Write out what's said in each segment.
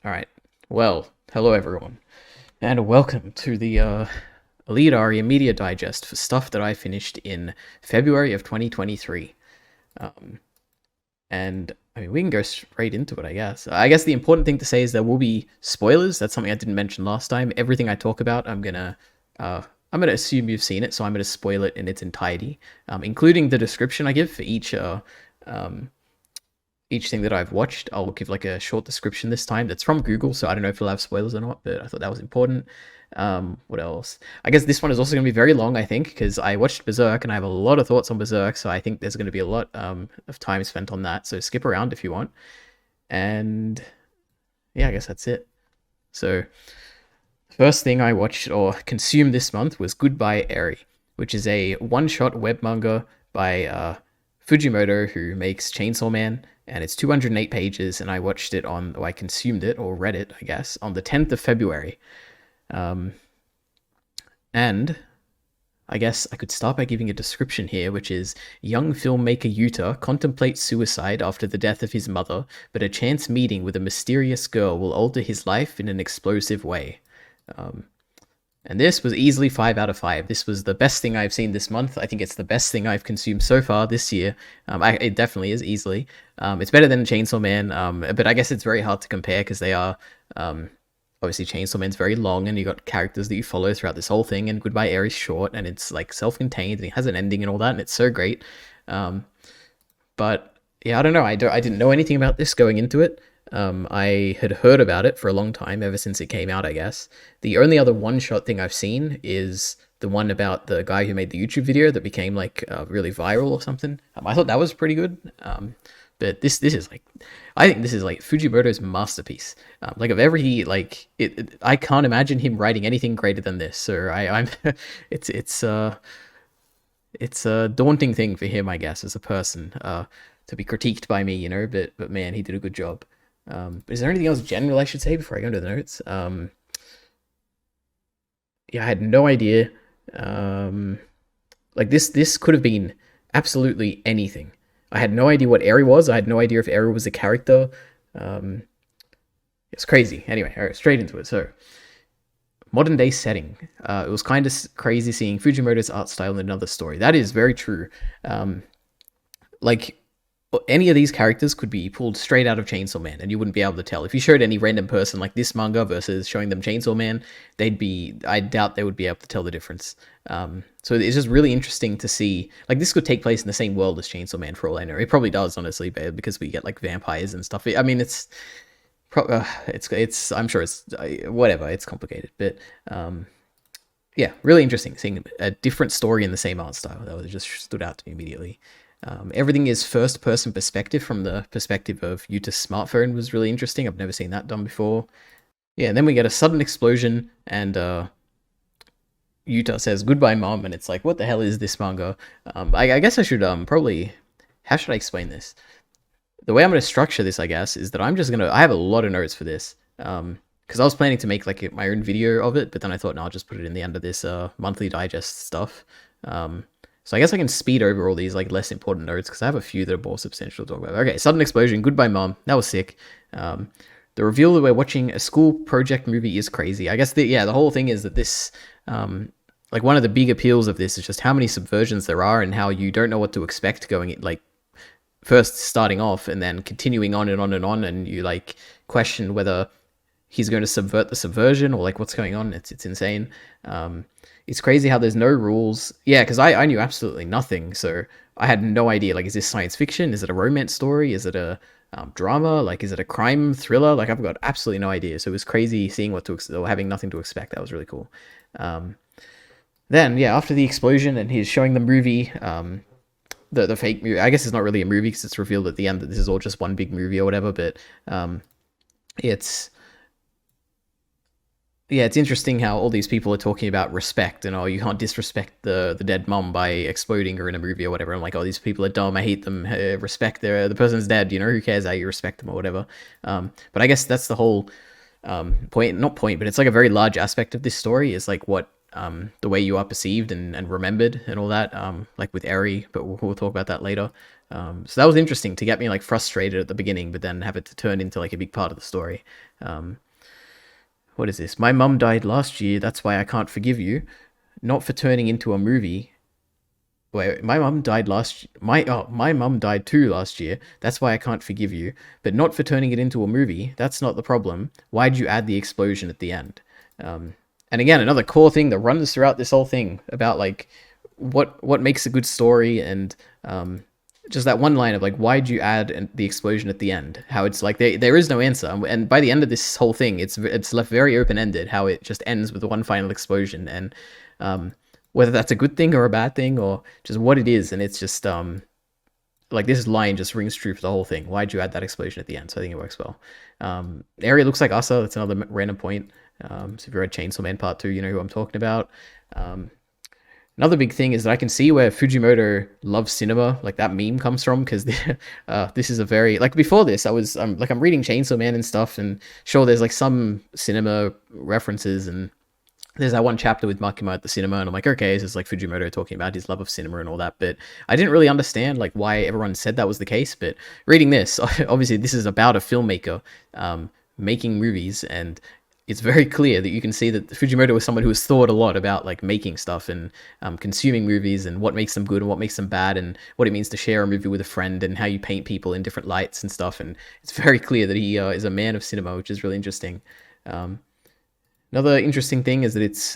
Alright, well, hello everyone, and welcome to the Elite Aria Media Digest for stuff that I finished in February of 2023. And I mean, we can go straight into it, I guess. I guess the important thing to say is there will be spoilers. That's something I didn't mention last time. Everything I talk about, I'm gonna assume you've seen it, so I'm gonna spoil it in its entirety, including the description I give for each thing that I've watched. I'll give like a short description this time that's from Google, so I don't know if it'll have spoilers or not, but I thought that was important. What else? I guess this one is also going to be very long, I think, because I watched Berserk and I have a lot of thoughts on Berserk, so I think there's going to be a lot of time spent on that, so skip around if you want. And yeah, I guess that's it. So the first thing I watched or consumed this month was Goodbye Eri, which is a one-shot web manga by Fujimoto, who makes Chainsaw Man, and it's 208 pages, and I watched it I consumed it, or read it, I guess, on the 10th of February. And I guess I could start by giving a description here, which is, young filmmaker Yuta contemplates suicide after the death of his mother, but a chance meeting with a mysterious girl will alter his life in an explosive way. And this was easily 5 out of 5. This was the best thing I've seen this month. I think it's the best thing I've consumed so far this year. It definitely is, easily. It's better than Chainsaw Man, but I guess it's very hard to compare because they are... obviously, Chainsaw Man's very long, and you got characters that you follow throughout this whole thing, and Goodbye Eri's short, and it's like self-contained, and it has an ending and all that, and it's so great. But yeah, I don't know. I didn't know anything about this going into it. I had heard about it for a long time, ever since it came out, I guess. The only other one-shot thing I've seen is the one about the guy who made the YouTube video that became like really viral or something. I thought that was pretty good. But this is like, I think this is like Fujimoto's masterpiece. Like of every I can't imagine him writing anything greater than this. So I'm it's a daunting thing for him, I guess, as a person, to be critiqued by me, you know. But man, he did a good job. But is there anything else general I should say before I go into the notes? Yeah, I had no idea. Like this could have been absolutely anything. I had no idea what Eri was. I had no idea if Eri was a character. It's crazy. Anyway, all right, straight into it. So, modern day setting. It was kind of crazy seeing Fujimoto's art style in another story. That is very true. Like, any of these characters could be pulled straight out of Chainsaw Man, and you wouldn't be able to tell. If you showed any random person like this manga versus showing them Chainsaw Man, I doubt they would be able to tell the difference. So it's just really interesting to see, like, this could take place in the same world as Chainsaw Man for all I know. It probably does, honestly, because we get like vampires and stuff. I mean, I'm sure it's whatever. It's complicated, but yeah, really interesting seeing a different story in the same art style. That just stood out to me immediately. Everything is first-person perspective from the perspective of Yuta's smartphone was really interesting. I've never seen that done before. Yeah, and then we get a sudden explosion, and Yuta says, "Goodbye, Mom," and it's like, what the hell is this manga? I guess I should probably... How should I explain this? The way I'm going to structure this, I guess, is that I have a lot of notes for this, because I was planning to make like my own video of it, but then I thought, no, I'll just put it in the end of this monthly digest stuff. So I guess I can speed over all these like less important notes because I have a few that are more substantial to talk about. Okay, sudden explosion. Goodbye, Mom. That was sick. The reveal that we're watching a school project movie is crazy. I guess the whole thing is that this, like one of the big appeals of this is just how many subversions there are and how you don't know what to expect going in, like first starting off and then continuing on and on and on, and you like question whether he's going to subvert the subversion or like what's going on. It's insane. It's crazy how there's no rules. Yeah, because I knew absolutely nothing. So I had no idea, like, is this science fiction? Is it a romance story? Is it a drama? Like, is it a crime thriller? Like, I've got absolutely no idea. So it was crazy seeing or having nothing to expect. That was really cool. Then, yeah, after the explosion and he's showing the movie, the fake movie. I guess it's not really a movie because it's revealed at the end that this is all just one big movie or whatever. But it's... Yeah, it's interesting how all these people are talking about respect and, oh, you can't disrespect the dead mom by exploding her in a movie or whatever. I'm like, oh, these people are dumb. I hate them. Respect the person's dead. You know, who cares how you respect them or whatever. But I guess that's the whole point. Not point, but it's like a very large aspect of this story is like what the way you are perceived and remembered and all that. Like with Eri, but we'll talk about that later. So that was interesting to get me like frustrated at the beginning, but then have it to turn into like a big part of the story. Um, what is this? My mum died last year. That's why I can't forgive you. Not for turning into a movie. Wait, my mum died my mum died too last year. That's why I can't forgive you. But not for turning it into a movie. That's not the problem. Why'd you add the explosion at the end? And again, another core thing that runs throughout this whole thing about like what makes a good story, and just that one line of like, why'd you add the explosion at the end? How it's like there is no answer, and by the end of this whole thing, it's left very open ended. How it just ends with one final explosion, and whether that's a good thing or a bad thing or just what it is, and it's just like this line just rings true for the whole thing. Why'd you add that explosion at the end? So I think it works well. Area looks like Asa. That's another random point. So if you read Chainsaw Man Part 2, you know who I'm talking about. Another big thing is that I can see where Fujimoto loves cinema, like that meme comes from, because this is a very, like before this, I was I'm reading Chainsaw Man and stuff, and sure, there's like some cinema references, and there's that one chapter with Makima at the cinema, and I'm like, okay, this is like Fujimoto talking about his love of cinema and all that, but I didn't really understand like why everyone said that was the case. But reading this, obviously this is about a filmmaker making movies, and it's very clear that you can see that Fujimoto was someone who has thought a lot about like making stuff and consuming movies and what makes them good and what makes them bad and what it means to share a movie with a friend and how you paint people in different lights and stuff. And it's very clear that he is a man of cinema, which is really interesting. Another interesting thing is that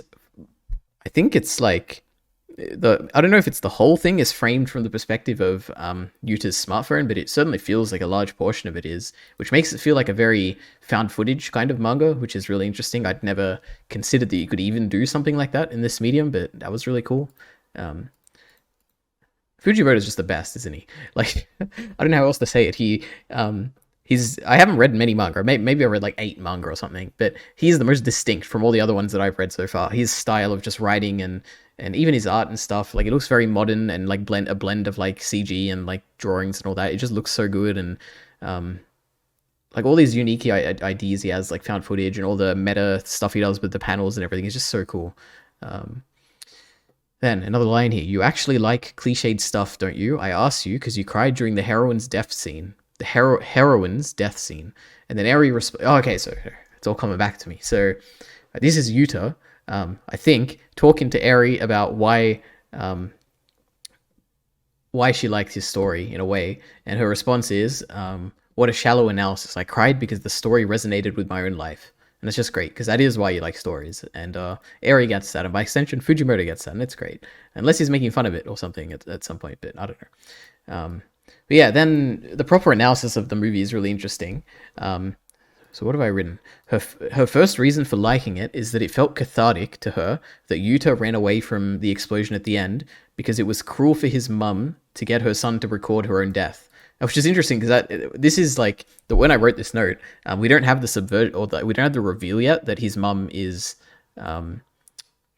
I think it's like I don't know if it's the whole thing is framed from the perspective of Yuta's smartphone, but it certainly feels like a large portion of it is, which makes it feel like a very found footage kind of manga, which is really interesting. I'd never considered that you could even do something like that in this medium, but that was really cool. Fujimoto is just the best, isn't he? Like, I don't know how else to say it. I haven't read many manga. Maybe I read like 8 manga or something, but he's the most distinct from all the other ones that I've read so far. His style of just writing and even his art and stuff, like it looks very modern and like a blend of like CG and like drawings and all that. It just looks so good, and like all these unique ideas he has, like found footage and all the meta stuff he does with the panels and everything is just so cool. Then another line here: "You actually like cliched stuff, don't you? I asked you because you cried during the heroine's death scene." The heroine's death scene, and then Eri okay, so it's all coming back to me. So this is Yuta, I think, talking to Eri about why she liked his story in a way, and her response is, "What a shallow analysis! I cried because the story resonated with my own life." And it's just great, because that is why you like stories, and Eri gets that, and by extension, Fujimoto gets that, and it's great. Unless he's making fun of it or something at some point, but I don't know. But yeah, then the proper analysis of the movie is really interesting. So what have I written? Her first reason for liking it is that it felt cathartic to her that Yuta ran away from the explosion at the end because it was cruel for his mum to get her son to record her own death. Which is interesting, because this is like when I wrote this note, we don't have the we don't have the reveal yet that his mum is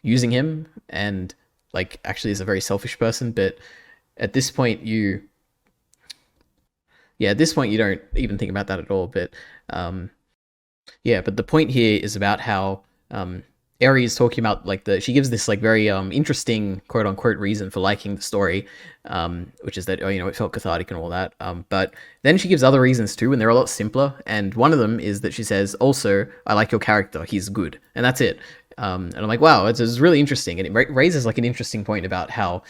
using him and like actually is a very selfish person. But at this point, you don't even think about that at all. But but the point here is about how Eri is talking about like she gives this like very interesting quote unquote reason for liking the story, which is that it felt cathartic and all that. But then she gives other reasons too, and they're a lot simpler. And one of them is that she says, "Also, I like your character; he's good," and that's it. And I'm like, wow, it's really interesting, and it raises like an interesting point about how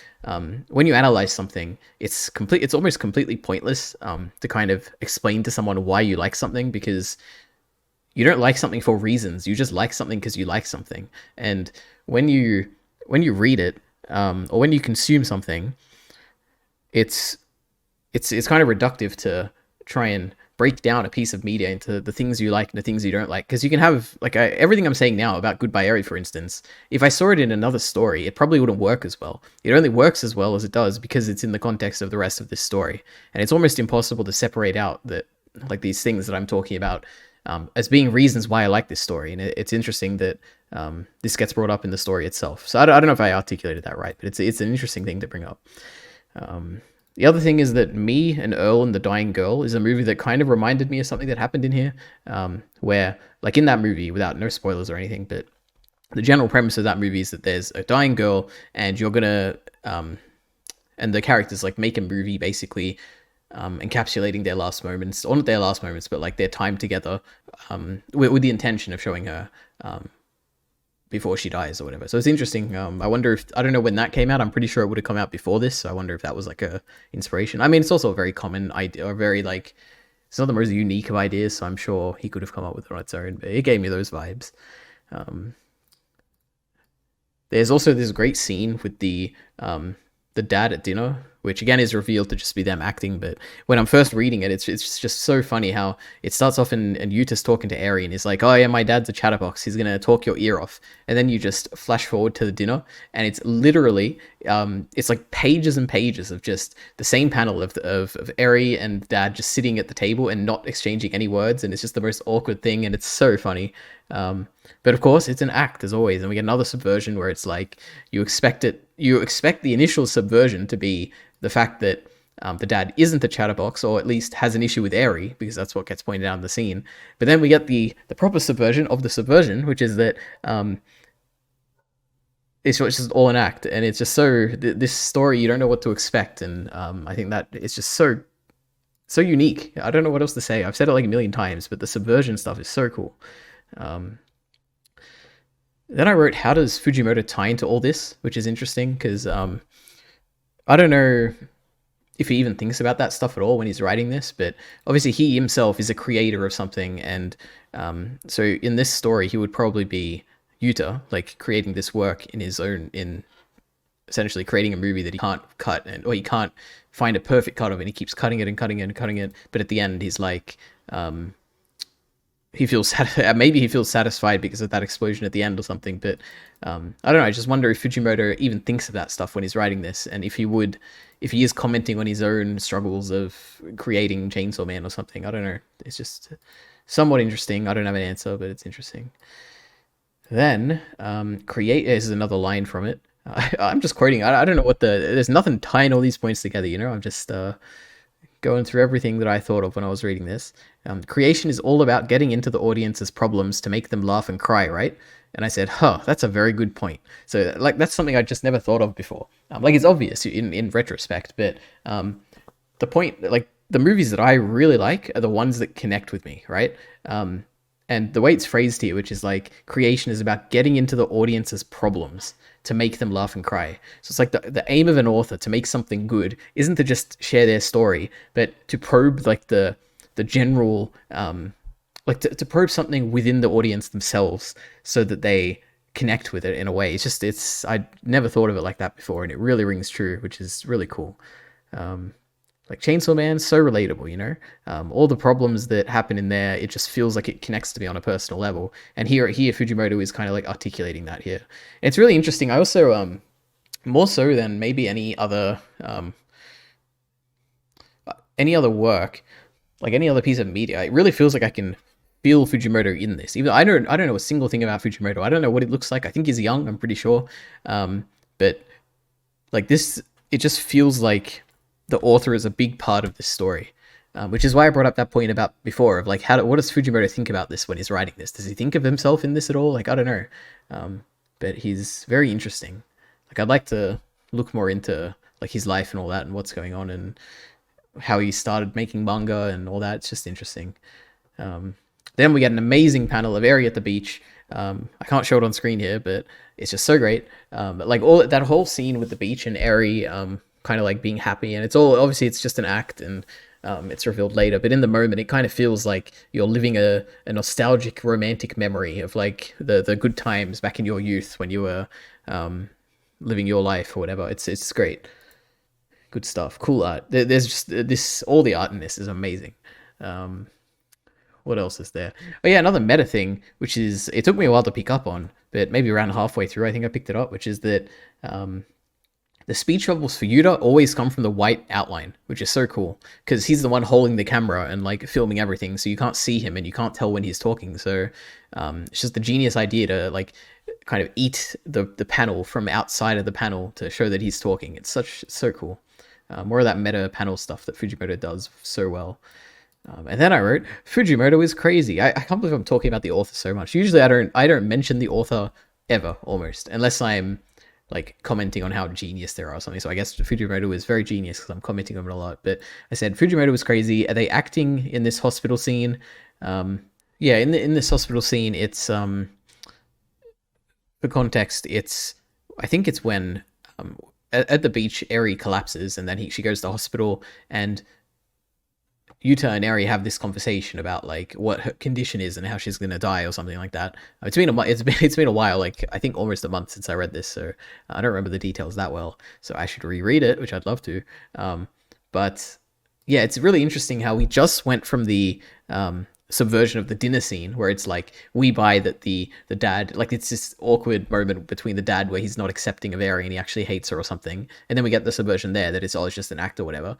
when you analyze something, it's almost completely pointless to kind of explain to someone why you like something, because you don't like something for reasons. You just like something because you like something. And when you read it or when you consume something, it's kind of reductive to try and break down a piece of media into the things you like and the things you don't like. Because you can have like everything I'm saying now about Goodbye Eri, for instance. If I saw it in another story, it probably wouldn't work as well. It only works as well as it does because it's in the context of the rest of this story, and it's almost impossible to separate out that like these things that I'm talking about as being reasons why I like this story. And it's interesting that this gets brought up in the story itself. So I don't know if I articulated that right, but it's an interesting thing to bring up. The other thing is that Me and Earl and the Dying Girl is a movie that kind of reminded me of something that happened in here, where, like in that movie, without no spoilers or anything, but the general premise of that movie is that there's a dying girl, and you're gonna, and the characters like make a movie basically encapsulating their last moments, or not their last moments, but like their time together, with the intention of showing her before she dies or whatever. So it's interesting. I wonder if, I don't know when that came out. I'm pretty sure it would have come out before this. So I wonder if that was like a inspiration. I mean, it's also a very common idea, or very like, it's not the most unique of ideas. So I'm sure he could have come up with it on its own, but it gave me those vibes. There's also this great scene with the dad at dinner, which again is revealed to just be them acting. But when I'm first reading it, it's just so funny how it starts off and Yuta's talking to Eri and he's like, oh yeah, my dad's a chatterbox. He's going to talk your ear off. And then you just flash forward to the dinner and it's literally, it's like pages and pages of just the same panel of Eri and dad just sitting at the table and not exchanging any words. And it's just the most awkward thing. And it's so funny. But of course it's an act as always. And we get another subversion where it's like, you expect the initial subversion to be the fact that the dad isn't a chatterbox, or at least has an issue with Eri, because that's what gets pointed out in the scene. But then we get the proper subversion of the subversion, which is that it's just all an act, and it's just so this story you don't know what to expect, and I think that it's just so unique. I don't know what else to say. I've said it like a million times, but the subversion stuff is so cool. Then I wrote, how does Fujimoto tie into all this, which is interesting because I don't know if he even thinks about that stuff at all when he's writing this, but obviously he himself is a creator of something, and so in this story he would probably be Yuta, like creating this work in his own, in essentially creating a movie that he can't cut, or he can't find a perfect cut of it. He keeps cutting it and cutting it and cutting it, but at the end he's like, he feels maybe he feels satisfied because of that explosion at the end or something. But I don't know. I just wonder if Fujimoto even thinks of that stuff when he's writing this, and if he is commenting on his own struggles of creating Chainsaw Man or something. I don't know. It's just somewhat interesting. I don't have an answer, but it's interesting. Then create. This is another line from it. I'm just quoting. I don't know what there's nothing tying all these points together. You know, I'm just going through everything that I thought of when I was reading this. Creation is all about getting into the audience's problems to make them laugh and cry, right? And I said, that's a very good point. So like, that's something I just never thought of before. Like, it's obvious in retrospect, but the point, like the movies that I really like are the ones that connect with me, right? And the way it's phrased here, which is like, creation is about getting into the audience's problems to make them laugh and cry. So it's like the aim of an author to make something good isn't to just share their story, but to probe like the general, like to probe something within the audience themselves so that they connect with it in a way. I never thought of it like that before, and it really rings true, which is really cool. Like Chainsaw Man, so relatable, you know? All the problems that happen in there, it just feels like it connects to me on a personal level. And here Fujimoto is kind of like articulating that here. And it's really interesting. I also, more so than maybe any other work, like any other piece of media, it really feels like I can feel Fujimoto in this. Even I don't know a single thing about Fujimoto. I don't know what it looks like. I think he's young, I'm pretty sure. But like this, it just feels like the author is a big part of this story, which is why I brought up that point about before of like, what does Fujimoto think about this when he's writing this? Does he think of himself in this at all? Like, I don't know. But he's very interesting. Like, I'd like to look more into like his life and all that and what's going on and how he started making manga and all that. It's just interesting. Then we get an amazing panel of Eri at the beach. I can't show it on screen here, but it's just so great. Like that whole scene with the beach and Eri, kind of like being happy, and it's all obviously it's just an act, and it's revealed later, but in the moment it kind of feels like you're living a nostalgic romantic memory of like the good times back in your youth when you were living your life or whatever. It's great, good stuff, cool art. There's just this, all the art in this is amazing. What else is there? Oh yeah, another meta thing, which is, it took me a while to pick up on, but maybe around halfway through I think I picked it up, which is that the speech bubbles for Yuta always come from the white outline, which is so cool because he's the one holding the camera and like filming everything, so you can't see him and you can't tell when he's talking. So it's just a genius idea to like kind of eat the panel from outside of the panel to show that he's talking. It's so cool. More of that meta panel stuff that Fujimoto does so well. And then I wrote, Fujimoto is crazy. I can't believe I'm talking about the author so much. Usually I don't mention the author ever, almost, unless I'm like commenting on how genius they are or something. So I guess Fujimoto was very genius because I'm commenting on it a lot. But I said Fujimoto was crazy. Are they acting in this hospital scene? Yeah, in this hospital scene, it's for context, it's I think it's when at the beach, Eri collapses, and then she goes to the hospital, and Yuta and Eri have this conversation about like what her condition is and how she's gonna die or something like that. It's been a while, like I think almost a month since I read this, so I don't remember the details that well. So I should reread it, which I'd love to. But yeah, it's really interesting how we just went from the subversion of the dinner scene where it's like we buy that the dad, like it's this awkward moment between the dad where he's not accepting of Eri and he actually hates her or something, and then we get the subversion there that it's just an act or whatever,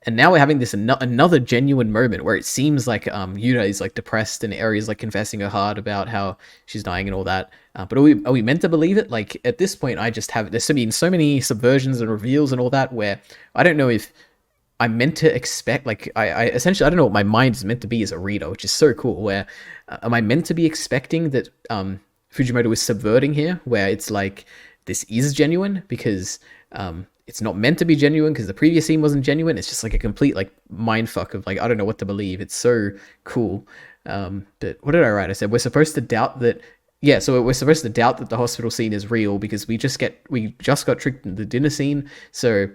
and now we're having this another genuine moment where it seems like Yuta is like depressed and Eri is like confessing her heart about how she's dying and all that, but are we meant to believe it? Like at this point I just have there's been so many subversions and reveals and all that where I don't know if I'm meant to expect, like, I essentially, I don't know what my mind is meant to be as a reader, which is so cool, where am I meant to be expecting that Fujimoto is subverting here, where it's like, this is genuine, because it's not meant to be genuine, because the previous scene wasn't genuine, it's just like a complete, like, mindfuck of, like, I don't know what to believe, it's so cool. But what did I write? I said, we're supposed to doubt that, yeah, so we're supposed to doubt that the hospital scene is real, because we just got tricked in the dinner scene, so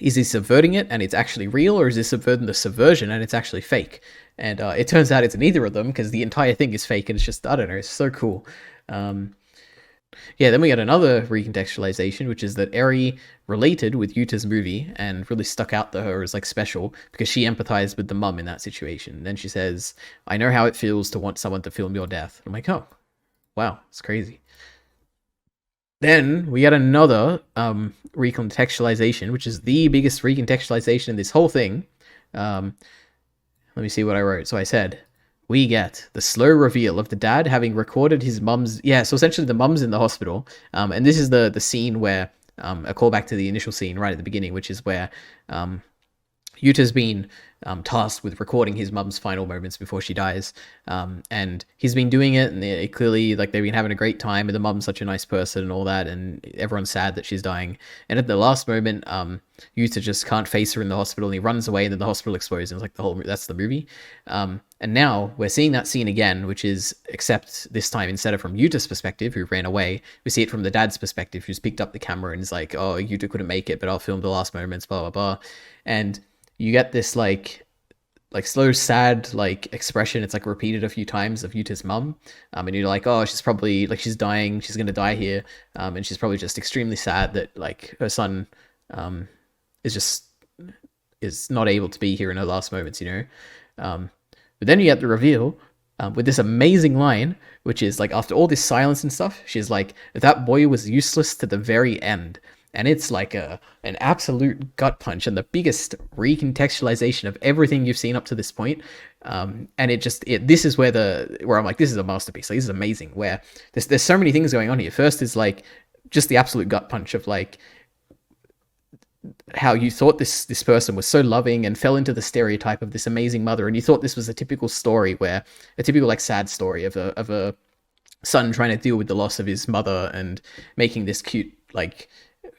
is he subverting it and it's actually real, or is he subverting the subversion and it's actually fake? And it turns out it's neither of them, because the entire thing is fake, and it's just, I don't know, it's so cool. Yeah, then we got another recontextualization, which is that Eri related with Yuta's movie and really stuck out to her as like special because she empathized with the mum in that situation. And then she says, I know how it feels to want someone to film your death. I'm like, oh, wow, it's crazy. Then we got another recontextualization, which is the biggest recontextualization in this whole thing. Let me see what I wrote. So I said, we get the slow reveal of the dad having recorded his mum's... Yeah, so essentially the mum's in the hospital. And this is the scene where... a callback to the initial scene right at the beginning, which is where Yuta's been tasked with recording his mum's final moments before she dies, and he's been doing it, and it clearly, like, they've been having a great time, and the mum's such a nice person and all that, and everyone's sad that she's dying, and at the last moment, Yuta just can't face her in the hospital, and he runs away, and then the hospital explodes, and it's like that's the movie. And now we're seeing that scene again, which is, except this time, instead of from Yuta's perspective, who ran away, we see it from the dad's perspective, who's picked up the camera and is like, oh, Yuta couldn't make it, but I'll film the last moments, blah, blah, blah. And you get this like slow, sad, like, expression. It's like repeated a few times of Yuta's mum. And you're like, oh, she's probably, like, she's dying. She's going to die here. And she's probably just extremely sad that, like, her son is not able to be here in her last moments, you know? But then you get the reveal with this amazing line, which is, like, after all this silence and stuff, she's like, that boy was useless to the very end. And it's like an absolute gut punch and the biggest recontextualization of everything you've seen up to this point. And this is where I'm like, this is a masterpiece. Like, this is amazing. Where there's so many things going on here. First is like just the absolute gut punch of like how you thought this person was so loving and fell into the stereotype of this amazing mother, and you thought this was a typical story, where a typical like sad story of a son trying to deal with the loss of his mother and making this cute like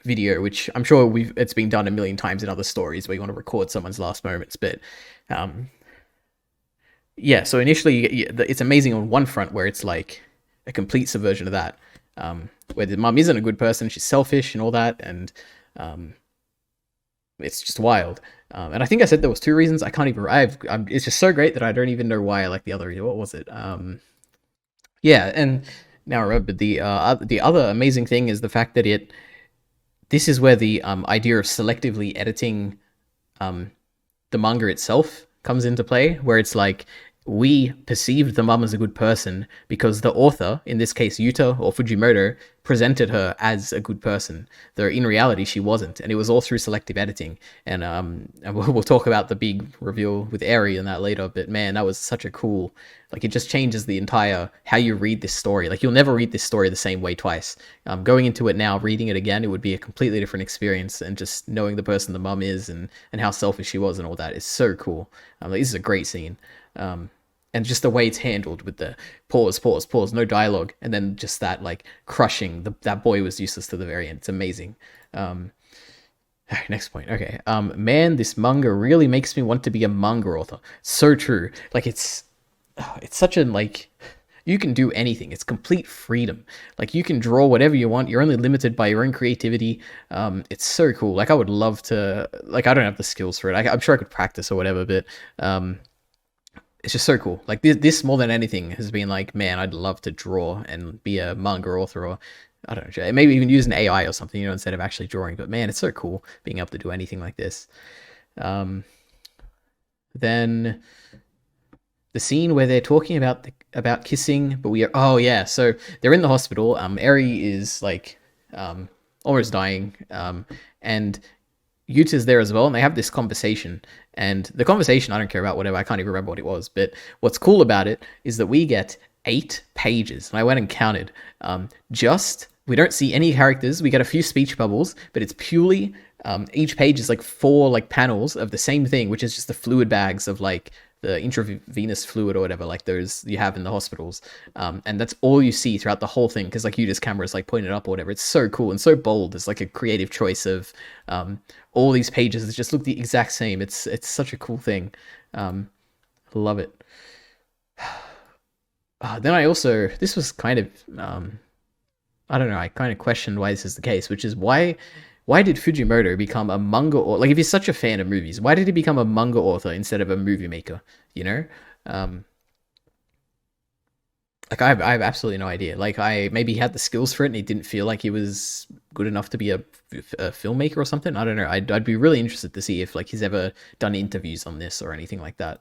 video, which I'm sure it's been done a million times in other stories where you want to record someone's last moments. But yeah, so initially it's amazing on one front, where it's like a complete subversion of that, where the mum isn't a good person, she's selfish and all that, and it's just wild. And I think I said there was two reasons. I can't even... it's just so great that I don't even know why I like the other. What was it? Yeah, and now I remember the other amazing thing is the fact that this is where the idea of selectively editing the manga itself comes into play, where it's like, we perceived the mum as a good person because the author, in this case Yuta or Fujimoto, presented her as a good person, though in reality she wasn't, and it was all through selective editing. And we'll talk about the big reveal with Eri and that later, but man, that was such a cool, like, it just changes the entire how you read this story. Like, you'll never read this story the same way twice. Going into it now, reading it again, it would be a completely different experience, and just knowing the person the mum is and how selfish she was and all that is so cool. Like, this is a great scene. and just the way it's handled with the pause, pause, pause, no dialogue, and then just that like crushing that boy was useless to the very end. It's amazing. Next point. Okay. Man, this manga really makes me want to be a manga author. So true. Like it's such a like you can do anything. It's complete freedom. Like you can draw whatever you want. You're only limited by your own creativity. It's so cool. Like I would love to. Like I don't have the skills for it. I'm sure I could practice or whatever, but it's just so cool. Like this more than anything has been like, man, I'd love to draw and be a manga author, or I don't know, maybe even use an AI or something, instead of actually drawing. But man, it's so cool being able to do anything like this. Then the scene where they're talking about kissing, but oh yeah, so they're in the hospital. Eri is like almost dying, and Yuta's there as well, and they have this conversation. And the conversation, I don't care about, whatever, I can't even remember what it was. But what's cool about it is that we get 8 pages, and I went and counted. We don't see any characters. We get a few speech bubbles, but it's purely each page is like 4 like panels of the same thing, which is just the fluid bags of like the intravenous fluid or whatever, like those you have in the hospitals. And that's all you see throughout the whole thing, because like Yuta's camera is like pointed up or whatever. It's so cool and so bold. It's like a creative choice of all these pages that just look the exact same. It's such a cool thing. Love it. Then I also, this was kind of, I don't know, I kind of questioned why this is the case, which is why did Fujimoto become a manga author? Like, if he's such a fan of movies, why did he become a manga author instead of a movie maker? Like, I have absolutely no idea. Like, maybe he had the skills for it and he didn't feel like he was good enough to be a filmmaker or something. I don't know. I'd be really interested to see if, like, he's ever done interviews on this or anything like that.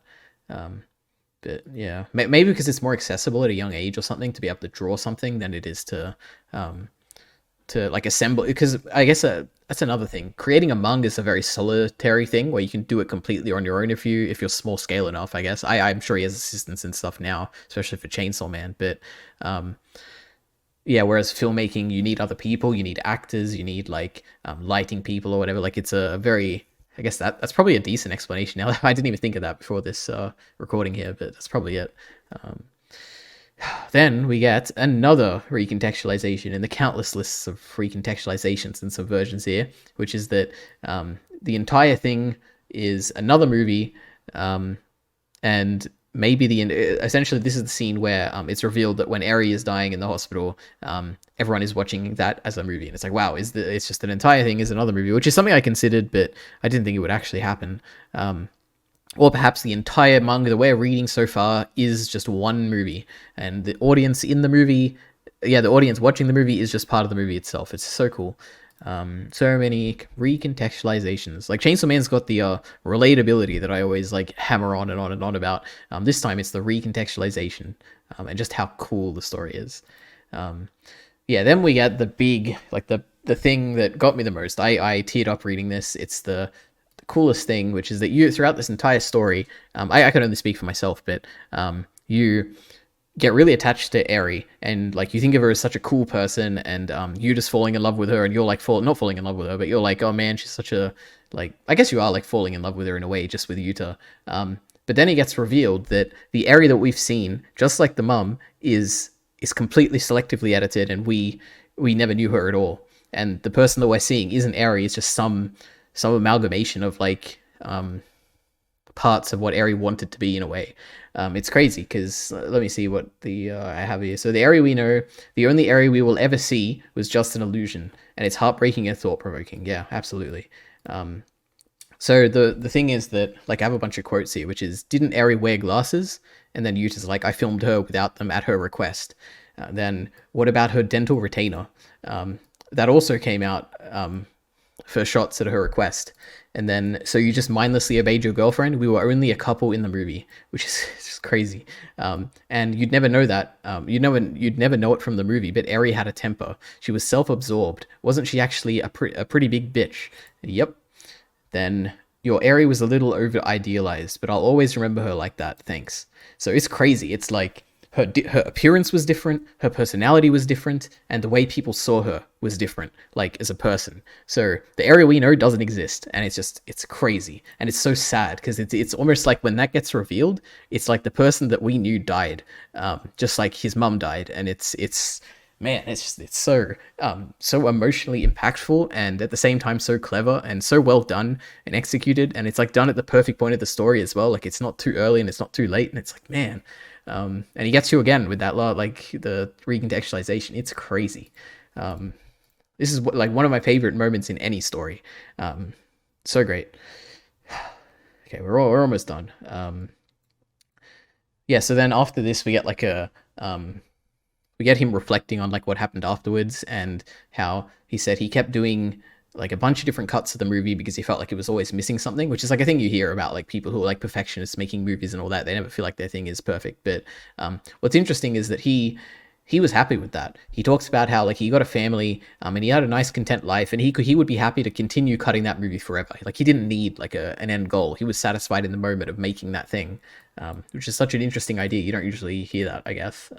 But, yeah. Maybe because it's more accessible at a young age or something to be able to draw something than it is to like assemble, because I guess that's another thing. Creating a manga is a very solitary thing where you can do it completely on your own if you're small scale enough, I guess. I'm sure he has assistants and stuff now, especially for Chainsaw Man, but yeah, whereas filmmaking, you need other people, you need actors, you need like lighting people or whatever. Like it's a very, I guess that's probably a decent explanation now. I didn't even think of that before this recording here, but that's probably it. Then we get another recontextualization in the countless lists of recontextualizations and subversions here, which is that the entire thing is another movie, and maybe essentially this is the scene where it's revealed that when Eri is dying in the hospital, everyone is watching that as a movie, and it's like, wow, it's just an entire thing is another movie, which is something I considered, but I didn't think it would actually happen. Or perhaps the entire manga that we're reading so far is just one movie, and the audience in the movie, the audience watching the movie is just part of the movie itself. It's so cool. So many recontextualizations. Like Chainsaw Man's got the relatability that I always like hammer on and on and on about. This time it's the recontextualization, and just how cool the story is. Then we get the big, like the thing that got me the most. I teared up reading this. It's the coolest thing, which is that you, throughout this entire story, I can only speak for myself, but you get really attached to Eri, and like you think of her as such a cool person, and you just falling in love with her, and you're like not falling in love with her, but you're like, oh man, she's such a, like, I guess you are like falling in love with her in a way, just with Yuta. But then it gets revealed that the Eri that we've seen, just like the mum, is completely selectively edited, and we never knew her at all. And the person that we're seeing isn't Eri, it's just some amalgamation of like parts of what Eri wanted to be in a way. It's crazy because let me see what I have here. So the Eri we know, the only Eri we will ever see, was just an illusion, and it's heartbreaking and thought-provoking. Yeah, absolutely. So the thing is that, like, I have a bunch of quotes here, which is, didn't Eri wear glasses? And then Yuta's like, I filmed her without them at her request. Then what about her dental retainer? That also came out for shots at her request. And then, so you just mindlessly obeyed your girlfriend? We were only a couple in the movie, which is just crazy. And you'd never know that. You'd never know it from the movie, but Eri had a temper. She was self-absorbed. Wasn't she actually a pretty big bitch? Yep. Then, your Eri was a little over-idealized, but I'll always remember her like that, thanks. So it's crazy. It's like, her appearance was different, her personality was different, and the way people saw her was different, like as a person. So the Eri we know doesn't exist, and it's crazy, and it's so sad because it's almost like when that gets revealed, it's like the person that we knew died, just like his mum died, and it's man, it's so emotionally impactful, and at the same time so clever and so well done and executed, and it's like done at the perfect point of the story as well. Like it's not too early and it's not too late, and it's like, man. And he gets you again with that lot, like the recontextualization. It's crazy. This is like one of my favorite moments in any story. So great. Okay, we're almost done. Yeah. So then after this, we get like we get him reflecting on like what happened afterwards, and how he said he kept doing like a bunch of different cuts of the movie because he felt like it was always missing something, which is like a thing you hear about like people who are like perfectionists making movies and all that. They never feel like their thing is perfect. But what's interesting is that he was happy with that. He talks about how like he got a family, and he had a nice content life, and he would be happy to continue cutting that movie forever. Like he didn't need like an end goal. He was satisfied in the moment of making that thing, which is such an interesting idea. You don't usually hear that, I guess.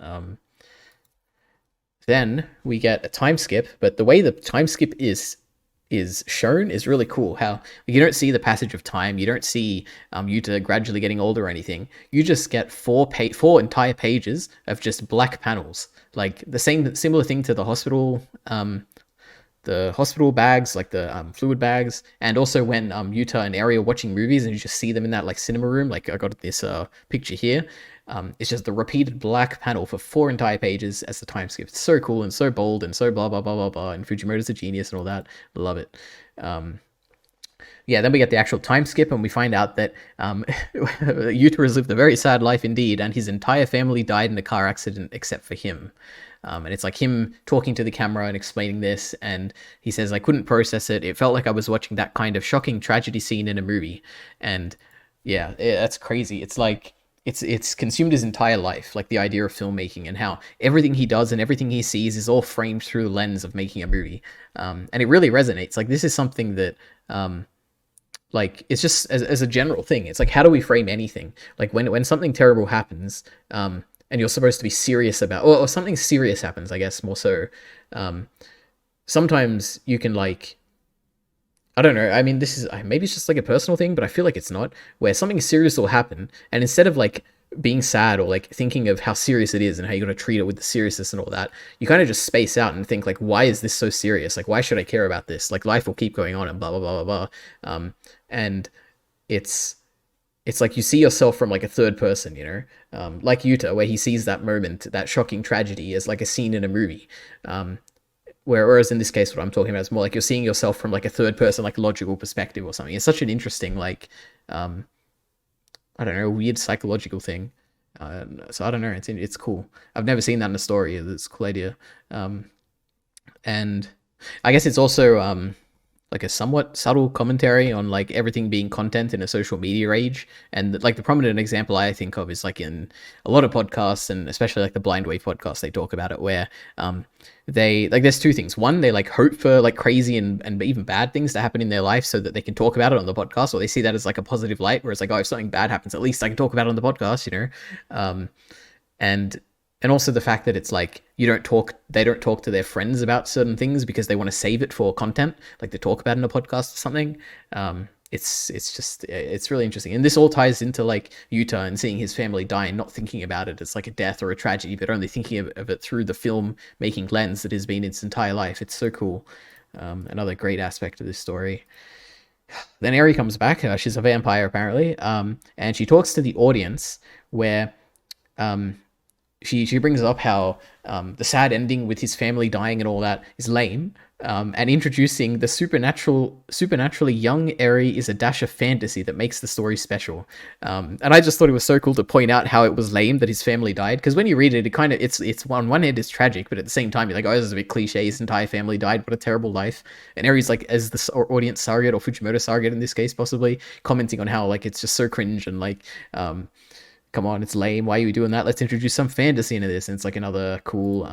Then we get a time skip, but the way the time skip is shown is really cool. How you don't see the passage of time, you don't see Yuta gradually getting older or anything. You just get four entire pages of just black panels, like the similar thing to the hospital bags, like the fluid bags, and also when Yuta and Eri are watching movies and you just see them in that like cinema room. Like I got this picture here. It's just the repeated black panel for 4 entire pages as the time skip. It's so cool and so bold and so blah blah blah blah blah. And Fujimoto's a genius and all that. Love it. Yeah, then we get the actual time skip, and we find out that Yuta has lived a very sad life indeed, and his entire family died in a car accident except for him. And it's like him talking to the camera and explaining this, and he says, I couldn't process it. It felt like I was watching that kind of shocking tragedy scene in a movie. And yeah, that's crazy. It's like it's consumed his entire life, like the idea of filmmaking and how everything he does and everything he sees is all framed through the lens of making a movie. And it really resonates. Like this is something that like it's just as a general thing. It's like, how do we frame anything? Like when something terrible happens, and you're supposed to be serious about, or something serious happens, I guess more so. Sometimes you can like, I don't know. I mean, this is maybe it's just like a personal thing, but I feel like it's not. Where something serious will happen, and instead of like being sad or like thinking of how serious it is and how you're gonna treat it with the seriousness and all that, you kind of just space out and think like, why is this so serious? Like, why should I care about this? Like, life will keep going on and blah blah blah blah blah. And it's like you see yourself from like a third person, you know, like Yuta, where he sees that moment, that shocking tragedy, as like a scene in a movie. Whereas in this case, what I'm talking about is more like you're seeing yourself from like a third person, like logical perspective or something. It's such an interesting, like, I don't know, weird psychological thing. So I don't know. It's cool. I've never seen that in a story. It's a cool idea. And I guess it's also like a somewhat subtle commentary on like everything being content in a social media age. And like the prominent example I think of is like in a lot of podcasts, and especially like the Blind Wave podcast, they talk about it, where they like, there's two things. One, they like hope for like crazy and even bad things to happen in their life so that they can talk about it on the podcast, or they see that as like a positive light, where it's like, oh, if something bad happens, at least I can talk about it on the podcast, you know. And also the fact that it's like they don't talk to their friends about certain things because they want to save it for content, like they talk about it in a podcast or something. It's really interesting. And this all ties into like Yuta and seeing his family die and not thinking about it as like a death or a tragedy, but only thinking of it through the film making lens that has been its entire life. It's so cool. Another great aspect of this story. Then Eri comes back. She's a vampire apparently, and she talks to the audience where she brings up how the sad ending with his family dying and all that is lame, and introducing the supernaturally young Eri is a dash of fantasy that makes the story special. And I just thought it was so cool to point out how it was lame that his family died, because when you read it, it kind of it's on one hand it's tragic, but at the same time you're like, oh, this is a bit cliche. His entire family died. What a terrible life. And Eri's like, as the audience surrogate, or Fujimoto surrogate in this case, possibly commenting on how like it's just so cringe and like. Come on, it's lame. Why are you doing that? Let's introduce some fantasy into this. And it's like another cool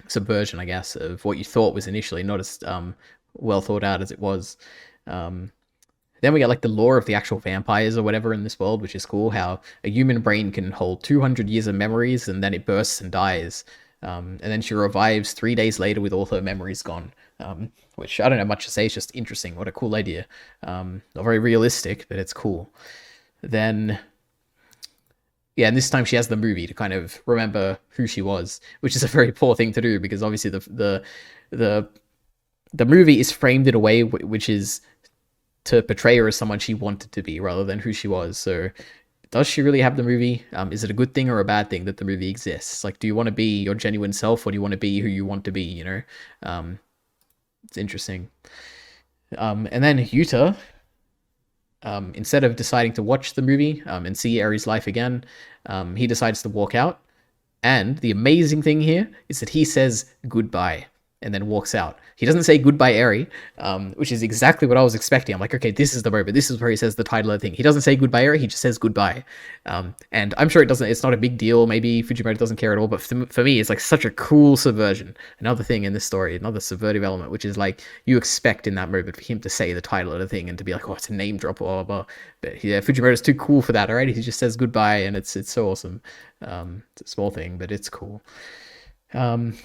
subversion, I guess, of what you thought was initially not as well thought out as it was. Then Then we get like the lore of the actual vampires or whatever in this world, which is cool. How a human brain can hold 200 years of memories and then it bursts and dies. And then she revives 3 days later with all her memories gone. Which I don't have much to say. It's just interesting. What a cool idea. Not very realistic, but it's cool. Then, yeah, and this time she has the movie to kind of remember who she was, which is a very poor thing to do because obviously the movie is framed in a way which is to portray her as someone she wanted to be rather than who she was. So does she really have the movie? Is it a good thing or a bad thing that the movie exists? Like, do you want to be your genuine self or do you want to be who you want to be, you know? It's interesting. And then Yuta, instead of deciding to watch the movie and see Eri's life again, he decides to walk out. And the amazing thing here is that he says goodbye and then walks out. He doesn't say goodbye, Eri, which is exactly what I was expecting. I'm like, okay, this is the moment. This is where he says the title of the thing. He doesn't say goodbye, Eri. He just says goodbye. And I'm sure it's not a big deal. Maybe Fujimoto doesn't care at all. But for me, it's like such a cool subversion. Another thing in this story, another subvertive element, which is like you expect in that moment for him to say the title of the thing and to be like, oh, it's a name drop, blah, blah, blah. But yeah, Fujimoto's too cool for that, all right? He just says goodbye and it's so awesome. It's a small thing, but it's cool. Then...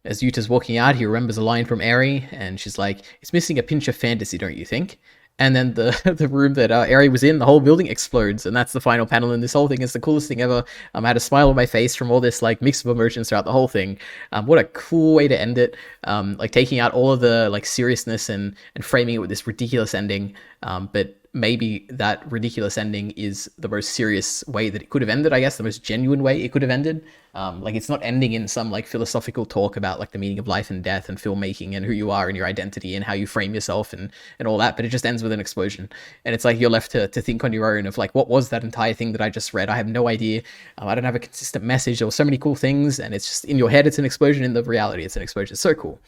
as Yuta's walking out, he remembers a line from Eri, and she's like, "It's missing a pinch of fantasy, don't you think?" And then the room that Eri was in, the whole building explodes, and that's the final panel. And this whole thing is the coolest thing ever. I had a smile on my face from all this like mix of emotions throughout the whole thing. What a cool way to end it! Like taking out all of the like seriousness and framing it with this ridiculous ending. But maybe that ridiculous ending is the most serious way that it could have ended, I guess, the most genuine way it could have ended. Like it's not ending in some like philosophical talk about like the meaning of life and death and filmmaking and who you are and your identity and how you frame yourself and all that, but it just ends with an explosion. And it's like you're left to think on your own of like, what was that entire thing that I just read? I have no idea. I don't have a consistent message. There were so many cool things, and it's just in your head, it's an explosion. In the reality, it's an explosion. It's so cool.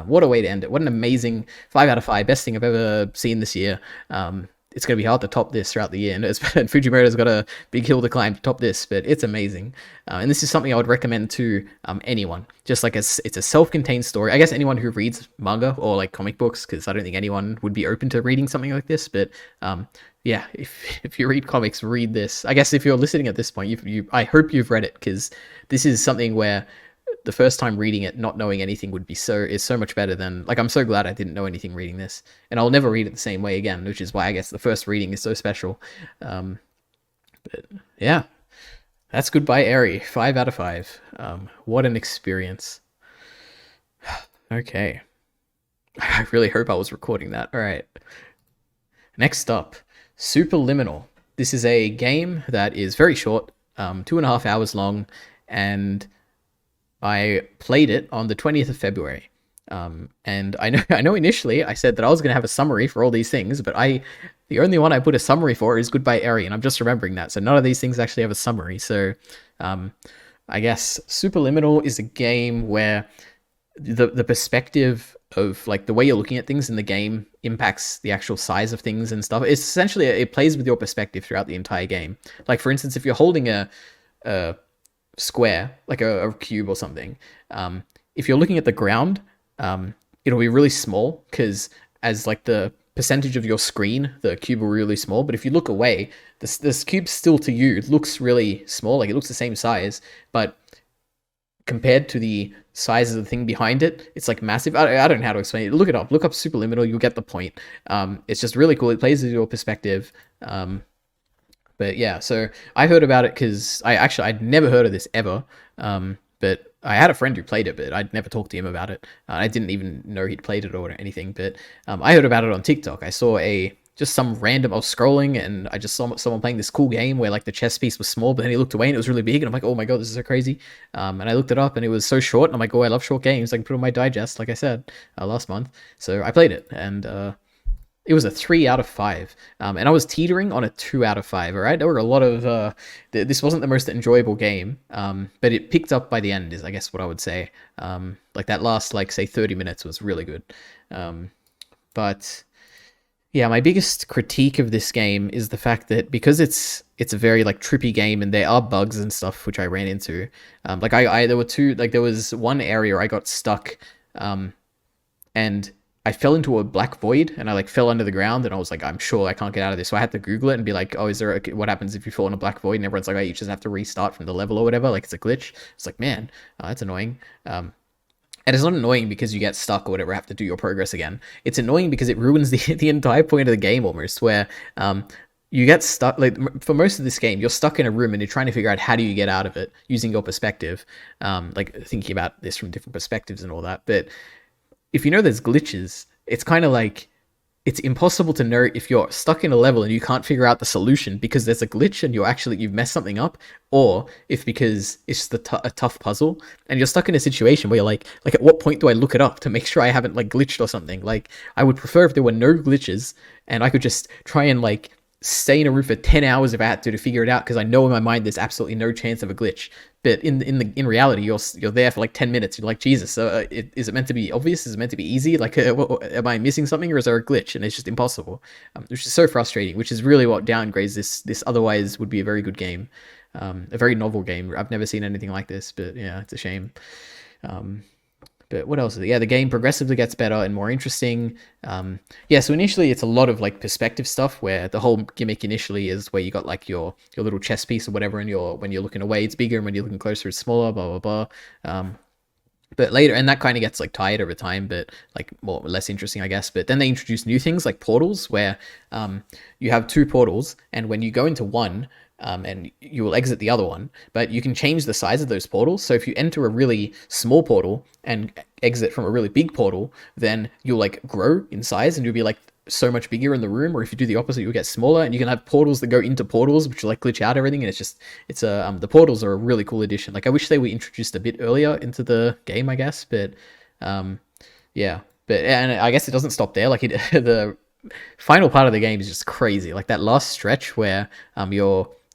What a way to end it. What an amazing 5 out of 5. Best thing I've ever seen this year. It's going to be hard to top this throughout the year. And Fujimoto's got a big hill to climb to top this, but it's amazing. And this is something I would recommend to anyone. Just like it's a self-contained story. I guess anyone who reads manga or like comic books, because I don't think anyone would be open to reading something like this. But yeah, if you read comics, read this. I guess if you're listening at this point, I hope you've read it, because this is something where the first time reading it, not knowing anything is so much better than, like, I'm so glad I didn't know anything reading this, and I'll never read it the same way again, which is why I guess the first reading is so special. But yeah, that's Goodbye Eri, 5 out of 5. What an experience. Okay. I really hope I was recording that. All right. Next up, Superliminal. This is a game that is very short, 2.5 hours long, and I played it on the 20th of February. And I know initially I said that I was going to have a summary for all these things, but the only one I put a summary for is Goodbye Eri, and I'm just remembering that. So none of these things actually have a summary. So I guess Superliminal is a game where the perspective of like the way you're looking at things in the game impacts the actual size of things and stuff. It's essentially, it plays with your perspective throughout the entire game. Like for instance, if you're holding a square, like a cube or something, if you're looking at the ground, it'll be really small, because as like the percentage of your screen, the cube will be really small. But if you look away, this cube still to you looks really small, like it looks the same size, but compared to the size of the thing behind it, it's like massive. I don't know how to explain it. Look it up. Look up Superliminal. You'll get the point. It's just really cool. It plays with your perspective. But yeah, so I heard about it because I'd never heard of this ever. But I had a friend who played it, but I'd never talked to him about it. I didn't even know he'd played it or anything. But I heard about it on TikTok. I saw I was scrolling and I just saw someone playing this cool game where like the chess piece was small, but then he looked away and it was really big. And I'm like, oh my God, this is so crazy. And I looked it up and it was so short. And I'm like, oh, I love short games. I can put it on my digest, like I said last month. So I played it, and it was a 3 out of 5. And I was teetering on a 2 out of 5, all right? There were a lot of... this wasn't the most enjoyable game, but it picked up by the end, is I guess what I would say. Like that last, like, say, 30 minutes was really good. But yeah, my biggest critique of this game is the fact that because it's a very, like, trippy game and there are bugs and stuff which I ran into. There were two... Like, there was one area where I got stuck, and I fell into a black void and I like fell under the ground and I was like, I'm sure I can't get out of this. So I had to Google it and be like, oh, what happens if you fall in a black void? And everyone's like, oh, you just have to restart from the level or whatever. Like it's a glitch. It's like, man, that's annoying. And it's not annoying because you get stuck or whatever, have to do your progress again. It's annoying because it ruins the entire point of the game almost, where you get stuck. Like for most of this game, you're stuck in a room and you're trying to figure out how do you get out of it using your perspective, like thinking about this from different perspectives and all that. But if you know there's glitches, it's kind of like it's impossible to know if you're stuck in a level and you can't figure out the solution because there's a glitch and you've messed something up, or if because it's just a tough puzzle and you're stuck in a situation where you're like at what point do I look it up to make sure I haven't like glitched or something? Like I would prefer if there were no glitches and I could just try and like stay in a room for 10 hours if I had to figure it out, because I know in my mind there's absolutely no chance of a glitch. But in reality, you're there for like 10 minutes. You're like, Jesus, is it meant to be obvious? Is it meant to be easy? Like, am I missing something, or is there a glitch? And it's just impossible, which is so frustrating. Which is really what downgrades this otherwise would be a very good game, a very novel game. I've never seen anything like this, but yeah, it's a shame. But what else is it? Yeah, the game progressively gets better and more interesting. Yeah, so initially it's a lot of like perspective stuff where the whole gimmick initially is where you got like your little chess piece or whatever, and when you're looking away it's bigger, and when you're looking closer it's smaller, blah blah blah. But later, and that kind of gets like tired over time, but like more or less interesting, I guess. But then they introduce new things like portals, where you have two portals, and when you go into one, and you will exit the other one, but you can change the size of those portals. So if you enter a really small portal and exit from a really big portal, then you'll like grow in size and you'll be like so much bigger in the room. Or if you do the opposite, you'll get smaller, and you can have portals that go into portals, which will like glitch out everything. And the portals are a really cool addition. Like I wish they were introduced a bit earlier into the game, I guess, but yeah, and I guess it doesn't stop there. Like the final part of the game is just crazy. Like that last stretch where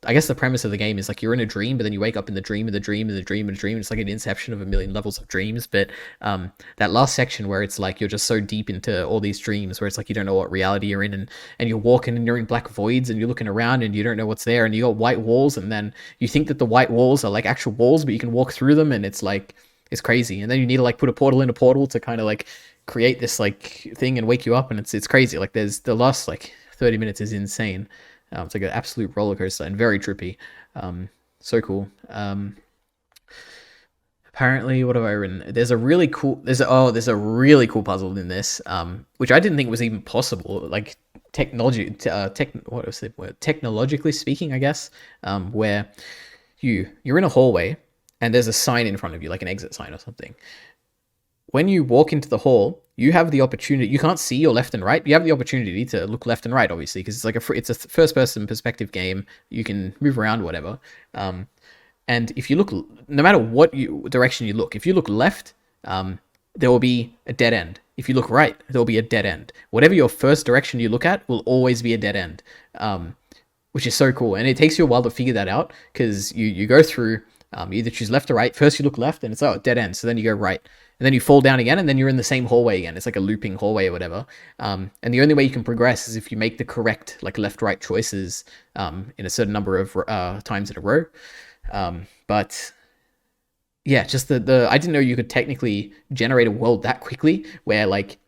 I guess the premise of the game is like you're in a dream, but then you wake up in the dream, and the dream, and the dream, and the dream. It's like an inception of a million levels of dreams. But that last section where it's like you're just so deep into all these dreams, where it's like you don't know what reality you're in, and you're walking and you're in black voids and you're looking around and you don't know what's there, and you got white walls, and then you think that the white walls are like actual walls, but you can walk through them, and it's like it's crazy. And then you need to like put a portal in a portal to kind of like create this like thing and wake you up, and it's crazy. Like there's the last like 30 minutes is insane. It's like an absolute roller coaster and very trippy. So cool. Apparently, what have I written? There's a really cool puzzle in this, which I didn't think was even possible. Like technologically speaking, I guess, where you're in a hallway and there's a sign in front of you, like an exit sign or something. When you walk into the hall, you have the opportunity. You can't see your left and right. You have the opportunity to look left and right, obviously, because it's a first-person perspective game. You can move around, whatever. And if you look, no matter what direction you look, if you look left, there will be a dead end. If you look right, there will be a dead end. Whatever your first direction you look at will always be a dead end, which is so cool. And it takes you a while to figure that out, because you go through, you either choose left or right. First you look left, and it's dead end. So then you go right. And then you fall down again, and then you're in the same hallway again. It's like a looping hallway or whatever. And the only way you can progress is if you make the correct like left-right choices in a certain number of times in a row. But yeah, just I didn't know you could technically generate a world that quickly. Where like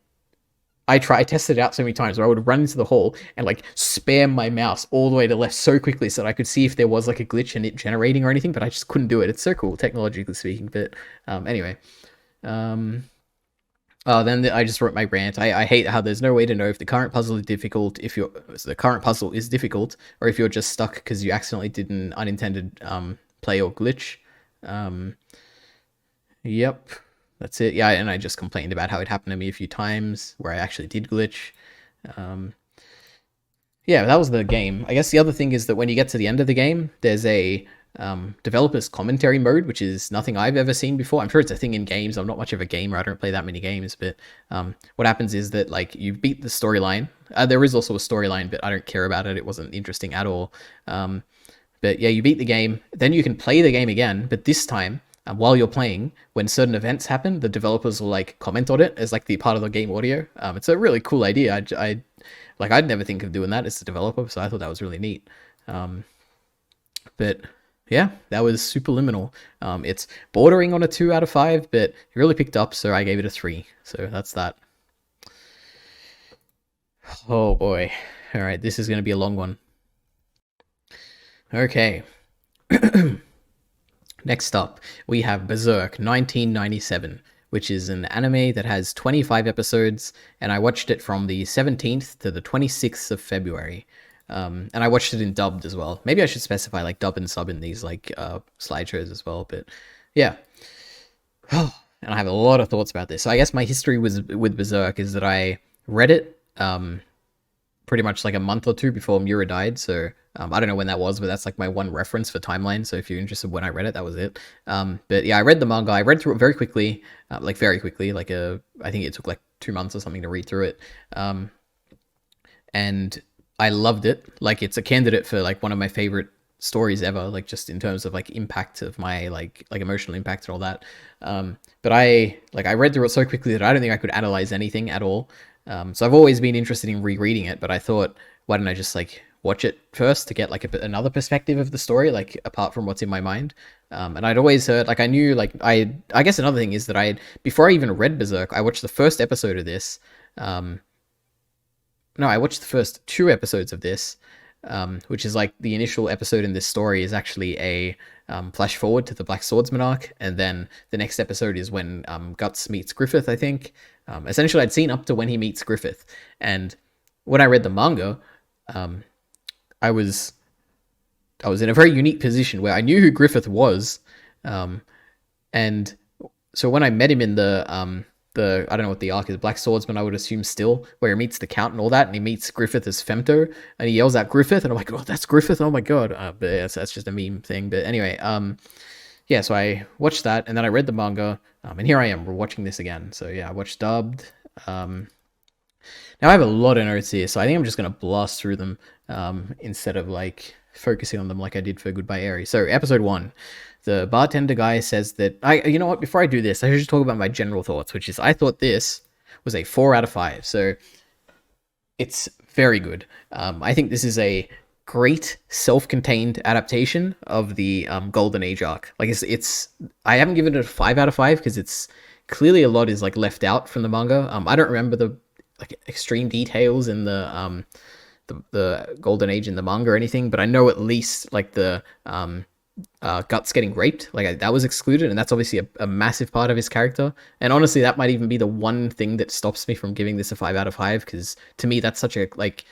I tested it out so many times where I would run into the hall and like spam my mouse all the way to left so quickly so that I could see if there was like a glitch in it generating or anything. But I just couldn't do it. It's so cool, technologically speaking. But anyway. Then I just wrote my rant. I hate how there's no way to know if the current puzzle is difficult, or if you're just stuck because you accidentally did an unintended play or glitch. Yep, that's it. Yeah, and I just complained about how it happened to me a few times where I actually did glitch. Yeah, that was the game. I guess the other thing is that when you get to the end of the game, there's a developers commentary mode, which is nothing I've ever seen before. I'm sure it's a thing in games. I'm not much of a gamer. I don't play that many games, but what happens is that like you beat the storyline. There is also a storyline, but I don't care about it. It wasn't interesting at all. But yeah, you beat the game, then you can play the game again, but this time while you're playing, when certain events happen, the developers will like comment on it as like the part of the game audio. It's a really cool idea. I'd never think of doing that as a developer, so I thought that was really neat. But yeah, that was Superliminal. It's bordering on a 2 out of 5, but it really picked up, so I gave it a 3. So that's that. Oh boy. All right, this is going to be a long one. Okay. Next up, we have Berserk 1997, which is an anime that has 25 episodes, and I watched it from the 17th to the 26th of February. And I watched it in dubbed as well. Maybe I should specify like dub and sub in these like slideshows as well, but yeah. And I have a lot of thoughts about this. So I guess my history with Berserk is that I read it pretty much like a month or two before Mura died. So I don't know when that was, but that's like my one reference for timeline. So if you're interested when I read it, that was it. But yeah, I read the manga. I read through it very quickly, like very quickly. I think it took like 2 months or something to read through it. And I loved it. Like it's a candidate for like one of my favorite stories ever. Like just in terms of like impact of my like emotional impact and all that. But I read through it so quickly that I don't think I could analyze anything at all. So I've always been interested in rereading it, but I thought, why don't I just like watch it first to get like another perspective of the story, like apart from what's in my mind. And I'd always heard, like I knew, like I guess another thing is that before I even read Berserk, I watched the first episode of this. No, I watched the first 2 episodes of this, which is like the initial episode in this story is actually a flash forward to the Black Swordsman arc, and then the next episode is when Guts meets Griffith, I think. Essentially, I'd seen up to when he meets Griffith, and when I read the manga, I was in a very unique position where I knew who Griffith was, and so when I met him in the I don't know what the arc is, Black Swordsman, I would assume still, where he meets the Count and all that, and he meets Griffith as Femto, and he yells at Griffith, and I'm like, oh, that's Griffith, oh my god. But yeah, that's just a meme thing. But anyway, yeah, so I watched that, and then I read the manga, and here I am, we're watching this again. So yeah, I watched dubbed. Now I have a lot of notes here, so I think I'm just going to blast through them instead of like focusing on them like I did for Goodbye Eri. So episode 1, the bartender guy says that you know what, before I do this, I should just talk about my general thoughts, which is I thought this was a 4 out of 5. So it's very good. I think this is a great self-contained adaptation of the Golden Age arc. Like it's I haven't given it a 5 out of 5 because it's clearly a lot is like left out from the manga. I don't remember the like extreme details in the Golden Age in the manga or anything, but I know at least like the Guts getting raped, like that was excluded, and that's obviously a massive part of his character. And honestly, that might even be the one thing that stops me from giving this a 5 out of 5, because to me that's such a like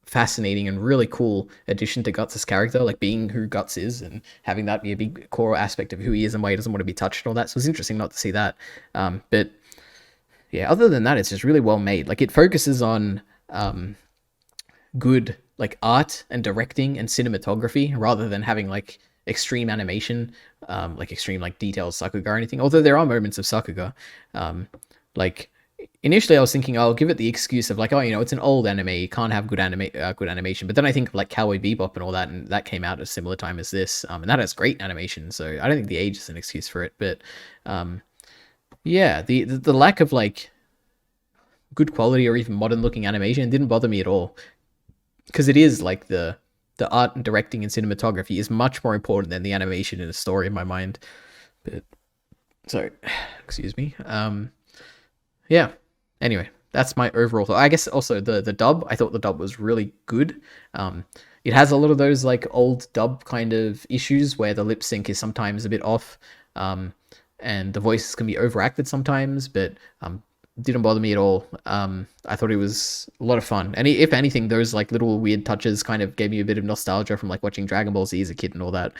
fascinating and really cool addition to Guts' character, like being who Guts is and having that be a big core aspect of who he is and why he doesn't want to be touched and all that. So it's interesting not to see that. But yeah, other than that, it's just really well made. Like it focuses on good like art and directing and cinematography rather than having like extreme animation, like extreme like detailed Sakuga or anything. Although there are moments of Sakuga. Like initially I was thinking I'll give it the excuse of like, oh, you know, it's an old anime, you can't have good animation. But then I think of like Cowboy Bebop and all that, and that came out at a similar time as this, and that has great animation. So I don't think the age is an excuse for it. But yeah, the lack of like good quality or even modern looking animation didn't bother me at all, because it is like the art and directing and cinematography is much more important than the animation in a story in my mind. But sorry, excuse me. Yeah. Anyway, that's my overall thought. I guess also the dub. I thought the dub was really good. It has a lot of those like old dub kind of issues where the lip sync is sometimes a bit off, and the voices can be overacted sometimes, but didn't bother me at all. I thought it was a lot of fun, and if anything, those like little weird touches kind of gave me a bit of nostalgia from like watching Dragon Ball Z as a kid and all that.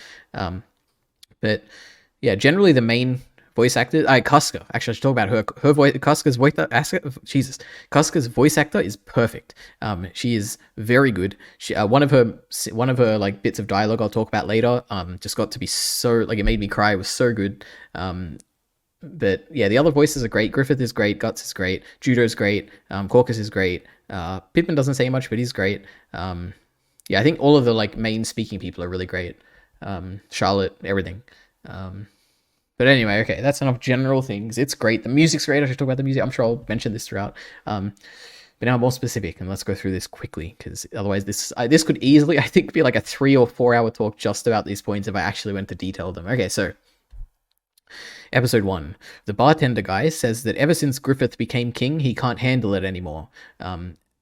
But yeah, generally the main voice actor, Casca. Actually, I should talk about her voice. Casca's voice Jesus, Casca's voice actor is perfect. She is very good. She one of her like bits of dialogue I'll talk about later. Just got to be so like, it made me cry. It was so good. But yeah, the other voices are great. Griffith is great. Guts is great. Judo's great. Corcus is great. Pippin doesn't say much, but he's great. Yeah, I think all of the like main speaking people are really great. Charlotte, everything. But anyway, okay, that's enough general things. It's great. The music's great. I should talk about the music. I'm sure I'll mention this throughout. But now more specific, and let's go through this quickly, because otherwise this could easily, I think, be like a 3 or 4 hour talk just about these points if I actually went to detail them. Okay, so Episode 1. The bartender guy says that ever since Griffith became king, he can't handle it anymore.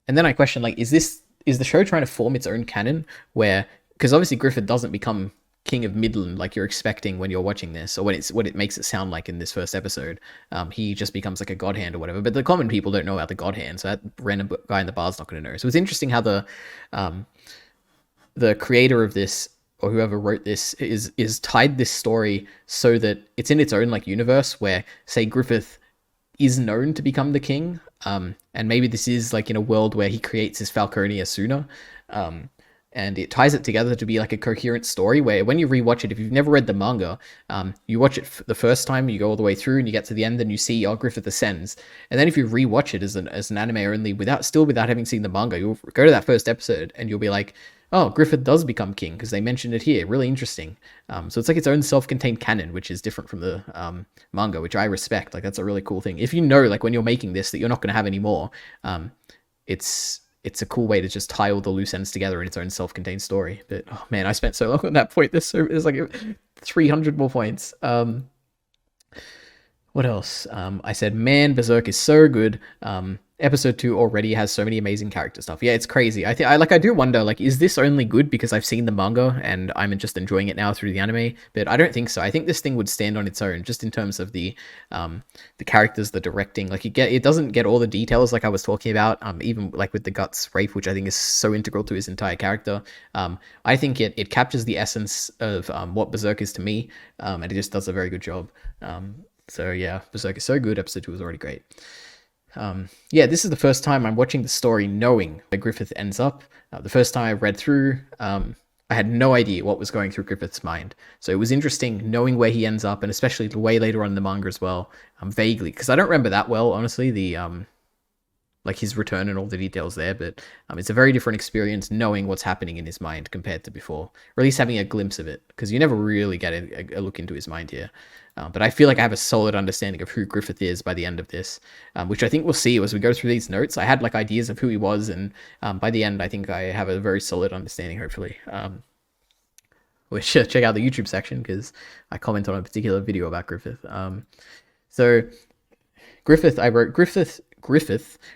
And then I question, like, is the show trying to form its own canon where, because obviously Griffith doesn't become king of Midland like you're expecting when you're watching this, or when it's what it makes it sound like in this first episode. He just becomes like a god hand or whatever. But the common people don't know about the god hand, so that random guy in the bar's not going to know. So it's interesting how the creator of this, or whoever wrote this, is tied this story so that it's in its own like universe where, say, Griffith is known to become the king, and maybe this is like in a world where he creates his Falconia sooner, and it ties it together to be like a coherent story where when you rewatch it, if you've never read the manga, you watch it the first time, you go all the way through and you get to the end and you see, oh, Griffith ascends. And then if you rewatch it as an anime only without having seen the manga, you'll go to that first episode and you'll be like, oh, Griffith does become king because they mentioned it here. Really interesting. So it's like its own self-contained canon, which is different from the manga, which I respect. Like, that's a really cool thing. If you know, like, when you're making this that you're not going to have any more, it's a cool way to just tie all the loose ends together in its own self-contained story. But, oh man, I spent so long on that point. There's like 300 more points. What else? I said, man, Berserk is so good. Episode 2 already has so many amazing character stuff. Yeah, it's crazy. I do wonder, like, is this only good because I've seen the manga and I'm just enjoying it now through the anime? But I don't think so. I think this thing would stand on its own, just in terms of the characters, the directing. Like, it doesn't get all the details like I was talking about. Even like with the Guts rape, which I think is so integral to his entire character. I think it captures the essence of what Berserk is to me, and it just does a very good job. So yeah, Berserk is so good. Episode 2 was already great. Yeah, this is the first time I'm watching the story knowing where Griffith ends up. The first time I read through, I had no idea what was going through Griffith's mind. So it was interesting knowing where he ends up, and especially way later on in the manga as well, vaguely, because I don't remember that well, honestly, the like his return and all the details there, but it's a very different experience knowing what's happening in his mind compared to before, or at least having a glimpse of it, because you never really get a look into his mind here. But I feel like I have a solid understanding of who Griffith is by the end of this, which I think we'll see as we go through these notes. I had like ideas of who he was, and by the end, I think I have a very solid understanding, hopefully. Which check out the YouTube section, because I comment on a particular video about Griffith. So Griffith, I wrote, Griffith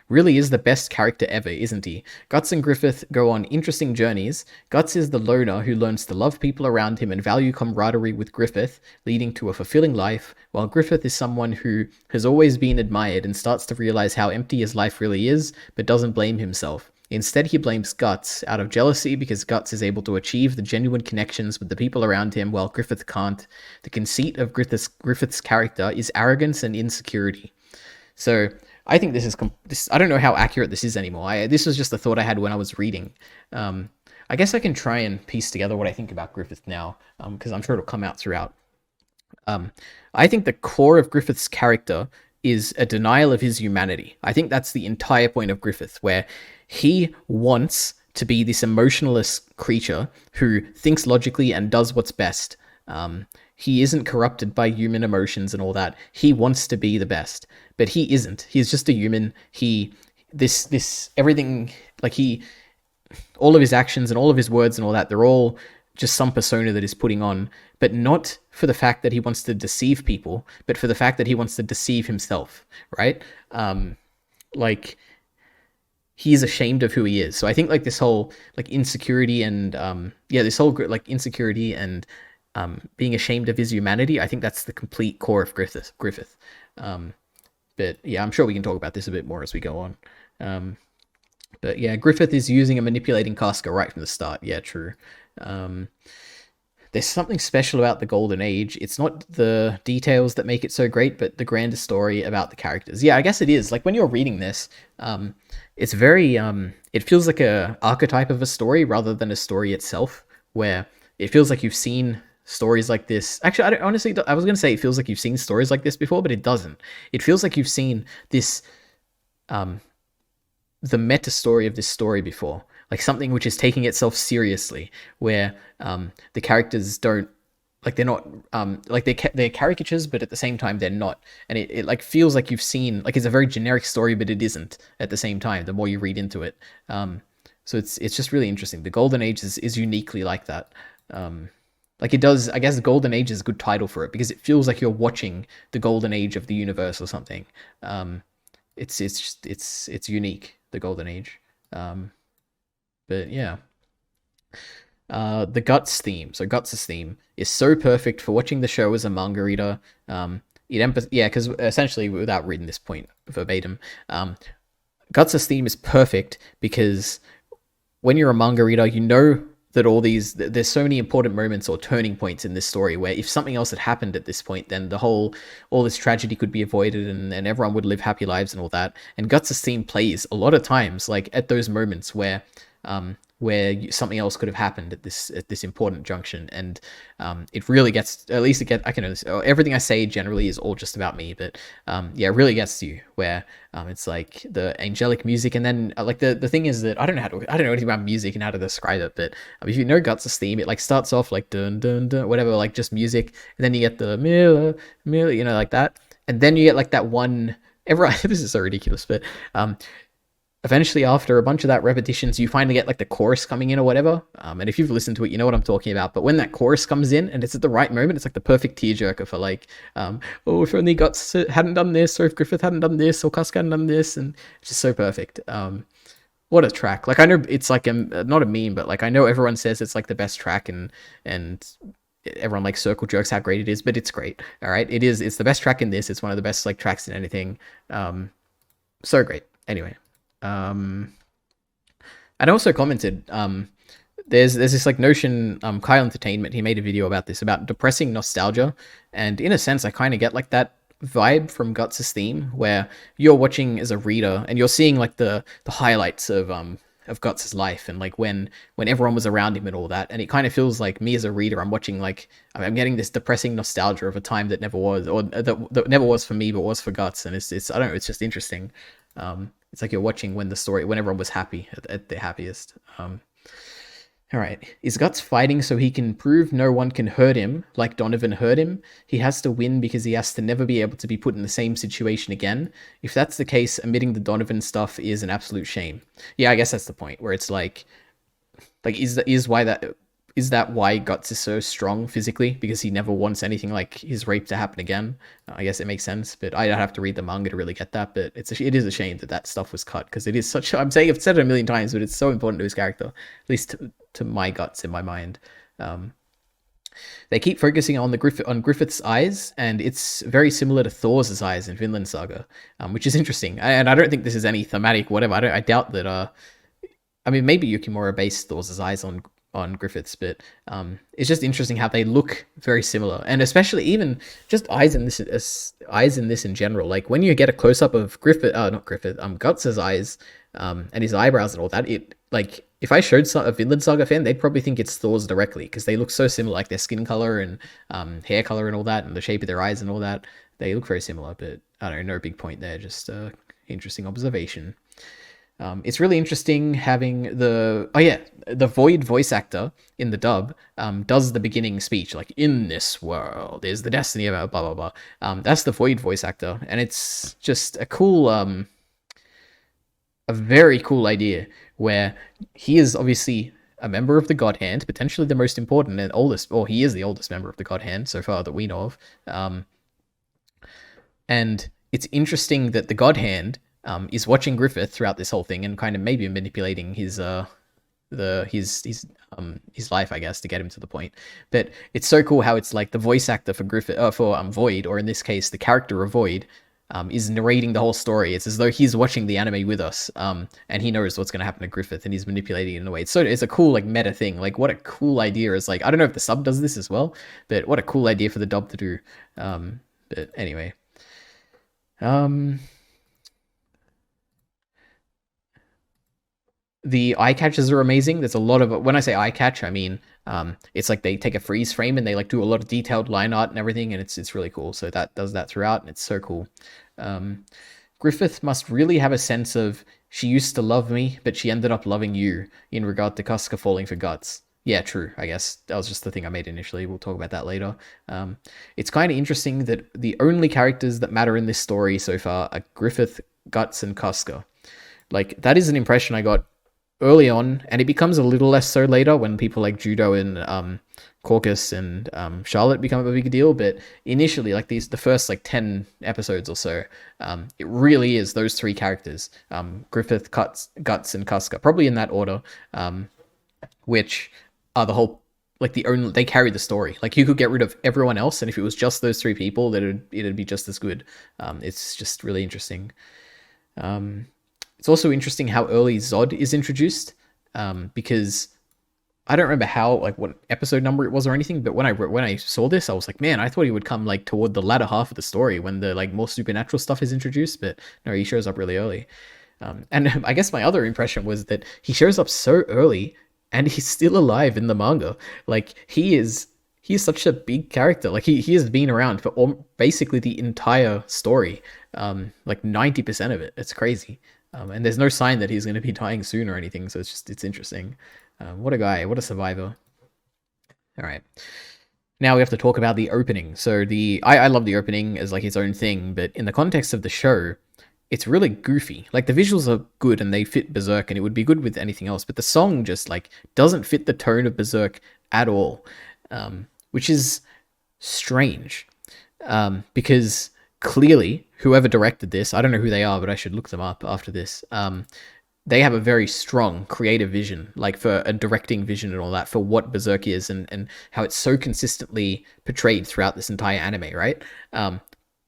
really is the best character ever, isn't he? Guts and Griffith go on interesting journeys. Guts is the loner who learns to love people around him and value camaraderie with Griffith, leading to a fulfilling life, while Griffith is someone who has always been admired and starts to realize how empty his life really is, but doesn't blame himself. Instead, he blames Guts out of jealousy because Guts is able to achieve the genuine connections with the people around him while Griffith can't. The conceit of Griffith's character is arrogance and insecurity. So I think this is I don't know how accurate this is anymore. This was just a thought I had when I was reading. I guess I can try and piece together what I think about Griffith now, because I'm sure it'll come out throughout. I think the core of Griffith's character is a denial of his humanity. I think that's the entire point of Griffith, where he wants to be this emotionless creature who thinks logically and does what's best. He isn't corrupted by human emotions and all that. He wants to be the best, but he isn't. He's just a human. Everything, like all of his actions and all of his words and all that, they're all just some persona that he's putting on, but not for the fact that he wants to deceive people, but for the fact that he wants to deceive himself, right? Like, he's ashamed of who he is. So I think like this whole like insecurity and this whole like insecurity and being ashamed of his humanity, I think that's the complete core of Griffith. But yeah, I'm sure we can talk about this a bit more as we go on. But yeah, Griffith is using and manipulating Casca right from the start. Yeah, true. There's something special about the Golden Age. It's not the details that make it so great, but the grander story about the characters. Yeah, I guess it is. Like when you're reading this, it's very, it feels like a archetype of a story rather than a story itself, where it feels like you've seen stories like this. Actually, I was going to say it feels like you've seen stories like this before, but it doesn't. It feels like you've seen this, the meta story of this story before, like something which is taking itself seriously, where the characters don't, like they're not, like they're caricatures, but at the same time they're not. And it like feels like you've seen, like it's a very generic story, but it isn't at the same time, the more you read into it. So it's just really interesting. The Golden Age is uniquely like that. Like it does, I guess Golden Age is a good title for it because it feels like you're watching the Golden Age of the universe or something. It's unique, the Golden Age. Um, but yeah. The Guts theme, so Guts' theme, is so perfect for watching the show as a manga reader. Yeah, because essentially, without reading this point verbatim, Guts' theme is perfect because when you're a manga reader, you know that there's so many important moments or turning points in this story where if something else had happened at this point, then all this tragedy could be avoided and everyone would live happy lives and all that. And Guts' theme plays a lot of times, like at those moments where something else could have happened at this important junction, and it really gets, at least it get I can know this, everything I say generally is all just about me, but yeah, it really gets to you where it's like the angelic music, and then like the thing is that I don't know anything about music and how to describe it, but if you know Guts' theme, it like starts off like dun dun dun whatever, like just music, and then you get the Miller, you know, like that, and then you get like that one. Everyone, this is so ridiculous, but eventually after a bunch of that repetitions, you finally get like the chorus coming in or whatever, and if you've listened to it, you know what I'm talking about. But when that chorus comes in and it's at the right moment, it's like the perfect tearjerker for like, oh, if only Guts hadn't done this, or if Griffith hadn't done this, or Casca hadn't done this, and it's just so perfect. What a track. Like, I know it's like not a meme, but like I know everyone says it's like the best track, and everyone like circle jerks how great it is, but it's great. All right, it's the best track in this. It's one of the best like tracks in anything. So great. Anyway, and I also commented, there's this like notion, Kyle Entertainment, he made a video about this, about depressing nostalgia, and in a sense I kind of get like that vibe from Guts' theme, where you're watching as a reader and you're seeing like the highlights of Guts' life, and like when everyone was around him and all that, and it kind of feels like me as a reader, I'm watching like I'm getting this depressing nostalgia of a time that never was, or that never was for me but was for Guts, and it's I don't know, it's just interesting. It's like you're watching when everyone was happy at their happiest. All right. Is Guts fighting so he can prove no one can hurt him like Donovan hurt him? He has to win because he has to never be able to be put in the same situation again. If that's the case, admitting the Donovan stuff is an absolute shame. Yeah, I guess that's the point, where it's like is that why Guts is so strong physically? Because he never wants anything like his rape to happen again. I guess it makes sense, but I'd have to read the manga to really get that. But it is a shame that stuff was cut, because it is such. I'm saying, I've said it a million times, but it's so important to his character, at least to my Guts in my mind. They keep focusing on Griffith's eyes, and it's very similar to Thor's eyes in Vinland Saga, which is interesting. And I don't think this is any thematic whatever. I doubt that. I mean, maybe Yukimura based Thor's eyes on Griffiths, but it's just interesting how they look very similar, and especially even just eyes in this in general. Like when you get a close up of Guts' eyes, and his eyebrows and all that, it like if I showed a Vinland Saga fan, they'd probably think it's Thor's directly, because they look so similar, like their skin color and hair color and all that, and the shape of their eyes and all that. They look very similar, but I don't know, no big point there. Just interesting observation. It's really interesting having the Void voice actor in the dub does the beginning speech, like, in this world is the destiny of blah blah blah. That's the Void voice actor, and it's just a very cool idea, where he is obviously a member of the God Hand, potentially the most important and oldest, or he is the oldest member of the God Hand so far that we know of. And it's interesting that the God Hand is watching Griffith throughout this whole thing, and kind of maybe manipulating his life, I guess, to get him to the point. But it's so cool how it's like the voice actor for Void, or in this case the character of Void, is narrating the whole story. It's as though he's watching the anime with us, and he knows what's going to happen to Griffith, and he's manipulating it in a way. It's a cool like meta thing. Like, what a cool idea is, like, I don't know if the sub does this as well, but what a cool idea for the dub to do. But anyway, the eye catches are amazing. There's a lot of, when I say eye catch, I mean it's like they take a freeze frame and they like do a lot of detailed line art and everything, and it's really cool. So that does that throughout, and it's so cool. Griffith must really have a sense of, she used to love me, but she ended up loving you, in regard to Casca falling for Guts. Yeah, true. I guess that was just the thing I made initially. We'll talk about that later. It's kind of interesting that the only characters that matter in this story so far are Griffith, Guts, and Casca. Like, that is an impression I got early on, and it becomes a little less so later when people like Judo and Caucus and Charlotte become a big deal, but initially, like the first like 10 episodes or so, it really is those three characters, Griffith, Guts, and Casca, probably in that order, which are the whole, like the only, they carry the story. Like you could get rid of everyone else, and if it was just those three people, that it'd be just as good. It's just really interesting. It's also interesting how early Zod is introduced, because I don't remember how, like what episode number it was or anything, but when I saw this, I was like, man, I thought he would come like toward the latter half of the story when the like more supernatural stuff is introduced, but no, he shows up really early. And I guess my other impression was that he shows up so early and he's still alive in the manga. Like he is such a big character. Like he has been around for basically the entire story, like 90% of it. It's crazy. And there's no sign that he's going to be dying soon or anything. So it's interesting. What a guy, what a survivor. All right. Now we have to talk about the opening. So I love the opening as like its own thing, but in the context of the show, it's really goofy. Like the visuals are good and they fit Berserk, and it would be good with anything else, but the song just like doesn't fit the tone of Berserk at all, which is strange, because clearly whoever directed this, I don't know who they are, but I should look them up after this. They have a very strong creative vision, like for a directing vision and all that, for what Berserk is and how it's so consistently portrayed throughout this entire anime, right?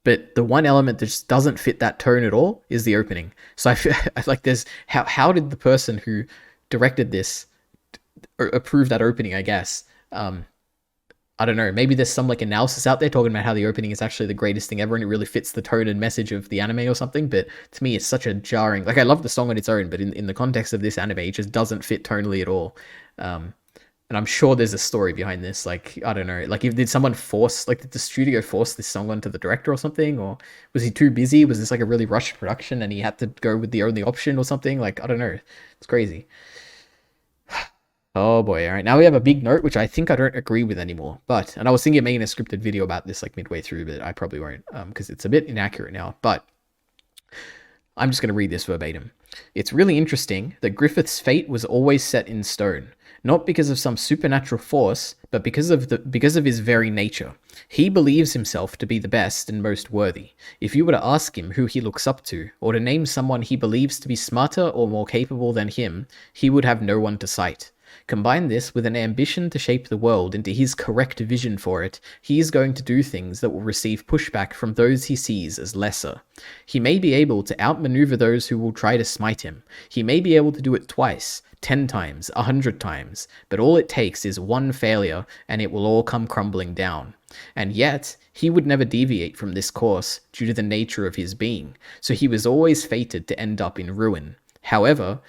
But the one element that just doesn't fit that tone at all is the opening. So I feel like there's how did the person who directed this approve that opening, I guess? I don't know, maybe there's some like analysis out there talking about how the opening is actually the greatest thing ever and it really fits the tone and message of the anime or something, but to me it's such a jarring, like I love the song on its own, but in the context of this anime it just doesn't fit tonally at all. And I'm sure there's a story behind this, like I don't know, like did someone force, like did the studio force this song onto the director or something, or was he too busy, was this like a really rushed production and he had to go with the only option or something? Like I don't know, it's crazy. Oh boy, all right. Now we have a big note, which I think I don't agree with anymore. And I was thinking of making a scripted video about this like midway through, but I probably won't, because it's a bit inaccurate now. But I'm just going to read this verbatim. It's really interesting that Griffith's fate was always set in stone, not because of some supernatural force, but because of his very nature. He believes himself to be the best and most worthy. If you were to ask him who he looks up to, or to name someone he believes to be smarter or more capable than him, he would have no one to cite. Combine this with an ambition to shape the world into his correct vision for it, he is going to do things that will receive pushback from those he sees as lesser. He may be able to outmaneuver those who will try to smite him. He may be able to do it twice, 10 times, 100 times, but all it takes is one failure and it will all come crumbling down. And yet, he would never deviate from this course due to the nature of his being, so he was always fated to end up in ruin. However,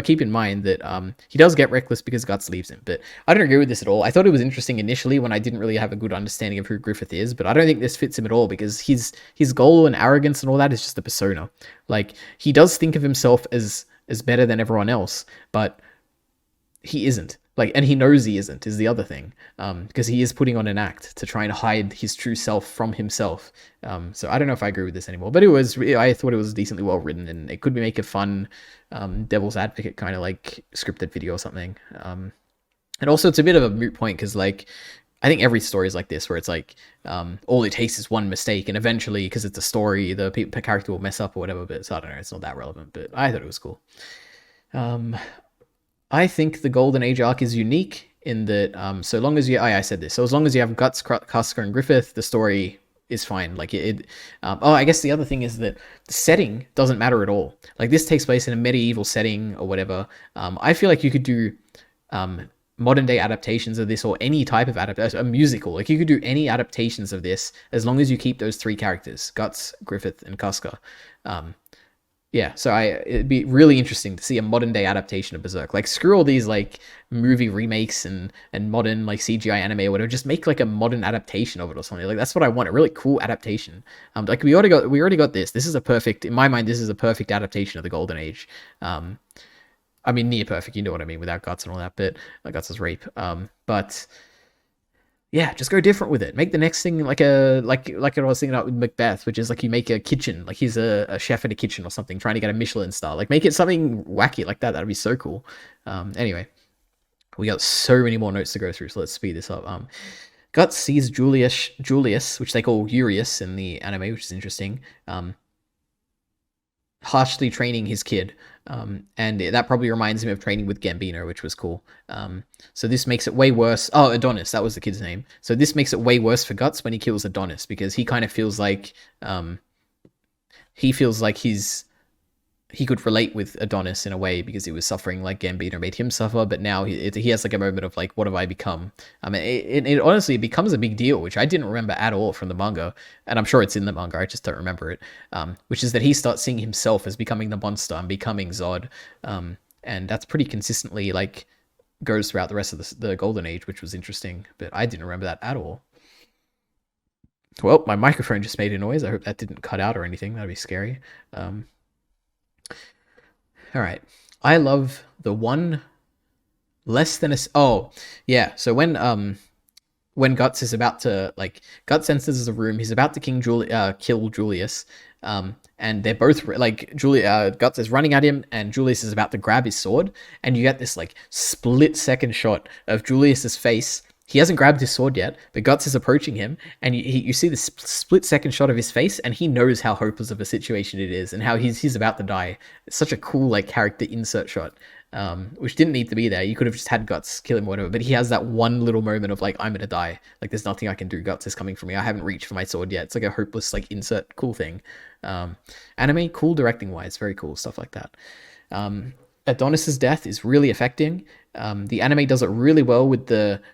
keep in mind that he does get reckless because Guts leaves him. But I don't agree with this at all. I thought it was interesting initially when I didn't really have a good understanding of who Griffith is, but I don't think this fits him at all because his goal and arrogance and all that is just a persona. Like, he does think of himself as better than everyone else, but he isn't. Like, and he knows he isn't, is the other thing, because he is putting on an act to try and hide his true self from himself. So I don't know if I agree with this anymore, but I thought it was decently well written, and it could make a fun devil's advocate kind of like scripted video or something. And also it's a bit of a moot point because like I think every story is like this, where it's like all it takes is one mistake, and eventually, because it's a story, the character will mess up or whatever. But so I don't know, it's not that relevant. But I thought it was cool. I think the Golden Age arc is unique in that so long as I said this, so as long as you have Guts, Casca, and Griffith, the story is fine. Like I guess the other thing is that the setting doesn't matter at all. Like this takes place in a medieval setting or whatever. I feel like you could do modern day adaptations of this, or any type of adaptation, a musical. Like you could do any adaptations of this as long as you keep those three characters, Guts, Griffith, and Casca. Yeah, so it'd be really interesting to see a modern day adaptation of Berserk. Like screw all these like movie remakes and modern like CGI anime or whatever. Just make like a modern adaptation of it or something. Like that's what I want, a really cool adaptation. Like we already got this. This is a perfect, in my mind, this is a perfect adaptation of the Golden Age. I mean near perfect, you know what I mean, without Guts and all that bit. Like Guts is rape. But yeah, just go different with it. Make the next thing like I was thinking about with Macbeth, which is like you make a kitchen, like he's a chef in a kitchen or something, trying to get a Michelin star. Like make it something wacky like that. That'd be so cool. Anyway, We got so many more notes to go through, so let's speed this up. Guts sees Julius, which they call Urius in the anime, which is interesting, harshly training his kid. And that probably reminds him of training with Gambino, which was cool. So this makes it way worse. Oh, Adonis, that was the kid's name. So this makes it way worse for Guts when he kills Adonis, because he kind of feels like he could relate with Adonis in a way, because he was suffering like Gambino made him suffer, but now he has like a moment of like, what have I become? It honestly becomes a big deal, which I didn't remember at all from the manga, and I'm sure it's in the manga, I just don't remember it, which is that he starts seeing himself as becoming the monster and becoming Zod, and that's pretty consistently like goes throughout the rest of the Golden Age, which was interesting, but I didn't remember that at all. Well, my microphone just made a noise. I hope that didn't cut out or anything. That'd be scary. All right. I love the one less than a. Oh, yeah. So when Guts is about to like Guts enters the room, he's about to kill Julius. And they're both like Guts is running at him, and Julius is about to grab his sword, and you get this like split-second shot of Julius's face. He hasn't grabbed his sword yet, but Guts is approaching him, and you see this split-second shot of his face, and he knows how hopeless of a situation it is, and how he's about to die. It's such a cool like character insert shot, which didn't need to be there. You could have just had Guts kill him or whatever, but he has that one little moment of like, I'm gonna die. Like there's nothing I can do. Guts is coming for me. I haven't reached for my sword yet. It's like a hopeless like insert cool thing. Anime, cool directing wise, very cool stuff like that. Adonis's death is really affecting. The anime does it really well with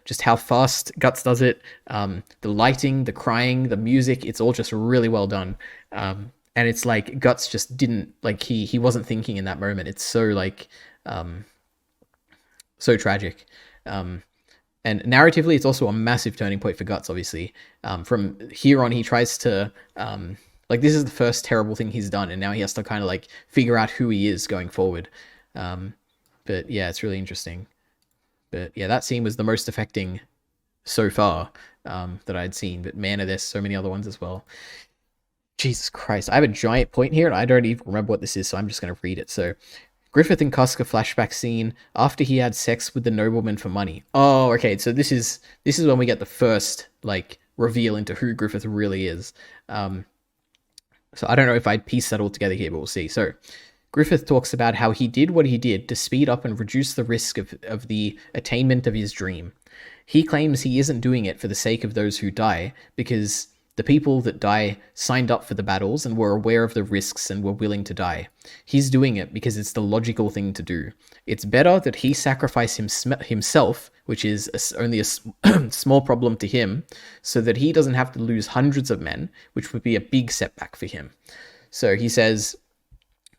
just how fast Guts does it. The lighting, the crying, the music, it's all just really well done. And it's like Guts just didn't like he wasn't thinking in that moment. It's so like so tragic. And narratively, it's also a massive turning point for Guts, obviously. From here on, he tries to like this is the first terrible thing he's done, and now he has to kind of like figure out who he is going forward. But yeah, it's really interesting. But yeah, that scene was the most affecting so far that I'd seen. But man, there's so many other ones as well. Jesus Christ, I have a giant point here, and I don't even remember what this is, so I'm just going to read it. So, Griffith and Casca flashback scene after he had sex with the nobleman for money. Oh, okay, so this is when we get the first like reveal into who Griffith really is. So I don't know if I'd piece that all together here, but we'll see. So Griffith talks about how he did what he did to speed up and reduce the risk of the attainment of his dream. He claims he isn't doing it for the sake of those who die, because the people that die signed up for the battles and were aware of the risks and were willing to die. He's doing it because it's the logical thing to do. It's better that he sacrifice himself, which is only a small problem to him, so that he doesn't have to lose hundreds of men, which would be a big setback for him. So he says,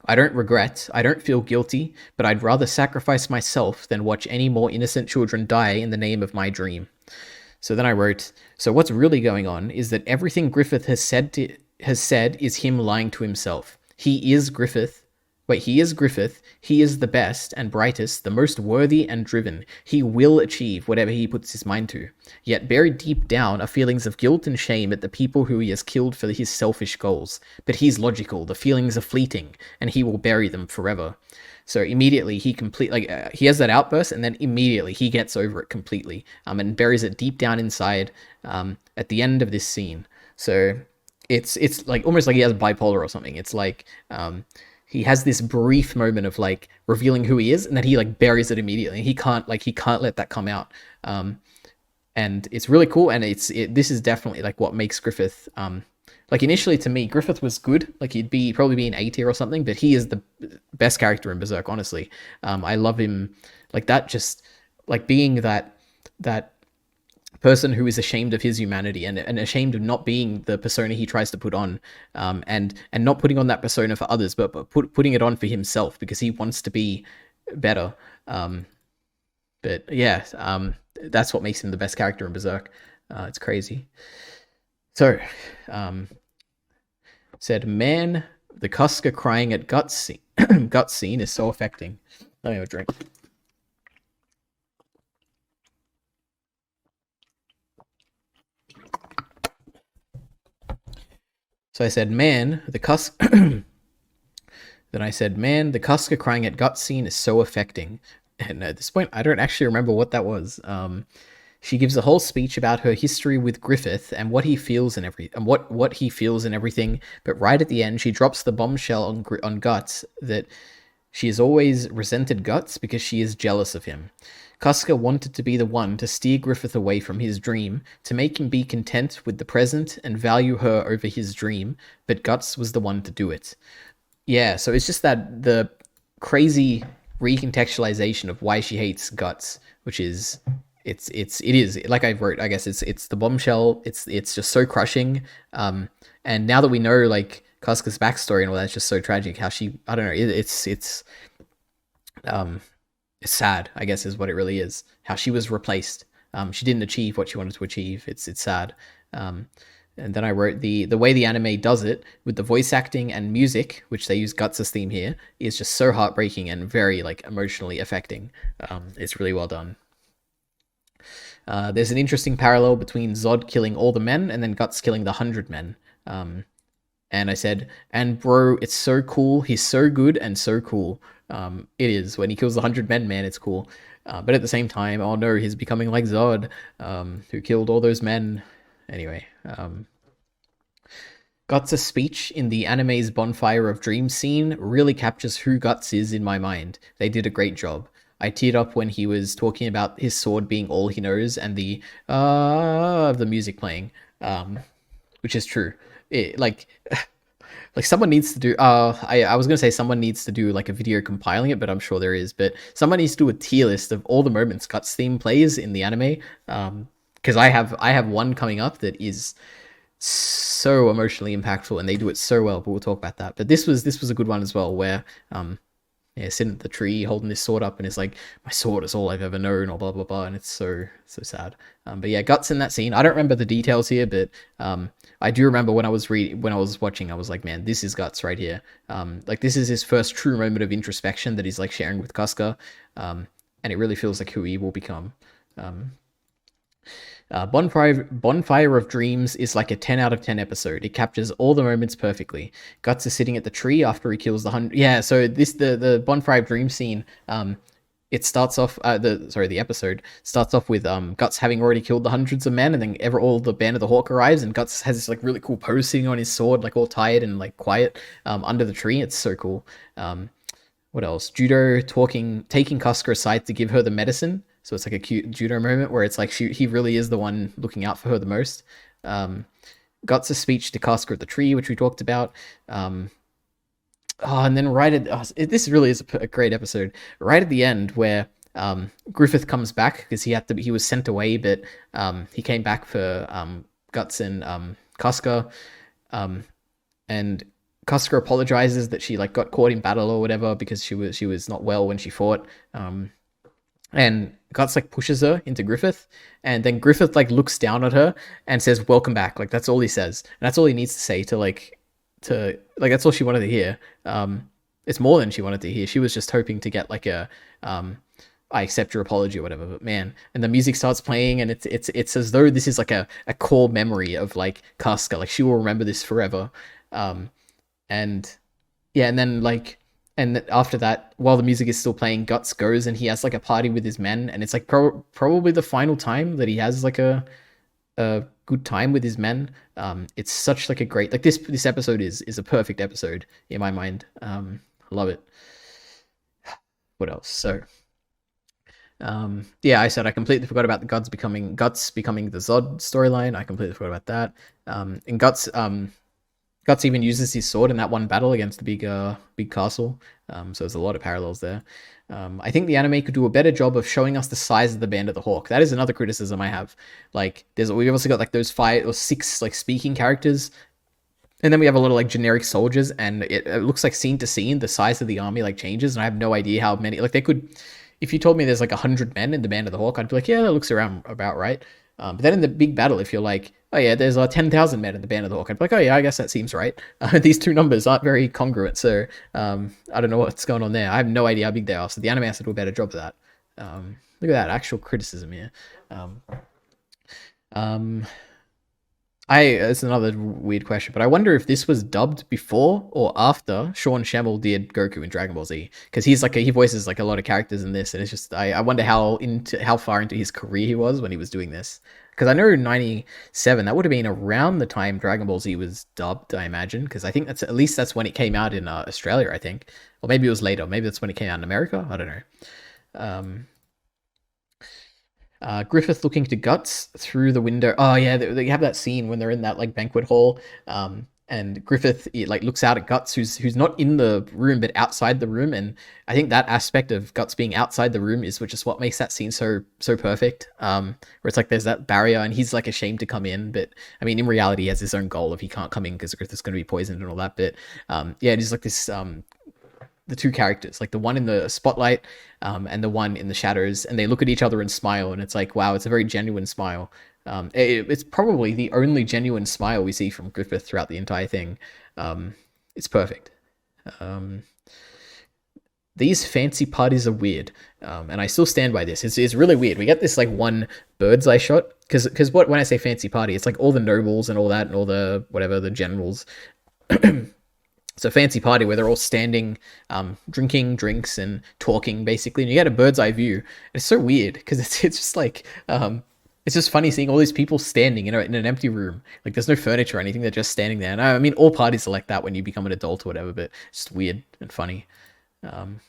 I don't regret, I don't feel guilty, but I'd rather sacrifice myself than watch any more innocent children die in the name of my dream. So then I wrote, so what's really going on is that everything Griffith has said is him lying to himself. He is Griffith. He is Griffith. He is the best and brightest, the most worthy and driven. He will achieve whatever he puts his mind to. Yet buried deep down are feelings of guilt and shame at the people who he has killed for his selfish goals. But he's logical. The feelings are fleeting, and he will bury them forever. So immediately he he has that outburst, and then immediately he gets over it completely, and buries it deep down inside at the end of this scene. So it's like almost like he has bipolar or something. It's like he has this brief moment of like revealing who he is, and then he like buries it immediately. He can't let that come out. And it's really cool, and this is definitely like what makes Griffith like initially to me, Griffith was good. Like he'd probably be an A tier or something, but he is the best character in Berserk, honestly. I love him like that, just like being that person who is ashamed of his humanity and ashamed of not being the persona he tries to put on, and not putting on that persona for others, but putting it on for himself because he wants to be better. But yeah, that's what makes him the best character in Berserk. It's crazy. So, said, man, the Casca crying at Guts scene is so affecting. Let me have a drink. So I said, man, the Casca... Then I said, man, the Casca crying at Guts scene is so affecting. And at this point, I don't actually remember what that was. She gives a whole speech about her history with Griffith and what he feels and what he feels and everything. But right at the end, she drops the bombshell on Guts that she has always resented Guts because she is jealous of him. Casca wanted to be the one to steer Griffith away from his dream, to make him be content with the present and value her over his dream, but Guts was the one to do it. Yeah, so it's just that the crazy recontextualization of why she hates Guts, which is it is like I wrote. I guess it's the bombshell. It's just so crushing. And now that we know like Casca's backstory and all that, it's just so tragic. How she, I don't know. It's sad, I guess, is what it really is. How she was replaced. She didn't achieve what she wanted to achieve. It's sad. And then I wrote the way the anime does it with the voice acting and music, which they use Guts' theme here, is just so heartbreaking and very like emotionally affecting. It's really well done. There's an interesting parallel between Zod killing all the men and then Guts killing the 100 men. And I said, and bro, it's so cool. He's so good and so cool. It is. When he kills the 100 men, man, it's cool. But at the same time, oh no, he's becoming like Zod, who killed all those men. Anyway, Guts' speech in the anime's Bonfire of Dreams scene really captures who Guts is in my mind. They did a great job. I teared up when he was talking about his sword being all he knows and the of the music playing, which is true. Like someone needs to do. I was gonna say someone needs to do like a video compiling it, but I'm sure there is. But someone needs to do a tier list of all the moments Guts theme plays in the anime. Because I have one coming up that is so emotionally impactful, and they do it so well. But we'll talk about that. But this was a good one as well, where sitting at the tree holding this sword up and it's like, my sword is all I've ever known, or blah blah blah, and it's so sad. But yeah, Guts in that scene. I don't remember the details here, but I do remember when I was watching, I was like, man, this is Guts right here. Like this is his first true moment of introspection that he's like sharing with Casca, and it really feels like who he will become. Bonfire of Dreams is like a 10 out of 10 episode. It captures all the moments perfectly. Guts is sitting at the tree after he kills the 100. Yeah, so the Bonfire of Dreams scene, it starts off the episode starts off with Guts having already killed the hundreds of men, and then all the band of the Hawk arrives, and Guts has this like really cool pose sitting on his sword, like all tired and like quiet, under the tree. It's so cool. What else? Judo taking Casca aside to give her the medicine. So it's like a cute Judo moment where it's like he really is the one looking out for her the most. Guts' speech to Casca at the tree, which we talked about. And then this really is a great episode. Right at the end, where Griffith comes back because he was sent away, but he came back for Guts and Casca, and Casca apologizes that she like got caught in battle or whatever because she was not well when she fought. And Guts like pushes her into Griffith, and then Griffith like looks down at her and says, "Welcome back." Like that's all he says, and that's all he needs to say to that's all she wanted to hear. It's more than she wanted to hear. She was just hoping to get like a I accept your apology or whatever. But man, and the music starts playing, and it's as though this is like a core memory of like Casca. Like she will remember this forever. And yeah, and then like. And after that, while the music is still playing, Guts goes and he has like a party with his men, and it's like probably the final time that he has like a good time with his men. It's such like a great like this episode is a perfect episode in my mind. Love it. What else? So yeah, I said I completely forgot about the Guts becoming the Zod storyline. I completely forgot about that. And Guts even uses his sword in that one battle against the big castle. So there's a lot of parallels there. I think the anime could do a better job of showing us the size of the band of the Hawk. That is another criticism I have. Like, we've also got like those 5 or 6 like speaking characters, and then we have a lot of like generic soldiers, and it looks like scene to scene the size of the army like changes, and I have no idea how many. Like they could, if you told me there's like 100 men in the band of the Hawk, I'd be like, yeah, that looks about right. But then in the big battle, if you're like, oh yeah, there's 10,000 men in the band of the Hawk, I'd be like, oh yeah, I guess that seems right. These two numbers aren't very congruent, so I don't know what's going on there. I have no idea how big they are, so the anime has to do a better job of that. Look at that, actual criticism here. It's another weird question, but I wonder if this was dubbed before or after Sean Schemmel did Goku in Dragon Ball Z, because he voices like a lot of characters in this, and it's just I wonder how far into his career he was when he was doing this, because I know in '97 that would have been around the time Dragon Ball Z was dubbed, I imagine, because I think that's at least that's when it came out in Australia, I think, or maybe it was later, maybe that's when it came out in America, I don't know. Um, Griffith looking to Guts through the window. Oh yeah, they have that scene when they're in that like banquet hall, and Griffith like looks out at Guts, who's not in the room but outside the room, and I think that aspect of Guts being outside the room is just what makes that scene so perfect. Where it's like there's that barrier, and he's like ashamed to come in, but I mean in reality he has his own goal if he can't come in because Griffith's going to be poisoned and all that. But yeah, it is like this the two characters, like the one in the spotlight and the one in the shadows, and they look at each other and smile, and it's like, wow, it's a very genuine smile. It's probably the only genuine smile we see from Griffith throughout the entire thing. It's perfect. These fancy parties are weird, and I still stand by this. It's really weird. We get this like one bird's eye shot, because when I say fancy party, it's like all the nobles and all that, and all the whatever the generals. It's a fancy party where they're all standing, drinking drinks and talking, basically. And you get a bird's eye view. It's so weird because it's just like it's just funny seeing all these people standing, in an empty room. Like there's no furniture or anything; they're just standing there. And I mean, all parties are like that when you become an adult or whatever. But it's just weird and funny. And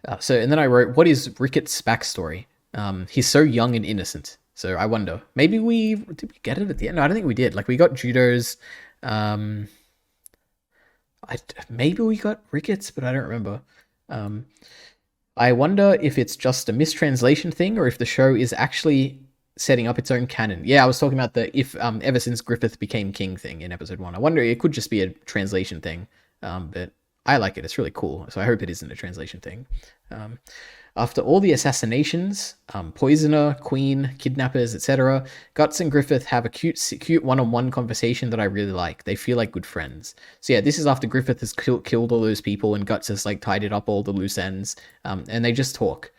then I wrote, "What is Ricketts' backstory? He's so young and innocent." So I wonder, maybe did we get it at the end? No, I don't think we did. Like we got Judo's. Maybe we got Ricketts, but I don't remember. I wonder if it's just a mistranslation thing or if the show is actually setting up its own canon. Yeah, I was talking about the ever since Griffith became king thing in episode 1. I wonder, it could just be a translation thing, but I like it. It's really cool, so I hope it isn't a translation thing. After all the assassinations, poisoner, queen, kidnappers, etc., Guts and Griffith have a cute one-on-one conversation that I really like. They feel like good friends. So yeah, this is after Griffith has killed all those people and Guts has like tidied up all the loose ends, and they just talk.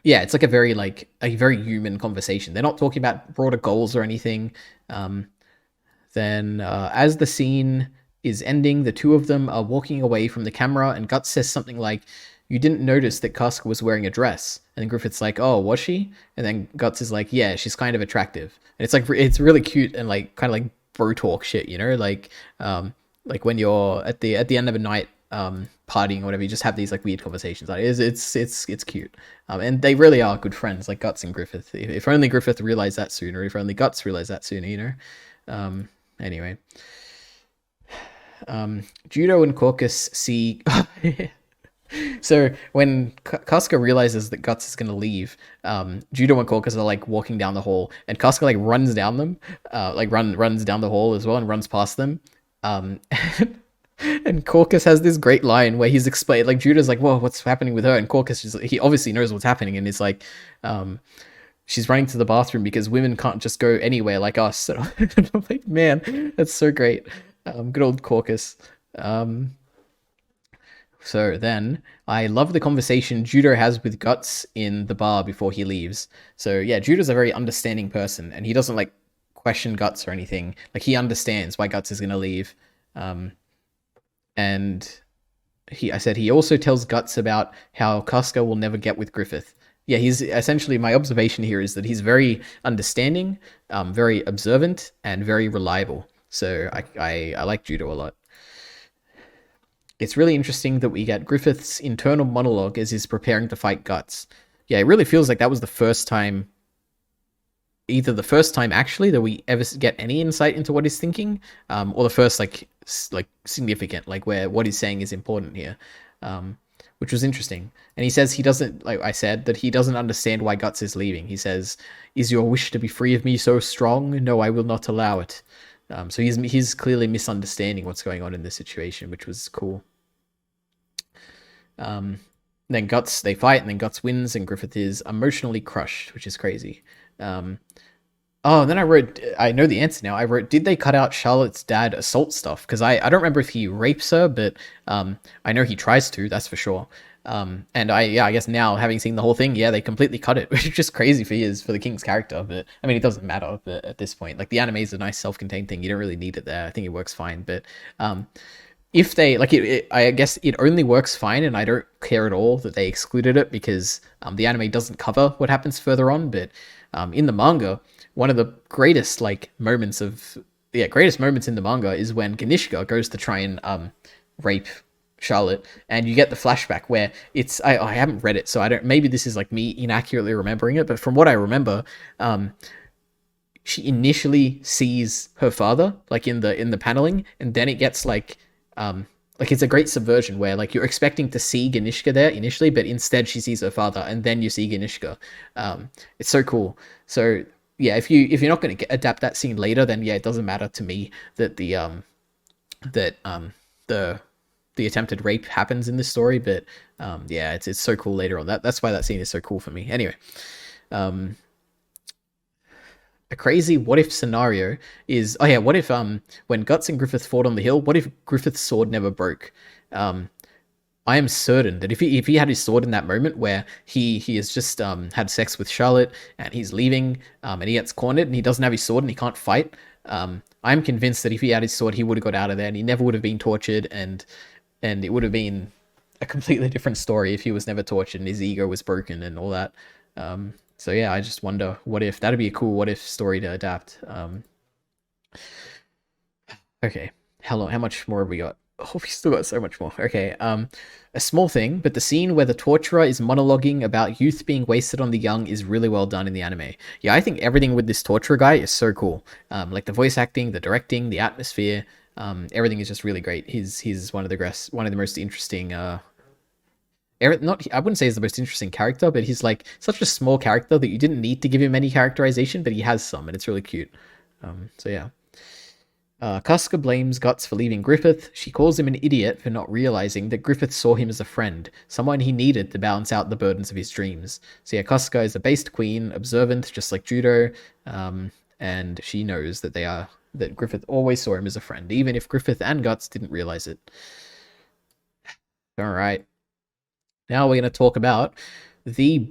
Yeah, it's like a very human conversation. They're not talking about broader goals or anything. Then as the scene is ending, the two of them are walking away from the camera, and Guts says something like, "You didn't notice that Casca was wearing a dress?" And then Griffith's like, "Oh, was she?" And then Guts is like, "Yeah, she's kind of attractive." And it's really cute and like kind of like bro talk shit, like when you're at the end of a night partying or whatever, you just have these like weird conversations. Like it's cute, and they really are good friends, like Guts and Griffith. If only Griffith realized that sooner. If only Guts realized that sooner. Anyway. Judo and Caucus see. So when Casca realizes that Guts is going to leave, Judo and Caucus are like walking down the hall, and Casca like runs down them, runs down the hall as well and runs past them. And Caucus has this great line where he's explained, like Judo's like, "Whoa, what's happening with her?" And Caucus he obviously knows what's happening, and it's like, she's running to the bathroom because women can't just go anywhere like us. So I'm like, man, that's so great. Good old Caucus. So then, I love the conversation Judo has with Guts in the bar before he leaves. So yeah, Judo's a very understanding person, and he doesn't like question Guts or anything. Like he understands why Guts is gonna leave. And I said he also tells Guts about how Casca will never get with Griffith. Yeah, he's essentially, my observation here is that he's very understanding, very observant, and very reliable. So I like Judo a lot. It's really interesting that we get Griffith's internal monologue as he's preparing to fight Guts. Yeah, it really feels like that was the first time, either the first time actually that we ever get any insight into what he's thinking, or the first like significant, like where what he's saying is important here, which was interesting. And he says he doesn't, like I said, that he doesn't understand why Guts is leaving. He says, "Is your wish to be free of me so strong? No, I will not allow it." So he's clearly misunderstanding what's going on in this situation, which was cool. Then they fight, and then Guts wins, and Griffith is emotionally crushed, which is crazy. And then I know the answer now. I wrote, did they cut out Charlotte's dad assault stuff? Because I don't remember if he rapes her, but I know he tries to, that's for sure. And I guess now having seen the whole thing, yeah, they completely cut it, which is just crazy for the king's character. But I mean, it doesn't matter. But at this point, like the anime is a nice self-contained thing. You don't really need it there. I think it works fine. But if they like it, I guess it only works fine, and I don't care at all that they excluded it because the anime doesn't cover what happens further on. But in the manga, one of the greatest greatest moments in the manga is when Ganishka goes to try and rape Charlotte, and you get the flashback where it's I haven't read it, so I don't. Maybe this is like me inaccurately remembering it, but from what I remember, she initially sees her father like in the paneling, and then it gets like it's a great subversion where like you're expecting to see Ganishka there initially, but instead she sees her father, and then you see Ganishka. It's so cool. So yeah, if you're not going to adapt that scene later, then yeah, it doesn't matter to me that the attempted rape happens in this story. But yeah, it's so cool later on. That's why that scene is so cool for me. Anyway, a crazy what if scenario is what if when Guts and Griffith fought on the hill, what if Griffith's sword never broke? I am certain that if he had his sword in that moment where he has just had sex with Charlotte and he's leaving and he gets cornered and he doesn't have his sword and he can't fight, I'm convinced that if he had his sword, he would have got out of there and he never would have been tortured, and it would have been a completely different story if he was never tortured and his ego was broken and all that. So yeah, I just wonder what if that'd be a cool what if story to adapt. Okay, how much more have we got? Oh, we still got so much more. Okay, a small thing, but the scene where the torturer is monologuing about youth being wasted on the young is really well done in the anime. Yeah, I think everything with this torturer guy is so cool. Like the voice acting, the directing, the atmosphere, everything is just really great. He's one of the most interesting. I wouldn't say he's the most interesting character, but he's like such a small character that you didn't need to give him any characterization, but he has some, and it's really cute. So yeah. Casca blames Guts for leaving Griffith. She calls him an idiot for not realizing that Griffith saw him as a friend, someone he needed to balance out the burdens of his dreams. So yeah, Casca is a based queen, observant, just like Judo, and she knows that Griffith always saw him as a friend, even if Griffith and Guts didn't realize it. All right. Now we're going to talk about the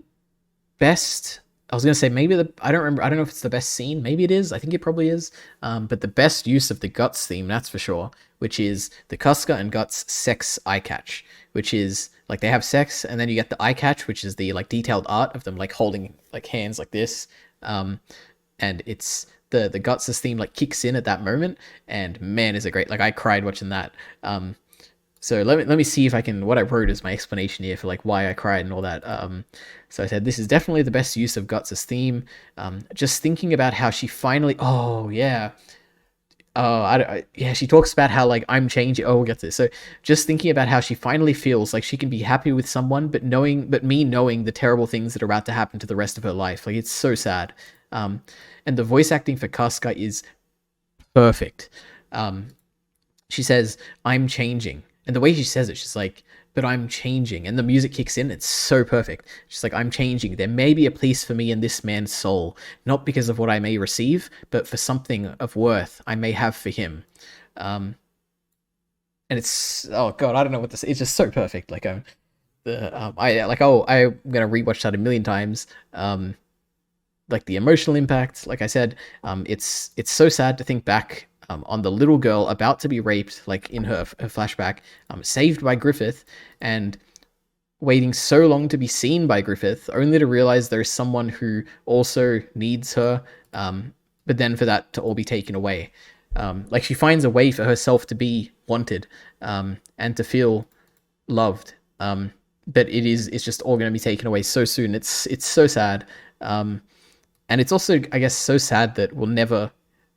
best. I was going to say maybe I don't remember. I don't know if it's the best scene. Maybe it is. I think it probably is. But the best use of the Guts theme, that's for sure, which is the Casca and Guts sex eye catch, which is like they have sex and then you get the eye catch, which is the like detailed art of them like holding like hands like this. And it's the Guts' theme like kicks in at that moment, and man, is it great. Like I cried watching that. So let me see if I can. What I wrote is my explanation here for like why I cried and all that. So I said this is definitely the best use of Guts' theme. Just thinking about how she finally. Oh yeah. Yeah. She talks about how like I'm changing. Oh, we'll get to this. So just thinking about how she finally feels like she can be happy with someone, but me knowing the terrible things that are about to happen to the rest of her life. Like it's so sad. And the voice acting for Casca is perfect. She says, "I'm changing." And the way she says it, she's like, "But I'm changing." And the music kicks in. It's so perfect. She's like, "I'm changing. There may be a place for me in this man's soul, not because of what I may receive, but for something of worth I may have for him." And it's, oh God, I don't know what this, it's just so perfect. Like, I'm gonna rewatch that a million times. Like the emotional impact, like I said, it's so sad to think back on the little girl about to be raped, like in her flashback, saved by Griffith, and waiting so long to be seen by Griffith, only to realize there's someone who also needs her, but then for that to all be taken away. Like she finds a way for herself to be wanted, and to feel loved, but it's just all going to be taken away so soon. It's so sad, and it's also, I guess, so sad that we'll never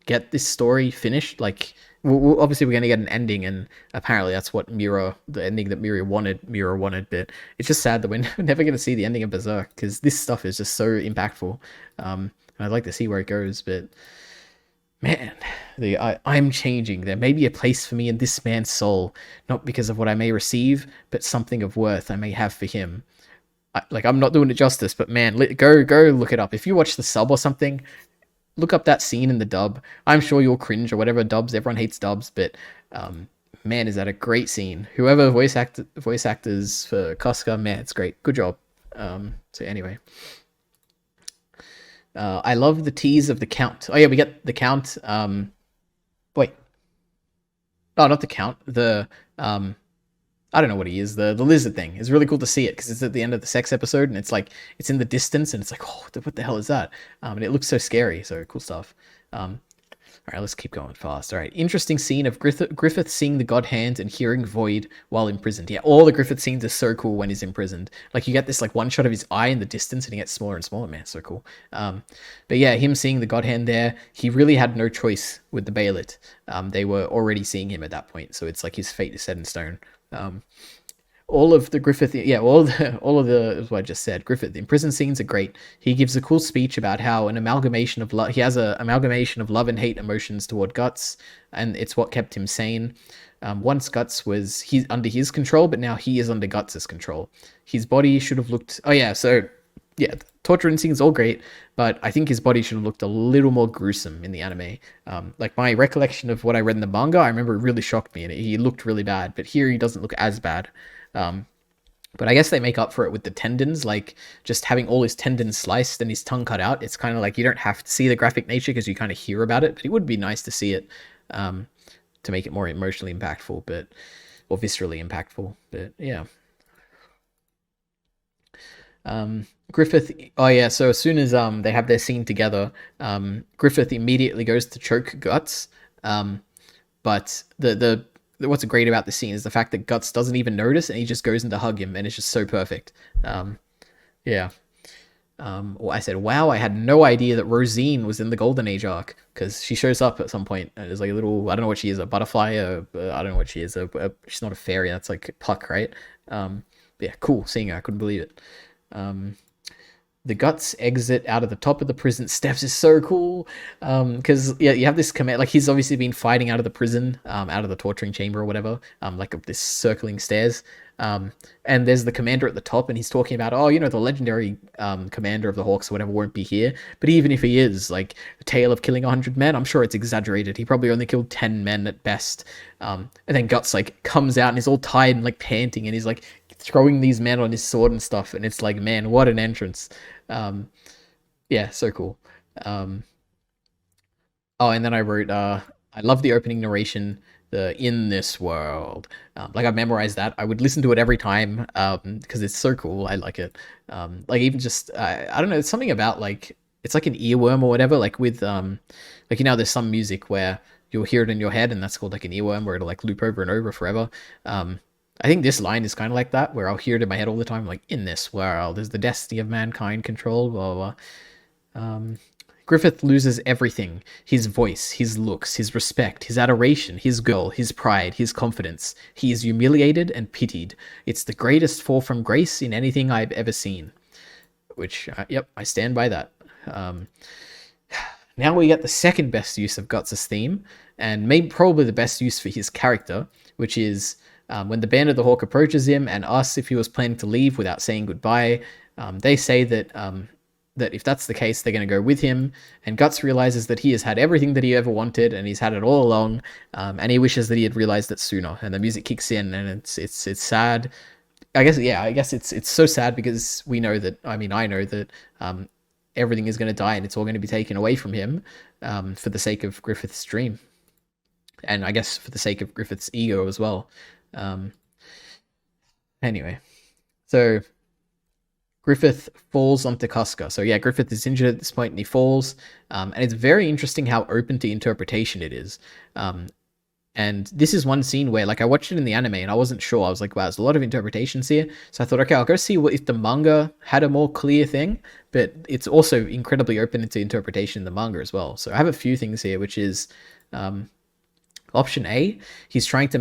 get this story finished. Like, obviously we're going to get an ending, and apparently that's what the ending that Mira wanted, but it's just sad that we're never going to see the ending of Berserk, because this stuff is just so impactful. I'd like to see where it goes, but man, I'm changing. There may be a place for me in this man's soul, not because of what I may receive, but something of worth I may have for him. I'm not doing it justice, but man, go look it up. If you watch the sub or something, look up that scene in the dub. I'm sure you'll cringe or whatever. Dubs, everyone hates dubs, but Man, is that a great scene. Whoever voice actors for Casca, man, it's great. Good job. So anyway. I love the tease of the Count. Oh yeah, we get the Count. Wait. Oh, not the Count. The I don't know what he is. The lizard thing. It's really cool to see it because it's at the end of the sex episode and it's like it's in the distance and it's like, oh, what the hell is that? And it looks so scary. So cool stuff. All right, let's keep going fast. All right, interesting scene of Griffith seeing the God Hand and hearing Void while imprisoned. Yeah, all the Griffith scenes are so cool when he's imprisoned. Like you get this like one shot of his eye in the distance and he gets smaller and smaller. Man, so cool. But yeah, him seeing the God Hand there, he really had no choice with the Baelit. They were already seeing him at that point, so it's like his fate is set in stone. All of the Griffith, yeah, all of the what I just said. Griffith, the prison scenes are great. He gives a cool speech about how an amalgamation of love. He has an amalgamation of love and hate emotions toward Guts, and it's what kept him sane. Once Guts was under his control, but now he is under Guts's control. His body should have looked. Oh yeah, so yeah, torture scenes all great, but I think his body should have looked a little more gruesome in the anime. Like my recollection of what I read in the manga, I remember it really shocked me, and he looked really bad. But here he doesn't look as bad. But I guess they make up for it with the tendons, like just having all his tendons sliced and his tongue cut out. It's kind of like you don't have to see the graphic nature because you kind of hear about it, but it would be nice to see it to make it more emotionally impactful, or viscerally impactful. But yeah. Griffith, oh yeah, so as soon as they have their scene together, Griffith immediately goes to choke Guts. But what's great about the scene is the fact that Guts doesn't even notice and he just goes in to hug him and it's just so perfect. Yeah. Well, I said, wow, I had no idea that Rosine was in the Golden Age arc because she shows up at some point and is like a little, I don't know what she is, a butterfly, I don't know what she is. She's not a fairy, that's like Puck, right? Yeah, cool seeing her, I couldn't believe it. The Guts exit out of the top of the prison steps is so cool. Because yeah, you have this command, like he's obviously been fighting out of the prison, out of the torturing chamber or whatever, like this circling stairs. And there's the commander at the top and he's talking about, oh, the legendary commander of the Hawks or whatever won't be here. But even if he is, like a tale of killing 100 men, I'm sure it's exaggerated. He probably only killed 10 men at best. And then Guts like comes out and he's all tired and like panting and he's like throwing these men on his sword and stuff. And it's like, man, what an entrance. Yeah, so cool. Oh, and then I wrote, I love the opening narration, the "in this world." Like I've memorized that. I would listen to it every time, because it's so cool. I like it. Like even just, I don't know, it's something about like, it's like an earworm or whatever, like with, like, there's some music where you'll hear it in your head and that's called like an earworm where it'll like loop over and over forever. I think this line is kind of like that, where I'll hear it in my head all the time, like, in this world, is the destiny of mankind controlled, blah, blah, blah. Griffith loses everything. His voice, his looks, his respect, his adoration, his girl, his pride, his confidence. He is humiliated and pitied. It's the greatest fall from grace in anything I've ever seen. Which, yep, I stand by that. Now we get the second best use of Guts' theme, and maybe probably the best use for his character, which is... when the Band of the Hawk approaches him and asks if he was planning to leave without saying goodbye, they say that that if that's the case, they're going to go with him. And Guts realizes that he has had everything that he ever wanted, and he's had it all along. And he wishes that he had realized it sooner. And the music kicks in, and it's sad. I guess it's so sad because we know that. I mean, I know that everything is going to die, and it's all going to be taken away from him for the sake of Griffith's dream, and I guess for the sake of Griffith's ego as well. Anyway, so Griffith falls onto Casca. So yeah, Griffith is injured at this point and he falls. And it's very interesting how open to interpretation it is. And this is one scene where, like, I watched it in the anime and I wasn't sure. I was like, wow, there's a lot of interpretations here. So I thought, okay, I'll go see if the manga had a more clear thing. But it's also incredibly open to interpretation in the manga as well. So I have a few things here, which is option A, he's trying to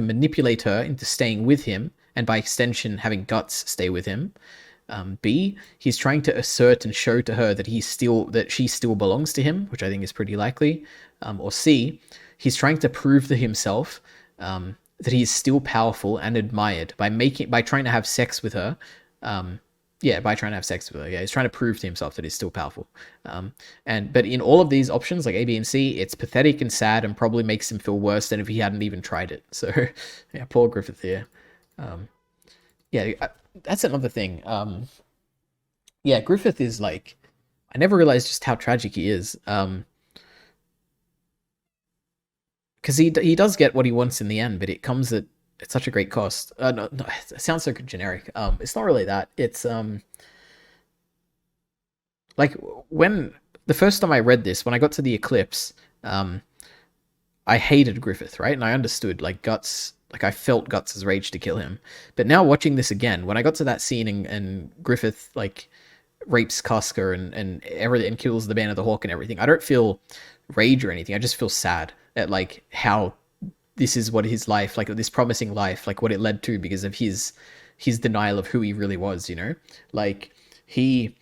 manipulate her into staying with him, and by extension, having Guts stay with him. B, he's trying to assert and show to her that she still belongs to him, which I think is pretty likely. Or C, he's trying to prove to himself that he is still powerful and admired by trying to have sex with her, Yeah, by trying to have sex with her. Yeah, he's trying to prove to himself that he's still powerful. But in all of these options, like A, B, and C, it's pathetic and sad, and probably makes him feel worse than if he hadn't even tried it. So, yeah, poor Griffith here. Yeah, that's another thing. Yeah, Griffith is like, I never realized just how tragic he is. Because he does get what he wants in the end, but it comes at such a great cost. No, it sounds so generic. It's not really that. It's like when the first time I read this, when I got to the eclipse, I hated Griffith, right? And I understood like Guts, like I felt Guts' rage to kill him. But now watching this again, when I got to that scene and Griffith like rapes Casca and everything and kills the Band of the Hawk and everything, I don't feel rage or anything. I just feel sad at like how this is what his life, like this promising life, like what it led to because of his denial of who he really was, you know? Like he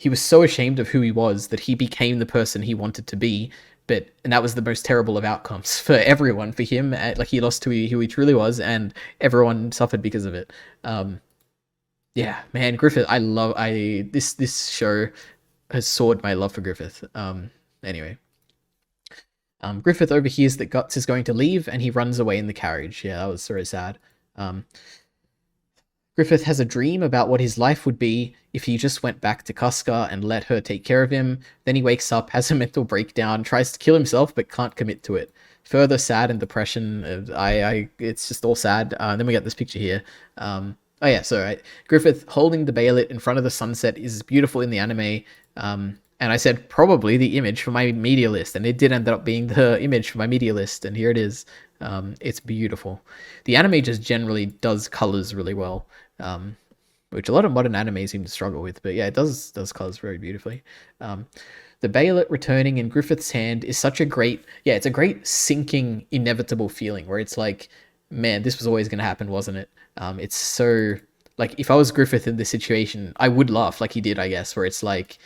was so ashamed of who he was that he became the person he wanted to be, and that was the most terrible of outcomes for everyone, for him, like he lost who he truly was, and everyone suffered because of it. Yeah, man, Griffith, this show has soared my love for Griffith. Anyway. Griffith overhears that Guts is going to leave, and he runs away in the carriage. Yeah, that was sort of sad. Griffith has a dream about what his life would be if he just went back to Casca and let her take care of him. Then he wakes up, has a mental breakdown, tries to kill himself, but can't commit to it. Further sad and depression. It's just all sad. Then we get this picture here. Oh yeah, so right. Griffith holding the Baylet in front of the sunset is beautiful in the anime. And I said probably the image for my media list, and it did end up being the image for my media list, and here it is. It's beautiful. The anime just generally does colors really well, which a lot of modern anime seem to struggle with, but yeah, it does colors very beautifully. The Baylet returning in Griffith's hand is such a great, it's a great sinking, inevitable feeling where it's like, man, this was always going to happen, wasn't it? It's so, like, if I was Griffith in this situation, I would laugh like he did, I guess, where it's like,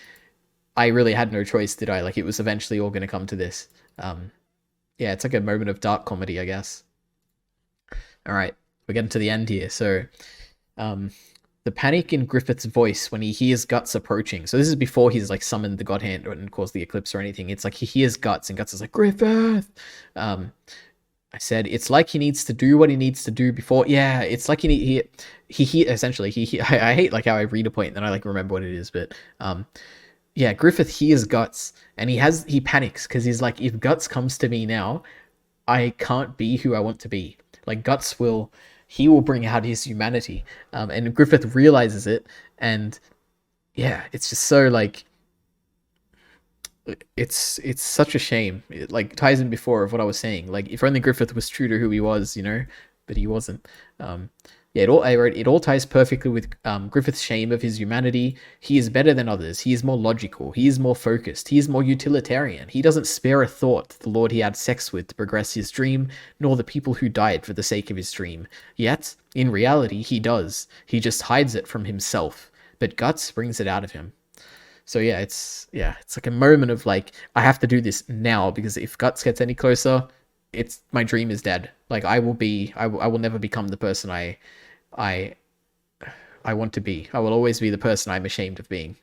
I really had no choice, did I? Like, it was eventually all going to come to this. Yeah, it's like a moment of dark comedy, I guess. All right, we're getting to the end here. So, the panic in Griffith's voice when he hears Guts approaching. So this is before he's like summoned the God Hand and caused the eclipse or anything. It's like he hears Guts, and Guts is like, Griffith! I said, it's like he needs to do what he needs to do before. Yeah, it's like he essentially, I hate like how I read a point and then I like remember what it is, but, yeah, Griffith hears Guts, and he panics because he's like, if Guts comes to me now, I can't be who I want to be. Like Guts will bring out his humanity, and Griffith realizes it, and yeah, it's just so like, it's such a shame. It like ties in before of what I was saying. Like if only Griffith was true to who he was, you know, but he wasn't. Yeah, it all ties perfectly with Griffith's shame of his humanity. He is better than others. He is more logical. He is more focused. He is more utilitarian. He doesn't spare a thought to the Lord he had sex with to progress his dream, nor the people who died for the sake of his dream. Yet, in reality, he does. He just hides it from himself. But Guts brings it out of him. So yeah, it's like a moment of like, I have to do this now, because if Guts gets any closer, my dream is dead. Like I will never become the person I want to be. I will always be the person I'm ashamed of being.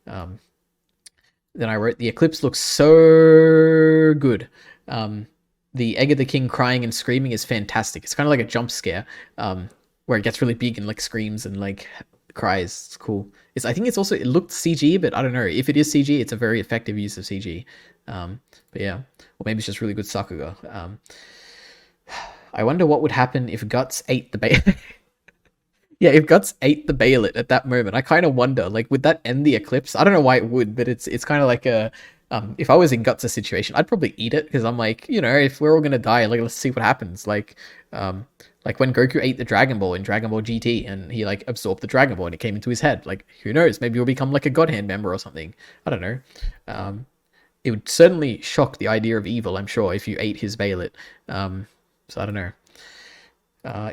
Then I wrote, the eclipse looks so good. The Egg of the King crying and screaming is fantastic. It's kind of like a jump scare, where it gets really big and like screams and like cries. It's cool. I think it's also, it looked CG, but I don't know. If it is CG, it's a very effective use of CG. But yeah, or maybe it's just really good Sakuga. I wonder what would happen if Guts ate the Baylet. Yeah, if Guts ate the Baylet at that moment, I kind of wonder, like, would that end the eclipse? I don't know why it would, but it's kind of like a, if I was in Guts' situation, I'd probably eat it, because I'm like, you know, if we're all gonna die, like, let's see what happens. Like when Goku ate the Dragon Ball in Dragon Ball GT, and he like absorbed the Dragon Ball and it came into his head. Like, who knows? Maybe he'll become like a God Hand member or something. I don't know. It would certainly shock the idea of evil, I'm sure, if you ate his Baylet. So I don't know.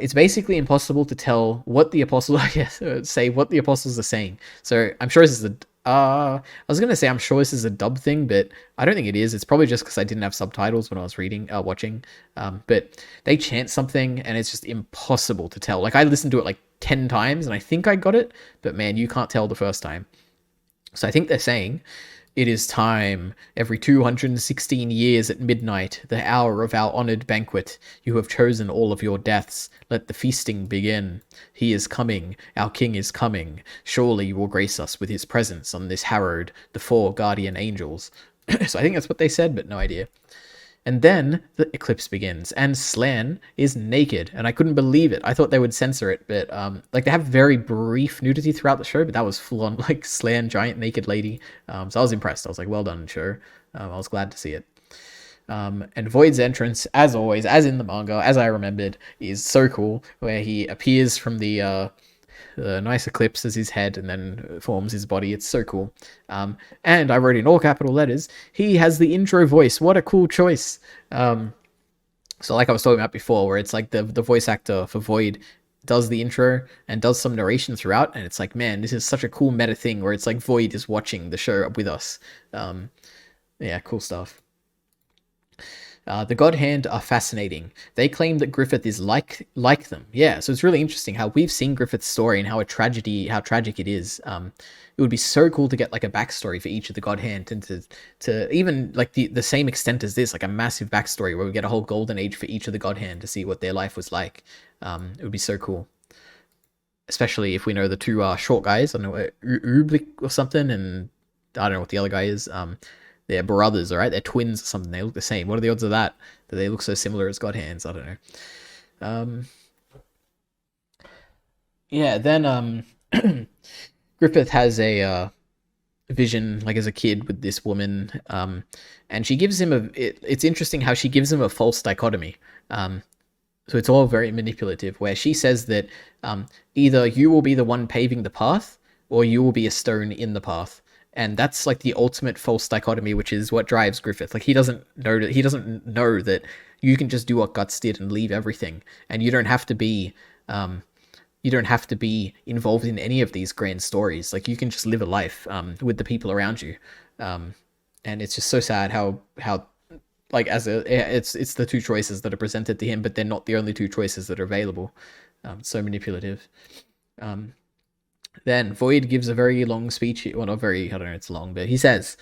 It's basically impossible to tell what the apostles say what the apostles are saying. So I'm sure this is I was gonna say I'm sure this is a dub thing, but I don't think it is. It's probably just because I didn't have subtitles when I was watching. But they chant something, and it's just impossible to tell. Like I listened to it like 10 times, and I think I got it, but man, you can't tell the first time. So I think they're saying, it is time, every 216 years at midnight, the hour of our honored banquet. You have chosen all of your deaths. Let the feasting begin. He is coming. Our king is coming. Surely you will grace us with his presence on this harrowed, the 4 guardian angels. So I think that's what they said, but no idea. And then the eclipse begins, and Slan is naked, and I couldn't believe it. I thought they would censor it, but like they have very brief nudity throughout the show, but that was full on like Slan, giant naked lady. So I was impressed. I was like, well done, show. I was glad to see it. And Void's entrance, as always, as in the manga, as I remembered, is so cool, where he appears from the nice eclipse as his head and then forms his body. It's so cool. And I wrote in all capital letters, he has the intro voice. What a cool choice. So like I was talking about before, where it's like the voice actor for Void does the intro and does some narration throughout, and it's like, man, this is such a cool meta thing where it's like Void is watching the show with us. Yeah, cool stuff. The God Hand are fascinating. They claim that Griffith is like them. Yeah, so it's really interesting how we've seen Griffith's story and how tragic it is. It would be so cool to get like a backstory for each of the God Hand, and to even like the same extent as this, like a massive backstory where we get a whole golden age for each of the God Hand to see what their life was like. It would be so cool. Especially if we know the 2 short guys. I don't know, Ublik or something, and I don't know what the other guy is. They're brothers, all right? They're twins or something. They look the same. What are the odds of that? That they look so similar as God Hands? I don't know. Yeah, then Griffith has a vision, like as a kid, with this woman, and she gives him it's interesting how she gives him a false dichotomy. So it's all very manipulative, where she says that either you will be the one paving the path, or you will be a stone in the path. And that's like the ultimate false dichotomy, which is what drives Griffith. Like he doesn't know that you can just do what Guts did and leave everything, and you don't have to be involved in any of these grand stories. Like you can just live a life with the people around you. And it's just so sad how like it's the 2 choices that are presented to him, but they're not the only 2 choices that are available. So manipulative. Then Void gives a very long speech. Well, not very, I don't know, it's long, but he says,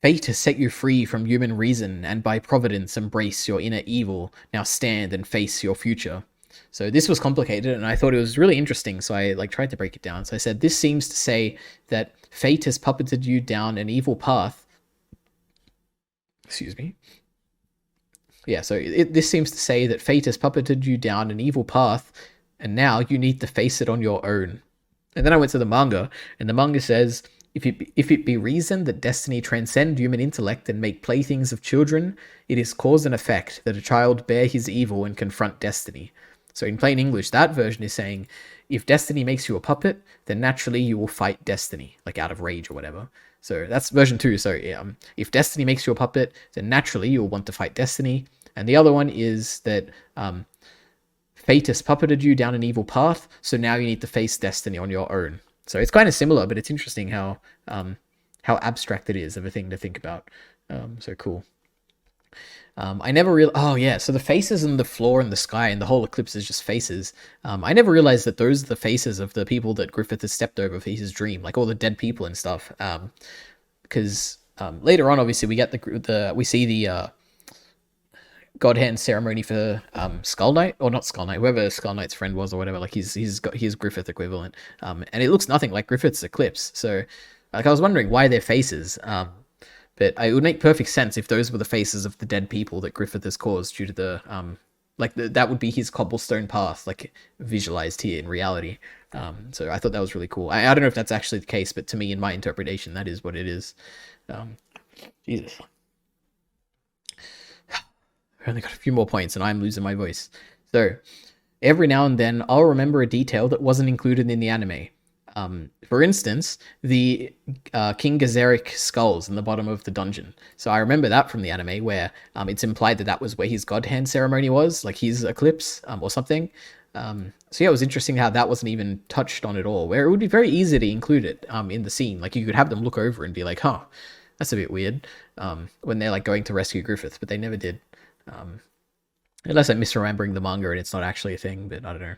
"Fate has set you free from human reason, and by providence embrace your inner evil. Now stand and face your future." So this was complicated, and I thought it was really interesting, so I like tried to break it down. So I said, this seems to say that fate has puppeted you down an evil path. Excuse me. Yeah, so this seems to say that fate has puppeted you down an evil path, and now you need to face it on your own. And then I went to the manga, and the manga says, if it be reason that destiny transcend human intellect and make playthings of children, it is cause and effect that a child bear his evil and confront destiny. So in plain English, that version is saying, if destiny makes you a puppet, then naturally you will fight destiny, like out of rage or whatever. So that's version 2. So if destiny makes you a puppet, then naturally you'll want to fight destiny. And the other one is that fate has puppeted you down an evil path, so now you need to face destiny on your own. So it's kind of similar, but it's interesting how abstract it is of a thing to think about. So cool. I never realized, so the faces and the floor and the sky and the whole eclipse is just faces. I never realized that those are the faces of the people that Griffith has stepped over for his dream, like all the dead people and stuff. Because later on, obviously, we see the God Hand ceremony for Skull Knight, or not Skull Knight, whoever Skull Knight's friend was or whatever. Like he's got his Griffith equivalent, and it looks nothing like Griffith's eclipse. So, like I was wondering why their faces. But it would make perfect sense if those were the faces of the dead people that Griffith has caused due to the that would be his cobblestone path, like visualized here in reality. So I thought that was really cool. I don't know if that's actually the case, but to me, in my interpretation, that is what it is. Jesus. I've only got a few more points and I'm losing my voice. So, every now and then, I'll remember a detail that wasn't included in the anime. For instance, the King Gazeric skulls in the bottom of the dungeon. So I remember that from the anime, where it's implied that was where his God Hand ceremony was, like his eclipse or something. So yeah, it was interesting how that wasn't even touched on at all, where it would be very easy to include it in the scene. Like you could have them look over and be like, huh, that's a bit weird, when they're like going to rescue Griffith, but they never did. Unless I'm misremembering the manga and it's not actually a thing, but I don't know.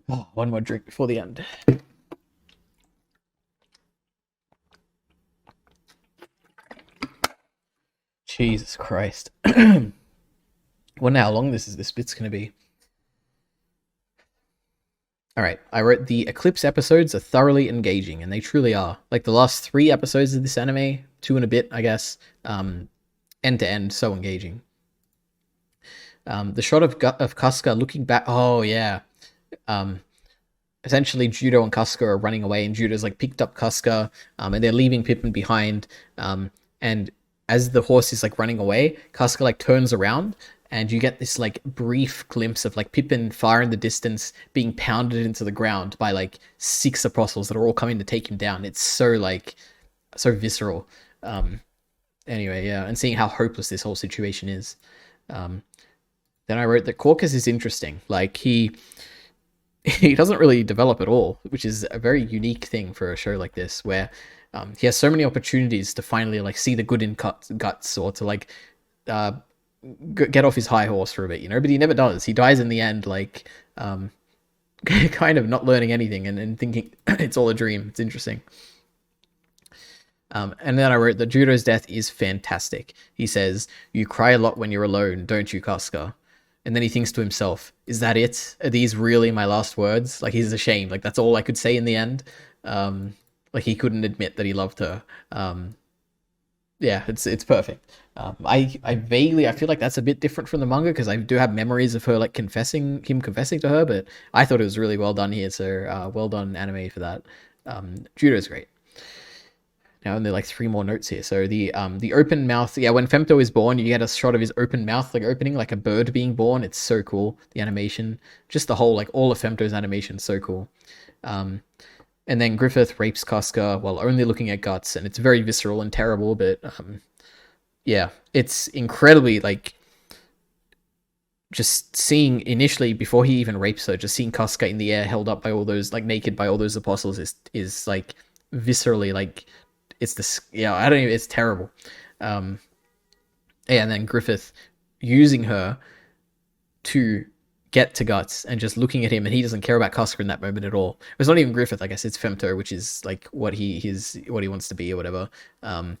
Oh, one more drink before the end. Jesus Christ. Wonder how long this bit's gonna be. Alright, I wrote the Eclipse episodes are thoroughly engaging, and they truly are. Like the last 3 episodes of this anime, 2 and a bit, I guess, end to end, so engaging. The shot of Casca looking back, oh yeah. Essentially Judo and Casca are running away, and Judo's like picked up Casca, and they're leaving Pippin behind, and as the horse is like running away, Casca like turns around, and you get this like brief glimpse of like Pippin far in the distance being pounded into the ground by like 6 apostles that are all coming to take him down. It's so like so visceral. Anyway, yeah, and seeing how hopeless this whole situation is. Then I wrote that Caucus is interesting. Like he doesn't really develop at all, which is a very unique thing for a show like this, where he has so many opportunities to finally like see the good in guts, or to like get off his high horse for a bit, you know, but he never does. He dies in the end, like kind of not learning anything, and thinking it's all a dream. It's interesting. And then I wrote that Judo's death is fantastic. He says, "You cry a lot when you're alone, don't you, Casca?" And then he thinks to himself, is that it? Are these really my last words? Like, he's ashamed. Like, that's all I could say in the end. Like, he couldn't admit that he loved her. Yeah, it's perfect. I vaguely, I feel like that's a bit different from the manga, because I do have memories of her, like, him confessing to her, but I thought it was really well done here, so well done, anime, for that. Judo's great. Now only like 3 more notes here. So the open mouth, yeah, when Femto is born, you get a shot of his open mouth like opening, like a bird being born. It's so cool. The animation, just the whole, like all of Femto's animation, so cool. And then Griffith rapes Casca while only looking at guts, and it's very visceral and terrible, but yeah, it's incredibly like just seeing initially before he even rapes her, just seeing Casca in the air held up by all those, like naked by all those apostles, is like viscerally like, it's this, yeah, I don't even, it's terrible. Yeah, and then Griffith using her to get to guts and just looking at him, and he doesn't care about Casca in that moment at all. It's not even Griffith, I guess it's Femto, which is like what he wants to be or whatever. Yeah,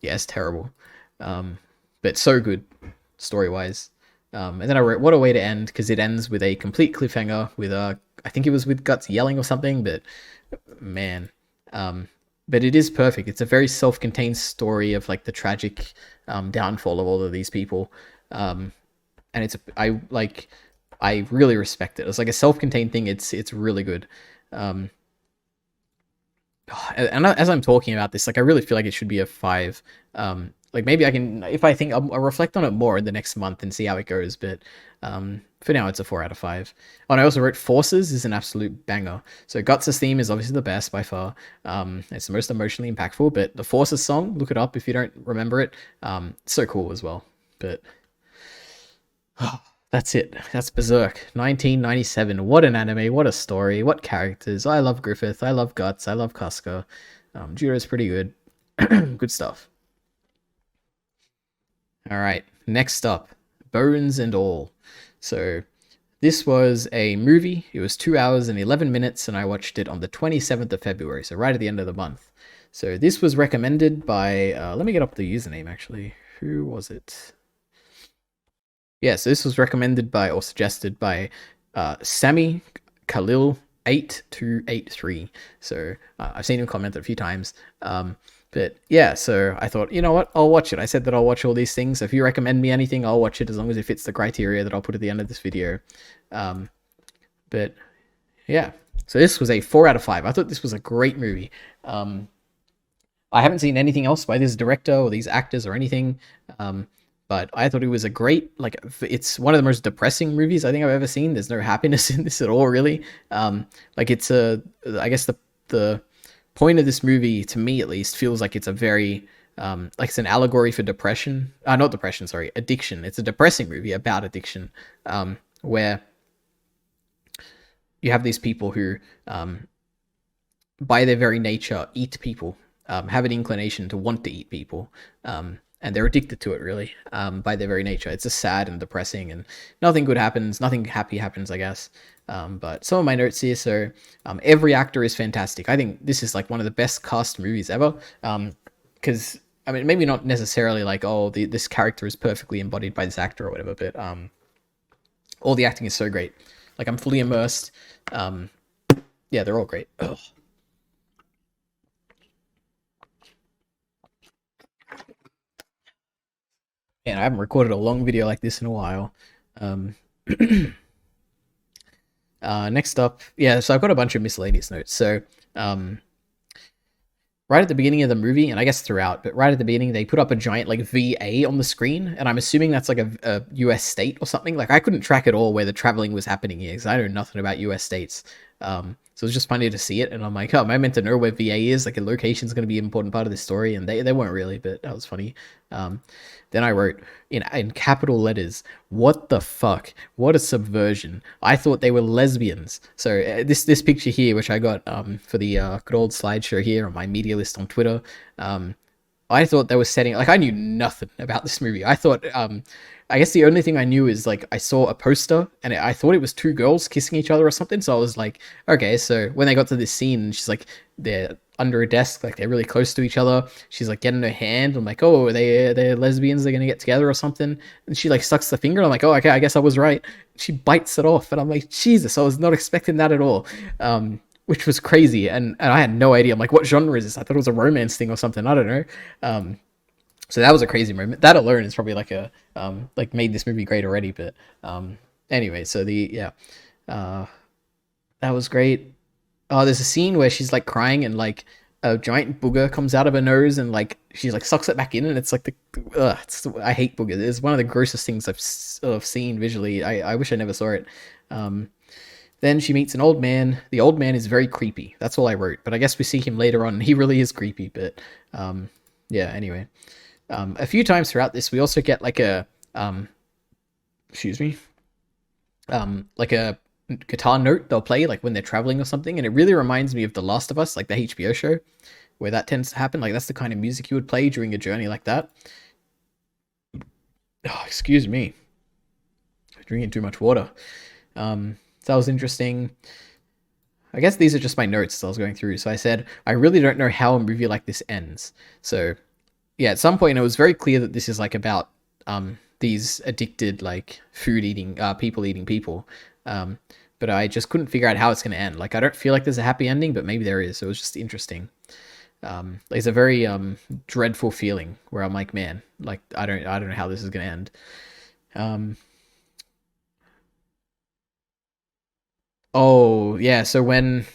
it's terrible. But so good story wise. And then I wrote, what a way to end, because it ends with a complete cliffhanger with I think it was with Guts yelling or something, but man, but it is perfect. It's a very self-contained story of like the tragic downfall of all of these people, and I really respect it. It's like a self-contained thing. It's really good. And as I'm talking about this, like I really feel like it should be a 5. Like maybe I can, if I think I'll reflect on it more in the next month and see how it goes. But for now, it's a 4 out of 5. Oh, and I also wrote Forces is an absolute banger. So Guts' theme is obviously the best by far. It's the most emotionally impactful. But the Forces song, look it up if you don't remember it. So cool as well. But that's it. That's Berserk, 1997. What an anime. What a story. What characters. I love Griffith. I love Guts. I love Casca. Judo's pretty good. Good stuff. All right, next up, Bones and All. So this was a movie. It was 2 hours and 11 minutes, and I watched it on the 27th of February, so right at the end of the month. So this was recommended by, let me get up the username actually. Who was it? Yeah, so this was recommended by, or suggested by, Sammy Khalil 8283. So I've seen him comment a few times. But yeah, so I thought, you know what, I'll watch it. I said that I'll watch all these things. So if you recommend me anything, I'll watch it as long as it fits the criteria that I'll put at the end of this video. But yeah, so this was a 4 out of 5. I thought this was a great movie. I haven't seen anything else by this director or these actors or anything. But I thought it was a great, like, it's one of the most depressing movies I think I've ever seen. There's no happiness in this at all, really. Like, it's I guess the point of this movie, to me at least, feels like it's a very, like it's an allegory for depression. Not depression, sorry, addiction. It's a depressing movie about addiction, where you have these people who, by their very nature, eat people, have an inclination to want to eat people, and they're addicted to it, really, by their very nature. It's just sad and depressing, and nothing good happens, nothing happy happens, I guess. But some of my notes here. So every actor is fantastic. I think this is like one of the best cast movies ever. Because I mean, maybe not necessarily like, oh, this character is perfectly embodied by this actor or whatever, but all the acting is so great. Like, I'm fully immersed. Yeah, they're all great. Ugh. Man, I haven't recorded a long video like this in a while. Next up, yeah, so I've got a bunch of miscellaneous notes. So, right at the beginning of the movie, and I guess throughout, but right at the beginning, they put up a giant like VA on the screen, and I'm assuming that's like a US state or something. Like, I couldn't track at all where the traveling was happening here, because I know nothing about US states. So it was just funny to see it, and I'm like, oh, am I meant to know where VA is? Like, a location's going to be an important part of this story, and they weren't really, but that was funny. Then I wrote in capital letters, "What the fuck? What a subversion! I thought they were lesbians." So this picture here, which I got for the good old slideshow here on my media list on Twitter, I thought they were setting, like, I knew nothing about this movie. I thought, I guess the only thing I knew is, like, I saw a poster and I thought it was two girls kissing each other or something. So I was like, okay, so when they got to this scene, she's like, they're under a desk, like they're really close to each other. She's like getting her hand. I'm like, oh, they're lesbians. They're gonna get together or something. And she like sucks the finger. I'm like, oh, okay, I guess I was right. She bites it off, and I'm like, Jesus, I was not expecting that at all. Which was crazy, and I had no idea. I'm like, what genre is this? I thought it was a romance thing or something. I don't know. So that was a crazy moment. That alone is probably like a like made this movie great already. But anyway, so that was great. Oh, there's a scene where she's like crying and like a giant booger comes out of her nose and like she like sucks it back in, and it's like I hate boogers. It's one of the grossest things I've seen visually. I wish I never saw it. Then she meets an old man. The old man is very creepy. That's all I wrote. But I guess we see him later on. He really is creepy. But yeah, anyway. A few times throughout this, we also get like a... like a guitar note they'll play like when they're traveling or something. And it really reminds me of The Last of Us, like the HBO show, where that tends to happen. Like, that's the kind of music you would play during a journey like that. Oh, excuse me. Drinking too much water. So that was interesting. I guess these are just my notes as I was going through. So I said, I really don't know how a movie like this ends. So yeah, at some point it was very clear that this is like about these addicted, like food eating, people eating people. But I just couldn't figure out how it's going to end. Like, I don't feel like there's a happy ending, but maybe there is. So it was just interesting. There's a very dreadful feeling where I'm like, man, like I don't know how this is going to end. Oh yeah, so when,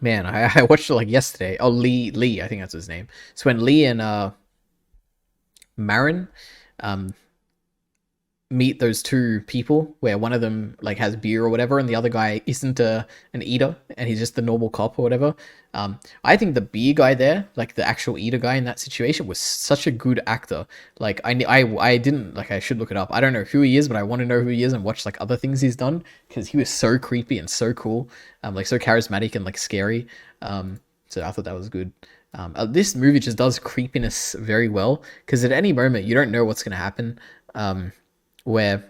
man, I watched it like yesterday. Oh, Lee, I think that's his name. So when Lee and Marin meet those two people, where one of them like has beer or whatever, and the other guy isn't an eater, and he's just the normal cop or whatever. I think the beer guy there, like the actual eater guy in that situation, was such a good actor. Like, I didn't, like, I should look it up. I don't know who he is, but I want to know who he is and watch like other things he's done, because he was so creepy and so cool, like so charismatic and like scary. So I thought that was good. This movie just does creepiness very well, because at any moment you don't know what's going to happen. Where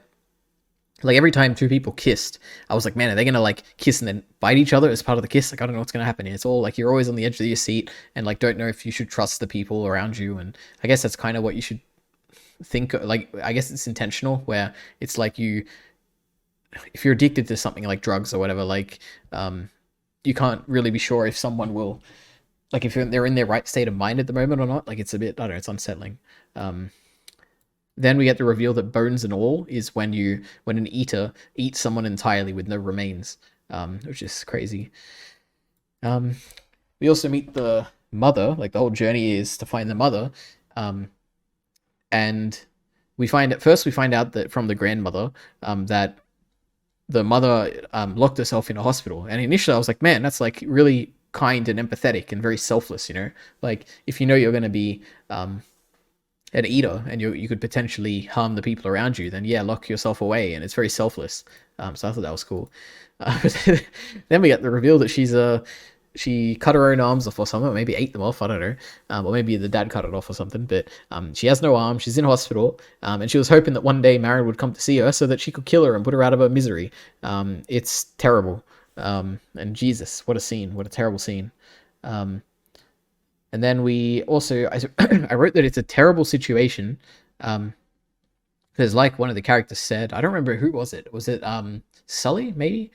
like every time two people kissed, I was like, man, are they gonna like kiss and then bite each other as part of the kiss? Like, I don't know what's gonna happen. And it's all like you're always on the edge of your seat and like don't know if you should trust the people around you. And I guess that's kind of what you should think. Like, I guess it's intentional, where it's like if you're addicted to something like drugs or whatever, like you can't really be sure if someone will, like, if they're in their right state of mind at the moment or not. Like, it's a bit, I don't know, it's unsettling. Then we get the reveal that bones and all is when an eater eats someone entirely with no remains, which is crazy. We also meet the mother. Like, the whole journey is to find the mother, and we find out that from the grandmother that the mother locked herself in a hospital. And initially I was like, man, that's like really kind and empathetic and very selfless, you know? Like, if you know you're going to be an eater and you could potentially harm the people around you, then yeah, lock yourself away, and it's very selfless. So I thought that was cool. Then we get the reveal that she's she cut her own arms off or something, or maybe ate them off, I don't know. Or maybe the dad cut it off or something, but she has no arm, she's in hospital, and she was hoping that one day Marin would come to see her so that she could kill her and put her out of her misery. It's terrible. And Jesus, what a scene, what a terrible scene. And then we also, I wrote that it's a terrible situation, because like one of the characters said, I don't remember, who was it? Was it Sully, maybe?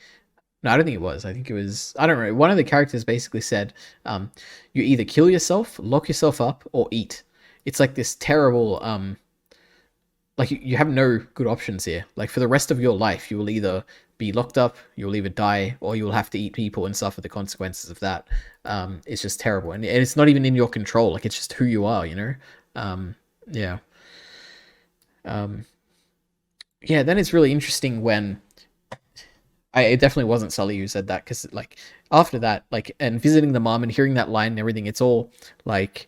No, I don't think it was. I think it was, I don't know. One of the characters basically said, you either kill yourself, lock yourself up, or eat. It's like this terrible, like you have no good options here. Like for the rest of your life, you will either be locked up, you will either die, or you will have to eat people and suffer the consequences of that. It's just terrible. And it's not even in your control. Like it's just who you are, you know? Yeah. Yeah, then it's really interesting when it definitely wasn't Sully who said that, because like after that, like, and visiting the mom and hearing that line and everything, it's all like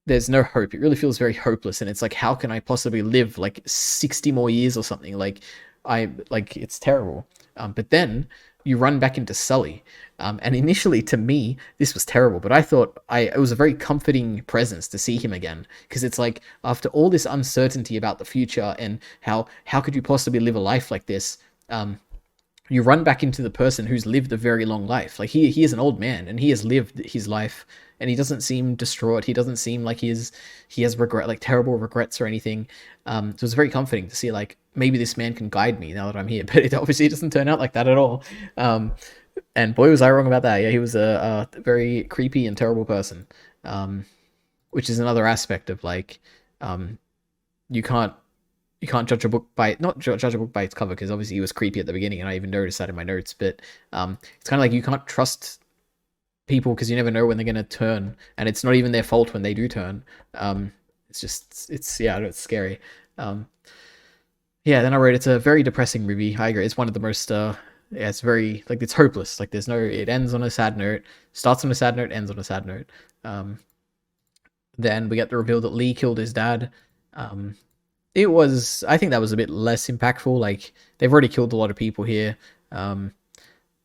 there's no hope. It really feels very hopeless, and it's like, how can I possibly live like 60 more years or something? Like it's terrible. But then you run back into Sully, and initially to me this was terrible, but I thought it was a very comforting presence to see him again, because it's like after all this uncertainty about the future and how could you possibly live a life like this, you run back into the person who's lived a very long life. Like he is an old man and he has lived his life, and he doesn't seem distraught. He doesn't seem like he has regret, like terrible regrets or anything. So it's very comforting to see like maybe this man can guide me now that I'm here, but it obviously doesn't turn out like that at all. And boy was I wrong about that. Yeah, he was a very creepy and terrible person, which is another aspect of like you can't judge a book by not judge a book by its cover, because obviously he was creepy at the beginning, and I even noticed that in my notes. But it's kind of like you can't trust people because you never know when they're going to turn, and it's not even their fault when they do turn. It's yeah, it's scary. Yeah, then I wrote it's a very depressing movie. I agree. It's one of the most yeah, it's very like it's hopeless. Like there's no, it ends on a sad note, starts on a sad note, ends on a sad note. Then we get the reveal that Lee killed his dad. I think that was a bit less impactful. Like they've already killed a lot of people here. I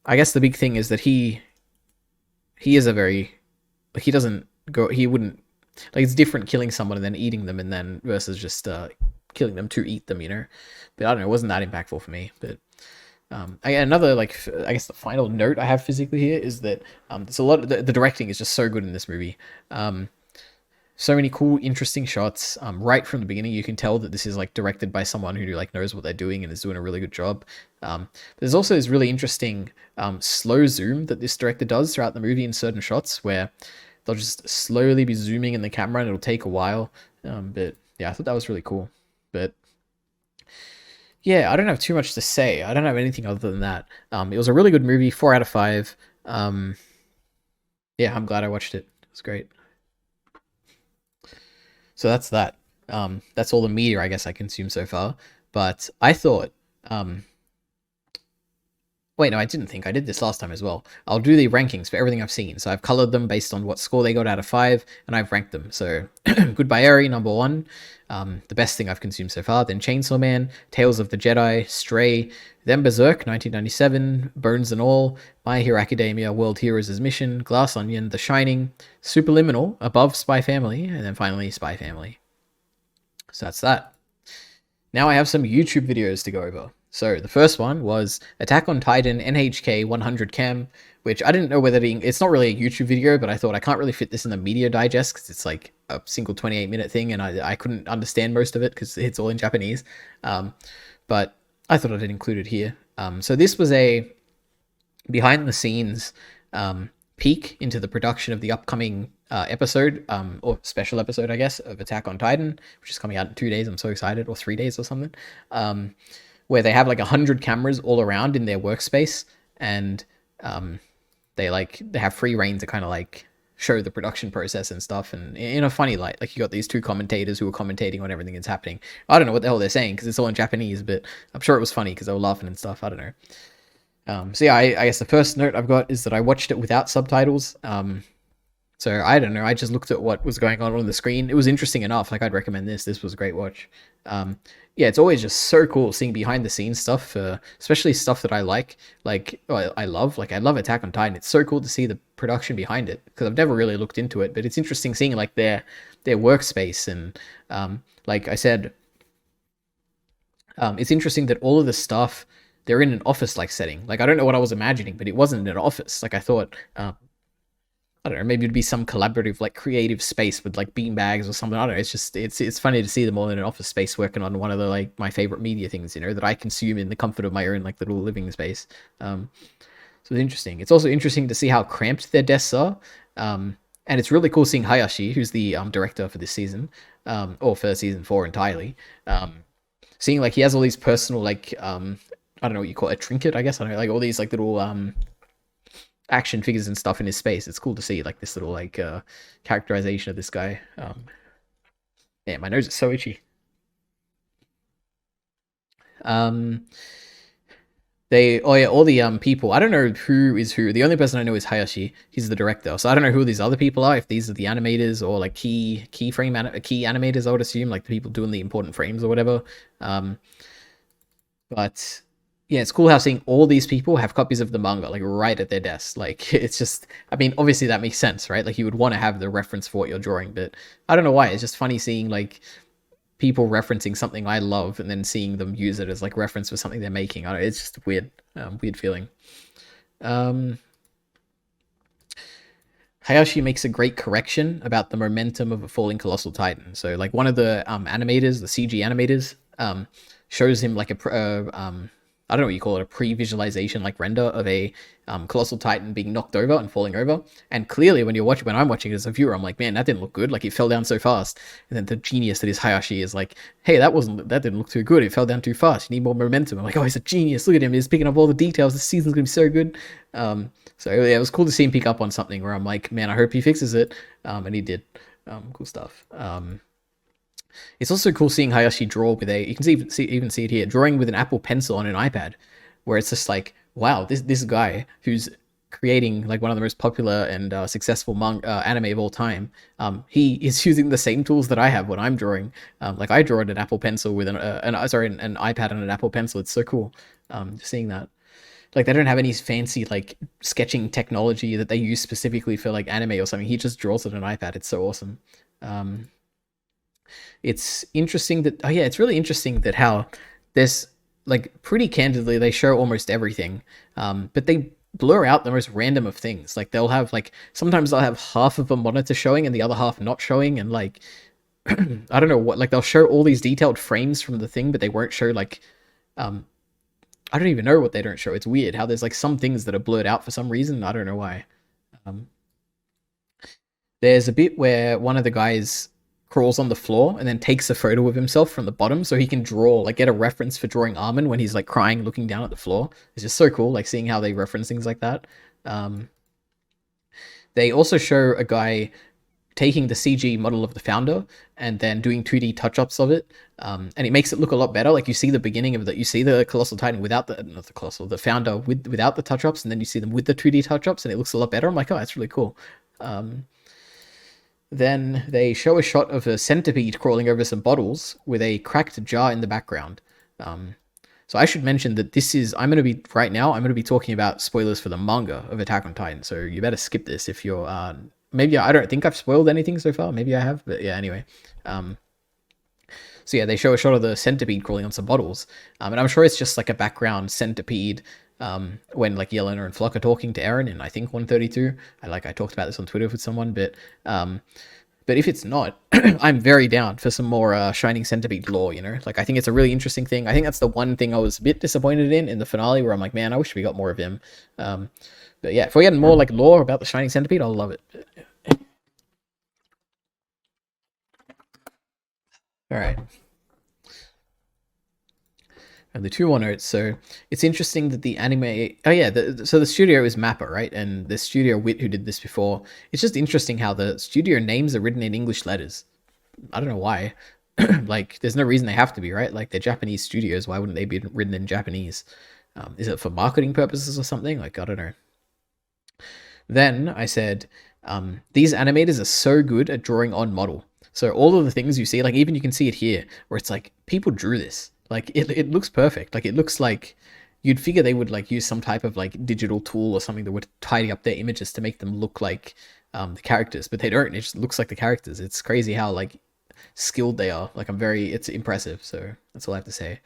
guess the big thing is that he is a very, like he wouldn't, like it's different killing someone and then eating them and then versus just killing them to eat them, you know. But I don't know, it wasn't that impactful for me. But another, like, I guess the final note I have physically here is that there's a lot of the directing is just so good in this movie. So many cool, interesting shots. Right from the beginning, you can tell that this is like directed by someone who like knows what they're doing and is doing a really good job. There's also this really interesting slow zoom that this director does throughout the movie in certain shots where they'll just slowly be zooming in the camera and it'll take a while. But yeah, I thought that was really cool. But yeah, I don't have too much to say. I don't have anything other than that. It was a really good movie, 4 out of 5. Yeah, I'm glad I watched it. It was great. So that's that. That's all the media I guess I consumed so far. But I thought, wait, no, I didn't think. I did this last time as well. I'll do the rankings for everything I've seen. So I've colored them based on what score they got out of 5, and I've ranked them. So Goodbye Eri, number 1, the best thing I've consumed so far. Then Chainsaw Man, Tales of the Jedi, Stray, then Berserk, 1997, Bones and All, My Hero Academia, World Heroes' Mission, Glass Onion, The Shining, Superliminal, above Spy Family, and then finally Spy Family. So that's that. Now I have some YouTube videos to go over. So the first one was Attack on Titan NHK 100 Cam, which I didn't know whether it's not really a YouTube video, but I thought I can't really fit this in the media digest because it's like a single 28-minute thing, and I couldn't understand most of it because it's all in Japanese. But I thought I'd include it here. So this was a behind-the-scenes peek into the production of the upcoming episode, or special episode, I guess, of Attack on Titan, which is coming out in 2 days. I'm so excited, or 3 days or something. Where they have like 100 cameras all around in their workspace, and they have free reign to kind of like show the production process and stuff, and in a funny light. Like you got these 2 commentators who are commentating on everything that's happening. I don't know what the hell they're saying because it's all in Japanese, but I'm sure it was funny because they were laughing and stuff. I don't know. So yeah, I guess the first note I've got is that I watched it without subtitles. So I don't know. I just looked at what was going on the screen. It was interesting enough. Like I'd recommend this. This was a great watch. Yeah, it's always just so cool seeing behind the scenes stuff, especially stuff that I like. Like I love. Like I love Attack on Titan. It's so cool to see the production behind it because I've never really looked into it. But it's interesting seeing like their workspace and like I said, it's interesting that all of the stuff they're in an office like setting. Like I don't know what I was imagining, but it wasn't an office. Like I thought. I don't know, maybe it'd be some collaborative, like creative space with like bean bags or something. I don't know. It's just it's funny to see them all in an office space working on one of the like my favorite media things, you know, that I consume in the comfort of my own like little living space. So it's interesting. It's also interesting to see how cramped their desks are. And it's really cool seeing Hayashi, who's the director for this season, or for season 4 entirely. Seeing like he has all these personal like I don't know what you call it, a trinket, I guess. I don't know, like all these like little action figures and stuff in his space. It's cool to see like this little like characterization of this guy. Yeah, my nose is so itchy. All the people. I don't know who is who. The only person I know is Hayashi. He's the director. So I don't know who these other people are. If these are the animators or like key animators, I would assume, like the people doing the important frames or whatever. But yeah, it's cool how seeing all these people have copies of the manga like right at their desks. Like it's just, I mean, obviously that makes sense, right? Like you would want to have the reference for what you're drawing, but I don't know why. It's just funny seeing like people referencing something I love and then seeing them use it as like reference for something they're making. I don't know, it's just weird, weird feeling. Hayashi makes a great correction about the momentum of a falling colossal titan. So like one of the animators, the CG animators, shows him like I don't know what you call it, a pre-visualization like render of a colossal titan being knocked over and falling over. And clearly when I'm watching it as a viewer, I'm like, man, that didn't look good. Like it fell down so fast. And then the genius that is Hayashi is like, hey, that didn't look too good. It fell down too fast. You need more momentum. I'm like, oh, he's a genius. Look at him. He's picking up all the details. This season's gonna be so good. So yeah, it was cool to see him pick up on something where I'm like, man, I hope he fixes it. And he did. Cool stuff. It's also cool seeing Hayashi draw with you can even see it here, drawing with an Apple Pencil on an iPad, where it's just like, wow, this guy who's creating like one of the most popular and successful anime of all time, he is using the same tools that I have when I'm drawing. Like I draw at an Apple Pencil with an iPad and an Apple Pencil. It's so cool just seeing that. Like they don't have any fancy like sketching technology that they use specifically for like anime or something. He just draws at an iPad. It's so awesome. It's interesting that it's really interesting that how there's like pretty candidly they show almost everything, but they blur out the most random of things. Like they'll have like sometimes they'll have half of a monitor showing and the other half not showing, and like I don't know what, like they'll show all these detailed frames from the thing, but they won't show like I don't even know what they don't show. It's weird how there's like some things that are blurred out for some reason. I don't know why. There's a bit where one of the guys crawls on the floor and then takes a photo of himself from the bottom so he can draw, like get a reference for drawing Armin when he's like crying looking down at the floor. It's just so cool, like seeing how they reference things like that. They also show a guy taking the CG model of the founder and then doing 2D touch-ups of it, and it makes it look a lot better. Like you see the beginning of you see the colossal titan without the founder without the touch-ups, and then you see them with the 2D touch-ups, and it looks a lot better. I'm like, oh, that's really cool. Then they show a shot of a centipede crawling over some bottles with a cracked jar in the background. So I should mention that I'm going to be talking about spoilers for the manga of Attack on Titan. So you better skip this if you're, maybe I don't think I've spoiled anything so far. Maybe I have, but yeah, anyway. So yeah, they show a shot of the centipede crawling on some bottles. And I'm sure it's just like a background centipede when like Yelena and Flock are talking to Eren in I think 132. I talked about this on Twitter with someone, but if it's not, I'm very down for some more Shining Centipede lore, you know? Like I think it's a really interesting thing. I think that's the one thing I was a bit disappointed in the finale, where I'm like, man, I wish we got more of him. But yeah, if we had more like lore about the Shining Centipede, I'll love it. All right. And the 2 notes. So it's interesting that the anime. Oh yeah, so the studio is Mappa, right? And the studio Wit who did this before. It's just interesting how the studio names are written in English letters. I don't know why. Like, there's no reason they have to be, right? Like, they're Japanese studios. Why wouldn't they be written in Japanese? Is it for marketing purposes or something? Like, I don't know. Then I said, these animators are so good at drawing on model. So all of the things you see, like even you can see it here, where it's like people drew this. Like it looks perfect. Like it looks like you'd figure they would like use some type of like digital tool or something that would tidy up their images to make them look like the characters, but they don't. It just looks like the characters. It's crazy how like skilled they are. Like it's impressive. So that's all I have to say.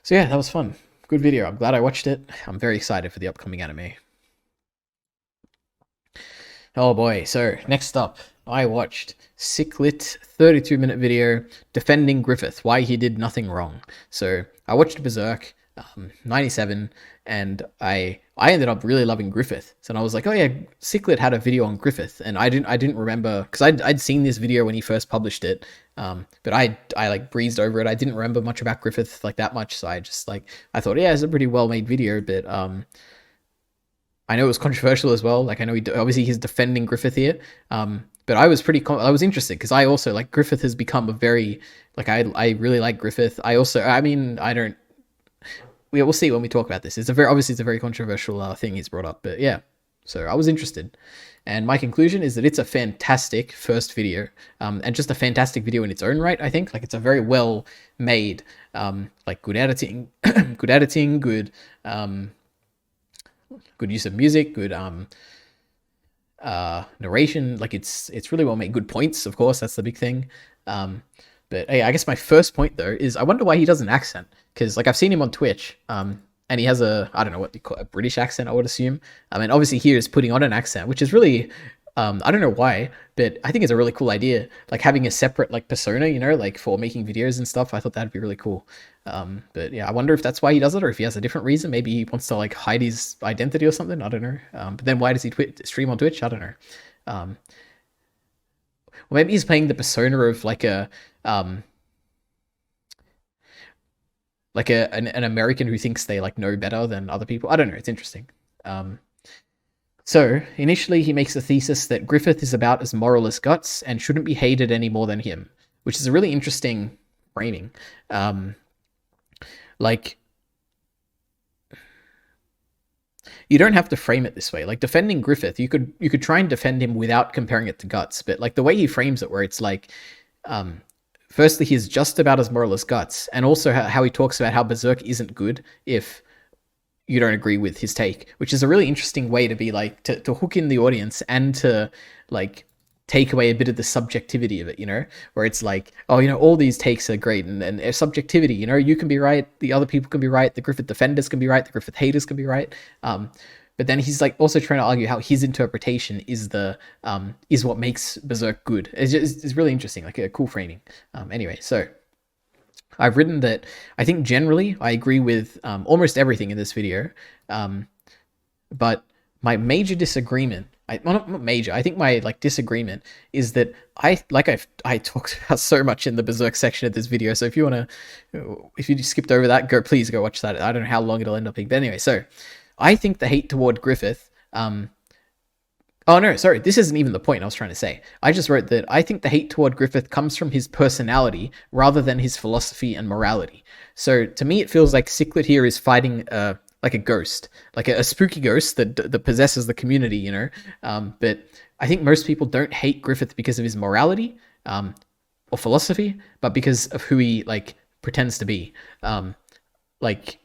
So yeah, that was fun. Good video. I'm glad I watched it. I'm very excited for the upcoming anime. Oh boy, so next up, I watched Sichlitt 32-minute video defending Griffith, why he did nothing wrong. So I watched Berserk 97, and I ended up really loving Griffith. So I was like, oh yeah, Sichlitt had a video on Griffith, and I didn't remember, because I'd seen this video when he first published it, but I like breezed over it. I didn't remember much about Griffith like that much, so I just like, I thought, yeah, it's a pretty well made video, but I know it was controversial as well. Like I know obviously he's defending Griffith here, but I was interested because I also like Griffith has become a very like I really like Griffith. I mean we'll see when we talk about this. It's a very controversial thing he's brought up, but yeah. So I was interested, and my conclusion is that it's a fantastic first video, and just a fantastic video in its own right. I think like it's a very well made, like good editing, good use of music, good narration. Like it's really well made. Good points, of course, that's the big thing. But hey, I guess my first point though is I wonder why he does an accent, because like I've seen him on Twitch, and he has I don't know what you call it, a British accent, I would assume. I mean, obviously here is putting on an accent, which is really I don't know why, but I think it's a really cool idea. Like having a separate like persona, you know, like for making videos and stuff. I thought that'd be really cool. But yeah, I wonder if that's why he does it, or if he has a different reason. Maybe he wants to like hide his identity or something. I don't know. But then why does he stream on Twitch? I don't know. Well, maybe he's playing the persona of like an American who thinks they like know better than other people. I don't know. It's interesting. So initially he makes a thesis that Griffith is about as moral as Guts and shouldn't be hated any more than him, which is a really interesting framing. Like you don't have to frame it this way. Like defending Griffith, you could try and defend him without comparing it to Guts, but like the way he frames it, where it's like, firstly, he's just about as moral as Guts, and also how he talks about how Berserk isn't good if you don't agree with his take, which is a really interesting way to be like, to hook in the audience and to like take away a bit of the subjectivity of it, you know, where it's like, oh, you know, all these takes are great, and subjectivity, you know, you can be right, the other people can be right, the Griffith defenders can be right, the Griffith haters can be right. But then he's like also trying to argue how his interpretation is is what makes Berserk good. It's really interesting, like a cool framing. Anyway, so I've written that I think generally I agree with almost everything in this video, but my major disagreement, not major, I think my like disagreement is that I talked about so much in the Berserk section of this video. So if you skipped over that, please go watch that. I don't know how long it'll end up being, but anyway, so I think the hate toward Griffith, oh no, sorry, this isn't even the point I was trying to say. I just wrote that I think the hate toward Griffith comes from his personality rather than his philosophy and morality. So to me, it feels like Sichlitt here is fighting like a ghost, like a spooky ghost that possesses the community, you know. But I think most people don't hate Griffith because of his morality or philosophy, but because of who he like pretends to be. Like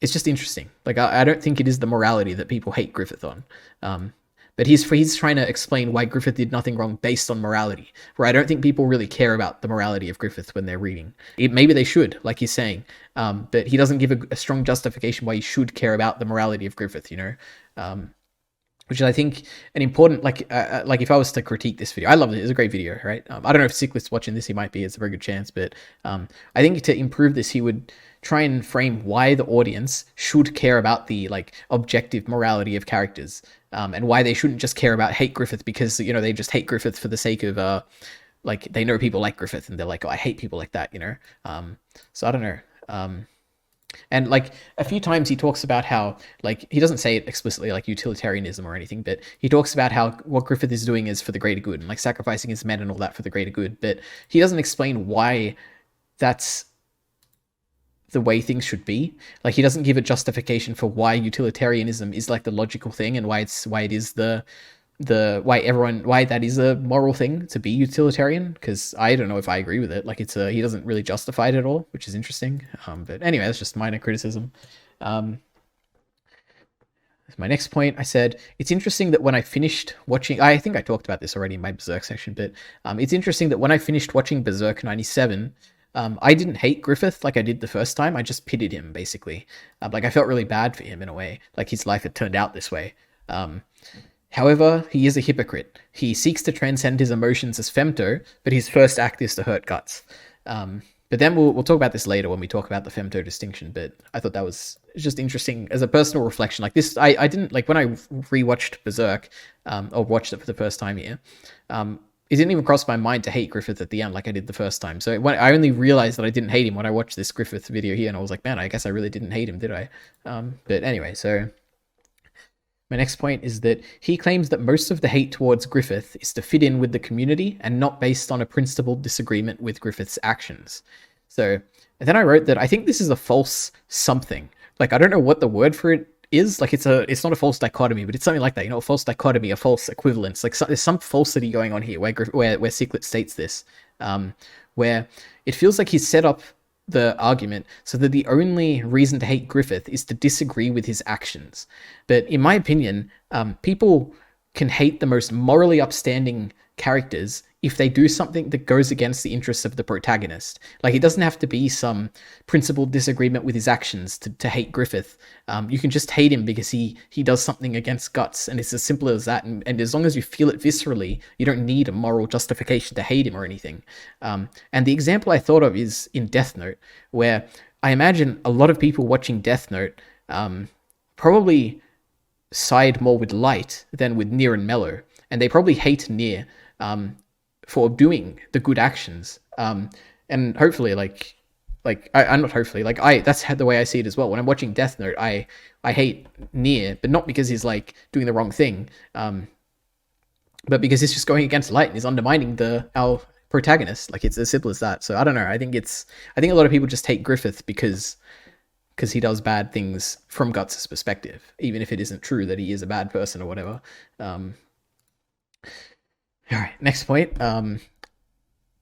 it's just interesting. Like I don't think it is the morality that people hate Griffith on. But he's trying to explain why Griffith did nothing wrong based on morality, where I don't think people really care about the morality of Griffith when they're reading. Maybe they should, like he's saying, but he doesn't give a strong justification why you should care about the morality of Griffith, you know, which is, I think, an important, like if I was to critique this video, I love it. It's a great video, right? I don't know if Sichlitt's watching this, he might be, it's a very good chance, but I think to improve this, he would try and frame why the audience should care about the like objective morality of characters, and why they shouldn't just care about hate Griffith because, you know, they just hate Griffith for the sake of like they know people like Griffith and they're like, oh, I hate people like that, you know. So I don't know. And like a few times he talks about how, like, he doesn't say it explicitly like utilitarianism or anything, but he talks about how what Griffith is doing is for the greater good and like sacrificing his men and all that for the greater good, but he doesn't explain why that's the way things should be. Like he doesn't give a justification for why utilitarianism is like the logical thing and why it is the why that is a moral thing to be utilitarian, because I don't know if I agree with it. Like he doesn't really justify it at all, which is interesting. But anyway, that's just minor criticism. My next point, I said, it's interesting that when I finished watching, I think I talked about this already in my Berserk section, but it's interesting that when I finished watching Berserk 97, I didn't hate Griffith like I did the first time. I just pitied him, basically. Like, I felt really bad for him in a way. Like, his life had turned out this way. However, he is a hypocrite. He seeks to transcend his emotions as Femto, but his first act is to hurt Guts. But then we'll talk about this later when we talk about the Femto distinction, but I thought that was just interesting as a personal reflection. Like this, I didn't, like when I rewatched Berserk, or watched it for the first time here, it didn't even cross my mind to hate Griffith at the end like I did the first time. So when I only realized that I didn't hate him when I watched this Griffith video here, and I was like, man, I guess I really didn't hate him, did I? But anyway, so my next point is that he claims that most of the hate towards Griffith is to fit in with the community and not based on a principled disagreement with Griffith's actions. So, and then I wrote that I think this is a false something. Like, I don't know what the word for it is. Like, it's not a false dichotomy, but it's something like that. You know, a false dichotomy, a false equivalence. Like, there's some falsity going on here where Sichlitt states this, where it feels like he's set up the argument so that the only reason to hate Griffith is to disagree with his actions. But in my opinion, people can hate the most morally upstanding characters if they do something that goes against the interests of the protagonist. Like, it doesn't have to be some principled disagreement with his actions to hate Griffith. You can just hate him because he does something against Guts, and it's as simple as that. And as long as you feel it viscerally, you don't need a moral justification to hate him or anything. And the example I thought of is in Death Note, where I imagine a lot of people watching Death Note probably side more with Light than with Nier and Mello, and they probably hate Nier for doing the good actions. And hopefully, I'm not hopefully, that's the way I see it as well. When I'm watching Death Note, I hate Nier, but not because he's like doing the wrong thing, but because he's just going against Light and he's undermining our protagonist. Like, it's as simple as that. So I don't know. I think a lot of people just hate Griffith because he does bad things from Guts' perspective, even if it isn't true that he is a bad person or whatever. All right, next point.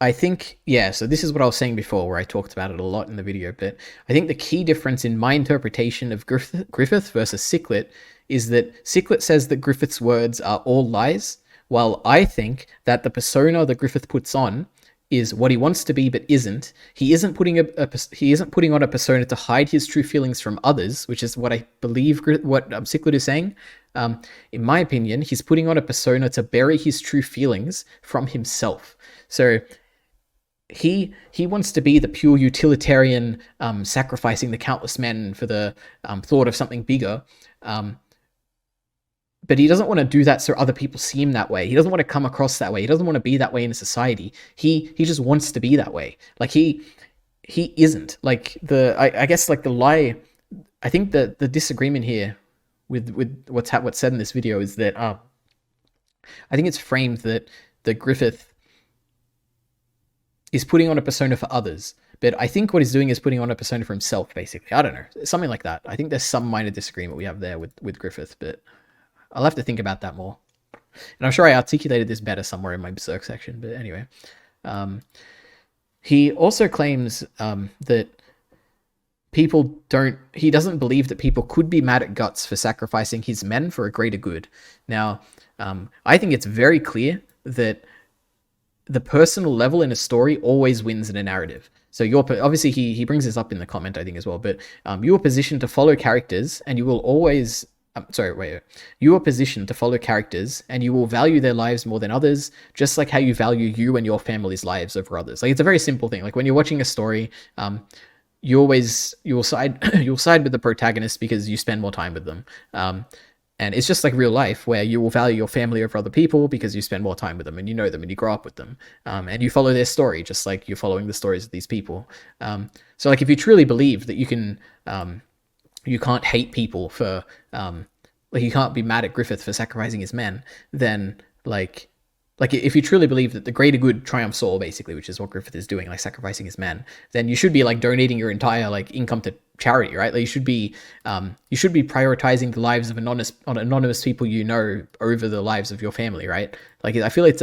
I think, so this is what I was saying before, where I talked about it a lot in the video, but I think the key difference in my interpretation of Griffith versus Sichlitt is that Sichlitt says that Griffith's words are all lies, while I think that the persona that Griffith puts on is what he wants to be but isn't. He isn't putting on a persona to hide his true feelings from others, which is what I believe what Sichlitt is saying. In my opinion, he's putting on a persona to bury his true feelings from himself. So he wants to be the pure utilitarian, sacrificing the countless men for the thought of something bigger. But he doesn't want to do that so other people see him that way. He doesn't want to come across that way. He doesn't want to be that way in a society. He just wants to be that way. Like, he isn't. Like, I guess, like, the lie, I think the disagreement here with what's said in this video is that I think it's framed that Griffith is putting on a persona for others, but I think what he's doing is putting on a persona for himself, basically. I don't know, something like that. I think there's some minor disagreement we have there with Griffith, but I'll have to think about that more. And I'm sure I articulated this better somewhere in my Berserk section, but anyway. He also claims that he doesn't believe that people could be mad at Guts for sacrificing his men for a greater good. Now, I think it's very clear that the personal level in a story always wins in a narrative. So obviously he brings this up in the comment, I think, as well, but you are positioned to follow characters and you will always... You are positioned to follow characters and you will value their lives more than others, just like how you value you and your family's lives over others. Like, it's a very simple thing. Like, when you're watching a story, you'll side with the protagonist because you spend more time with them. And it's just like real life, where you will value your family over other people because you spend more time with them and you know them and you grow up with them. And you follow their story just like you're following the stories of these people. So, like, if you truly believe that you can't hate people for, you can't be mad at Griffith for sacrificing his men, then, like, like if you truly believe that the greater good triumphs all, basically, which is what Griffith is doing, like sacrificing his men, then you should be like donating your entire like income to charity, right? Like you should be prioritizing the lives of anonymous people you know over the lives of your family, right? Like I feel it's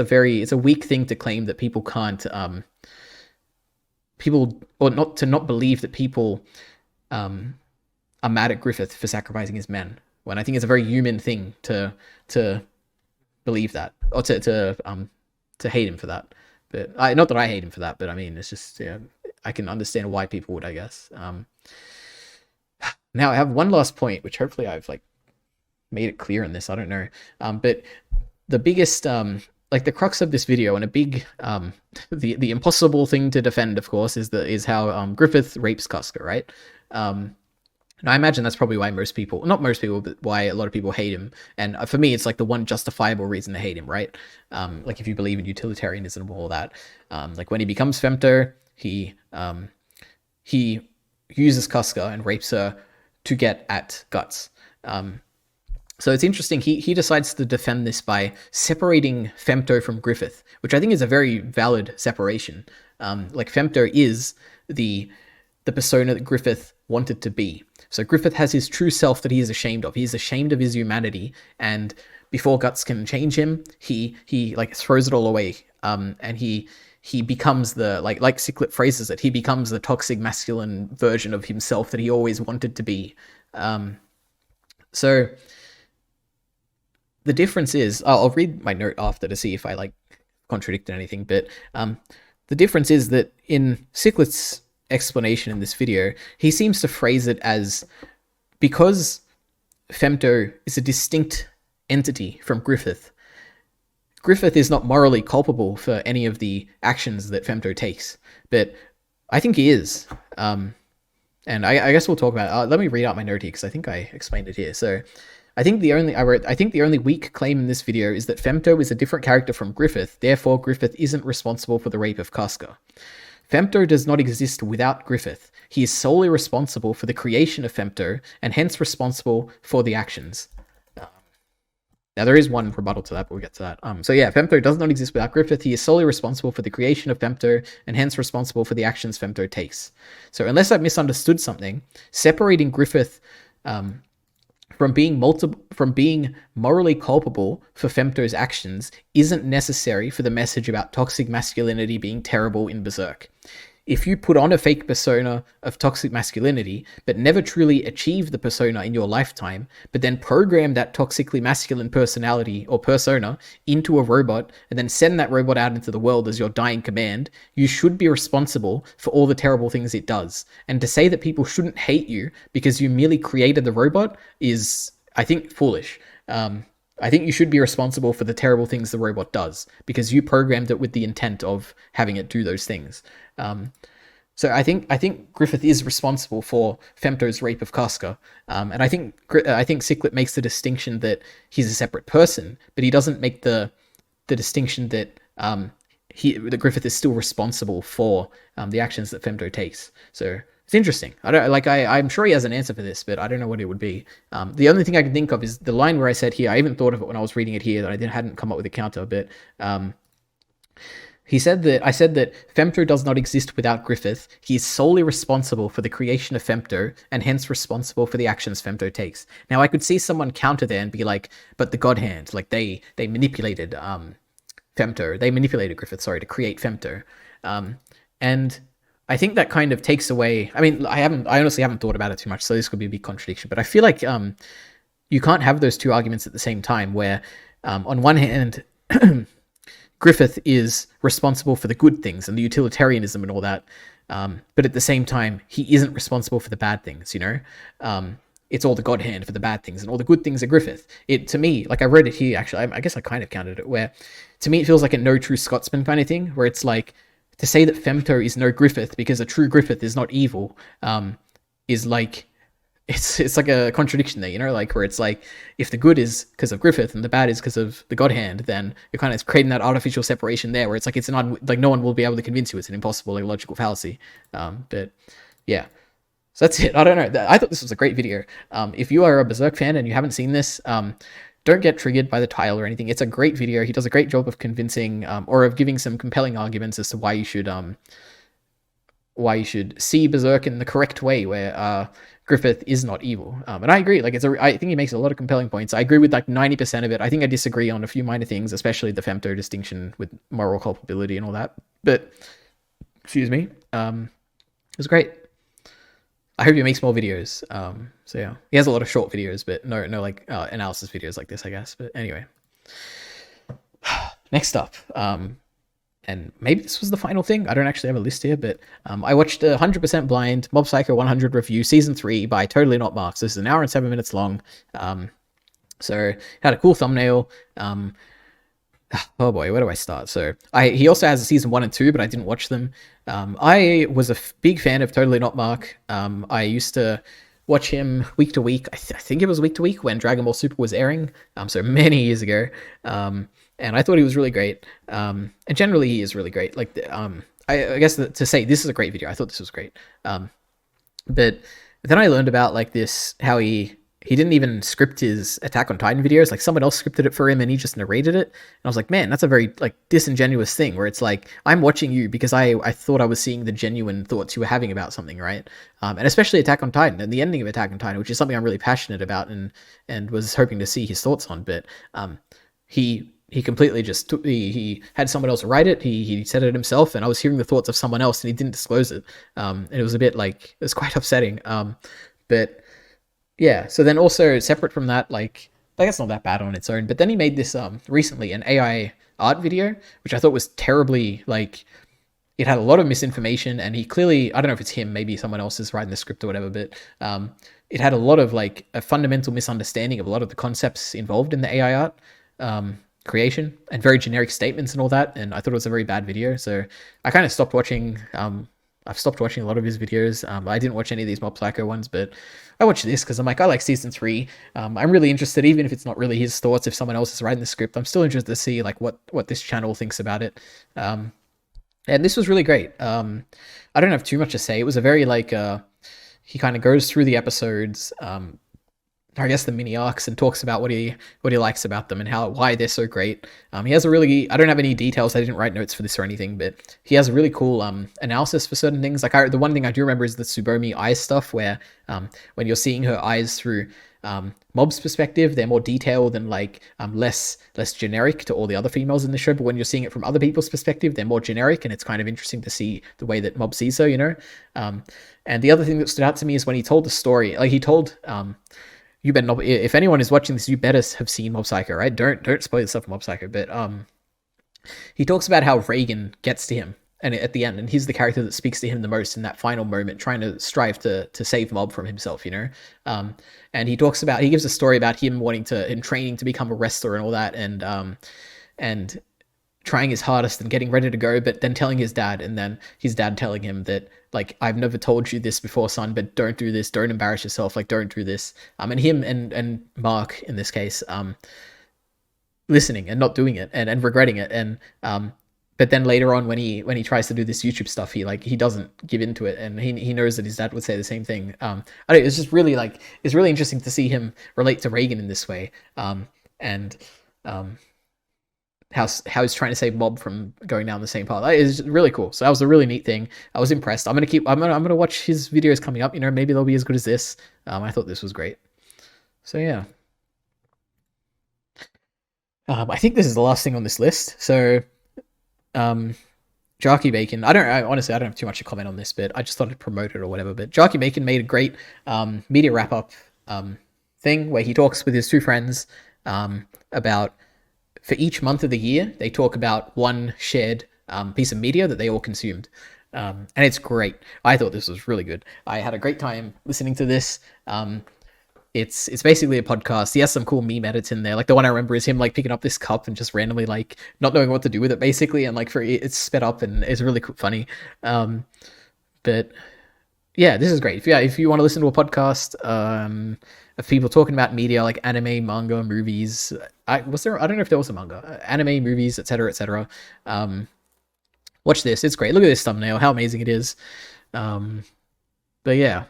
a weak thing to claim that people can't not believe that people are mad at Griffith for sacrificing his men, when I think it's a very human thing to believe that, or to hate him for that. But not that I hate him for that, but I mean, it's just, yeah, I can understand why people would, I guess. Now I have one last point, which hopefully I've like made it clear in this. I don't know, but the biggest like the crux of this video, and a big the impossible thing to defend, of course, is how Griffith rapes Casca, right? And I imagine that's probably why not most people, but why a lot of people hate him. And for me, it's like the one justifiable reason to hate him, right? Like if you believe in utilitarianism and all that, like when he becomes Femto, he uses Casca and rapes her to get at Guts. So it's interesting. He decides to defend this by separating Femto from Griffith, which I think is a very valid separation. Like Femto is the persona that Griffith wanted to be. So Griffith has his true self that he is ashamed of. He is ashamed of his humanity, and before Guts can change him, he like throws it all away. And he becomes the like Sichlitt phrases it. He becomes the toxic masculine version of himself that he always wanted to be. So the difference is, I'll read my note after to see if I like contradicted anything, but the difference is that in Sichlitt's explanation in this video, he seems to phrase it as, because Femto is a distinct entity from Griffith, Griffith is not morally culpable for any of the actions that Femto takes, but I think he is. And I guess we'll talk about it. Let me read out my note here, because I think I explained it here. So I think the only weak claim in this video is that Femto is a different character from Griffith, therefore Griffith isn't responsible for the rape of Casca. Femto does not exist without Griffith. He is solely responsible for the creation of Femto, and hence responsible for the actions. Now, there is one rebuttal to that, but we'll get to that. So yeah, Femto does not exist without Griffith. He is solely responsible for the creation of Femto, and hence responsible for the actions Femto takes. So unless I've misunderstood something, separating Griffith from being morally culpable for Femto's actions isn't necessary for the message about toxic masculinity being terrible in Berserk. If you put on a fake persona of toxic masculinity, but never truly achieve the persona in your lifetime, but then program that toxically masculine personality or persona into a robot, and then send that robot out into the world as your dying command, you should be responsible for all the terrible things it does. And to say that people shouldn't hate you because you merely created the robot is, I think, foolish. I think you should be responsible for the terrible things the robot does, because you programmed it with the intent of having it do those things. So I think Griffith is responsible for Femto's rape of Casca, and I think Sichlitt makes the distinction that he's a separate person, but he doesn't make the distinction that that Griffith is still responsible for the actions that Femto takes. So it's interesting. I'm sure he has an answer for this, but I don't know what it would be. The only thing I can think of is the line where I said here. I even thought of it when I was reading it here, that I hadn't come up with a counter, but I said that Femto does not exist without Griffith. He is solely responsible for the creation of Femto, and hence responsible for the actions Femto takes. Now, I could see someone counter there and be like, but the God Hand, like they manipulated Femto. They manipulated Griffith, to create Femto. And I think that kind of takes away. I mean, I honestly haven't thought about it too much, so this could be a big contradiction. But I feel like you can't have those two arguments at the same time, where on one hand, Griffith is responsible for the good things and the utilitarianism and all that, but at the same time, he isn't responsible for the bad things, you know? It's all the God Hand for the bad things, and all the good things are Griffith. To me, like I read it here, actually, I guess I kind of counted it, where to me it feels like a no true Scotsman kind of thing, where it's like, to say that Femto is no Griffith because a true Griffith is not evil, is like, it's like a contradiction there, you know, like where it's like, if the good is because of Griffith and the bad is because of the God Hand, then you're kind of creating that artificial separation there, where it's like, like no one will be able to convince you it's an impossible, like, logical fallacy. But yeah, so that's it. I don't know. I thought this was a great video. If you are a Berserk fan and you haven't seen this, don't get triggered by the title or anything. It's a great video. He does a great job of convincing or of giving some compelling arguments as to why you should see Berserk in the correct way, where Griffith is not evil. And I agree. Like, I think he makes a lot of compelling points. I agree with like 90% of it. I think I disagree on a few minor things, especially the femto distinction with moral culpability and all that. But excuse me, it was great. I hope he makes more videos. So yeah, he has a lot of short videos, but no like analysis videos like this, I guess. But anyway, next up, and maybe this was the final thing. I don't actually have a list here, but I watched 100% Blind Mob Psycho 100 review season 3 by Totally Not Marks. This is an hour and 7 minutes long. So it had a cool thumbnail. Oh boy, where do I start? So he also has a season 1 and 2, but I didn't watch them. I was a big fan of Totally Not Mark. I used to watch him week to week. I think it was week to week when Dragon Ball Super was airing. So many years ago. And I thought he was really great. And generally he is really great. Like, I guess to say this is a great video. I thought this was great. But then I learned about like this, how he didn't even script his Attack on Titan videos. Like, someone else scripted it for him and he just narrated it. And I was like, man, that's a very like disingenuous thing, where it's like, I'm watching you because I thought I was seeing the genuine thoughts you were having about something, right? And especially Attack on Titan and the ending of Attack on Titan, which is something I'm really passionate about and was hoping to see his thoughts on. But he completely just he had someone else write it. He said it himself, and I was hearing the thoughts of someone else, and he didn't disclose it. And it was a bit like, it was quite upsetting. But yeah, so then also separate from that, like that's not that bad on its own. But then he made this recently an AI art video, which I thought was terribly, like, it had a lot of misinformation, and he clearly, I don't know if it's him, maybe someone else is writing the script or whatever, but it had a lot of like a fundamental misunderstanding of a lot of the concepts involved in the AI art creation, and very generic statements and all that. And I thought it was a very bad video, so I kind of stopped watching. I've stopped watching a lot of his videos. I didn't watch any of these Mob Psycho ones, but I watched this because I'm like, I like season 3. I'm really interested, even if it's not really his thoughts, if someone else is writing the script, I'm still interested to see like what this channel thinks about it. And this was really great. I don't have too much to say. It was a very like he kind of goes through the episodes, I guess the mini arcs, and talks about what he likes about them and why they're so great. He has a really, I don't have any details, I didn't write notes for this or anything, but he has a really cool analysis for certain things. Like the one thing I do remember is the Tsubomi eyes stuff, where when you're seeing her eyes through Mob's perspective, they're more detailed and like less generic to all the other females in the show. But when you're seeing it from other people's perspective, they're more generic, and it's kind of interesting to see the way that Mob sees her, you know. And the other thing that stood out to me is when he told the story, like he told. You better not. If anyone is watching this, you better have seen Mob Psycho, right? Don't spoil yourself for Mob Psycho. But he talks about how Reagan gets to him, and at the end, and he's the character that speaks to him the most in that final moment, trying to strive to save Mob from himself, you know. And he talks about, he gives a story about him wanting to, in training to become a wrestler and all that, and trying his hardest and getting ready to go, but then telling his dad, and then his dad telling him that, like, I've never told you this before, son, but don't do this, don't embarrass yourself, like, don't do this. And him and Mark, in this case, listening and not doing it and regretting it. And but then later on, when he tries to do this YouTube stuff, he doesn't give into it, and he knows that his dad would say the same thing. I don't know, it's just really it's really interesting to see him relate to Reagan in this way, and how he's trying to save Mob from going down the same path. It's really cool. So that was a really neat thing. I was impressed. I'm gonna watch his videos coming up. You know, maybe they'll be as good as this. I thought this was great. So yeah. I think this is the last thing on this list. So, Jarkey Bacon. Honestly, I don't have too much to comment on this, but I just thought I'd promote it or whatever. But Jarkey Bacon made a great media wrap-up thing where he talks with his two friends about, for each month of the year, they talk about one shared piece of media that they all consumed. And it's great. I thought this was really good. I had a great time listening to this. It's basically a podcast. He has some cool meme edits in there. Like, the one I remember is him like picking up this cup and just randomly like not knowing what to do with it, basically, and like it's sped up and it's really funny. But yeah, this is great. If you want to listen to a podcast of people talking about media like anime, manga, movies, I don't know if there was a manga, anime, movies, etc. Watch this. It's great. Look at this thumbnail. How amazing it is. But yeah.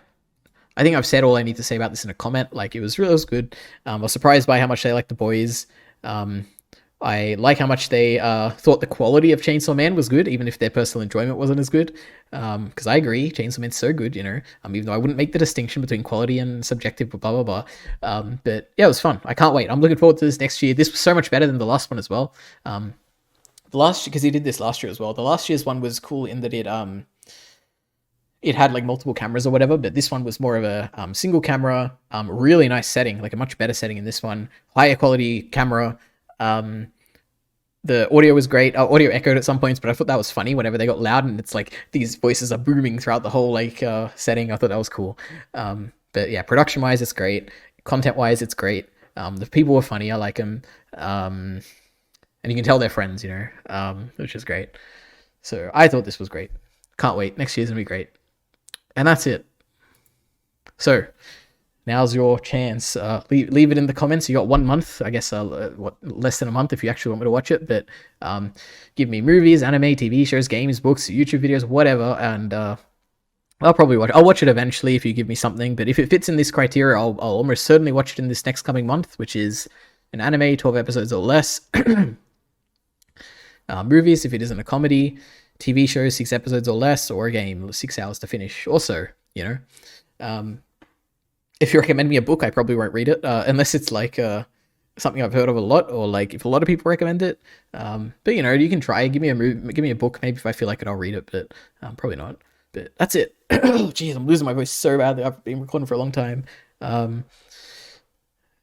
I think I've said all I need to say about this in a comment. Like, it was good. I was surprised by how much they liked the boys. I like how much they thought the quality of Chainsaw Man was good, even if their personal enjoyment wasn't as good. Because I agree, Chainsaw Man's so good, you know. Even though I wouldn't make the distinction between quality and subjective, blah blah blah. But yeah, it was fun. I can't wait. I'm looking forward to this next year. This was so much better than the last one as well. The last, because he did this last year as well. The last year's one was cool in that it had like multiple cameras or whatever, but this one was more of a single camera, really nice setting, like a much better setting in this one, higher quality camera. The audio was great. Audio echoed at some points, but I thought that was funny whenever they got loud and it's like these voices are booming throughout the whole like setting. I thought that was cool. But yeah, production wise, it's great. Content wise, it's great. The people were funny. I like them. And you can tell they're friends, you know, which is great. So I thought this was great. Can't wait. Next year's gonna be great. And that's it. So now's your chance. Leave it in the comments. You got 1 month, I guess. Less than a month if you actually want me to watch it. But give me movies, anime, TV shows, games, books, YouTube videos, whatever, and I'll probably watch. I'll watch it eventually if you give me something. But if it fits in this criteria, I'll almost certainly watch it in this next coming month, which is an anime, 12 episodes or less. Movies, if it isn't a comedy. TV show, 6 episodes or less, or a game, 6 hours to finish. Also, you know, if you recommend me a book, I probably won't read it, unless it's like something I've heard of a lot, or like if a lot of people recommend it. But you know, you can try. Give me a book. Maybe if I feel like it, I'll read it. But probably not. But that's it. Jeez, I'm losing my voice so badly. I've been recording for a long time, and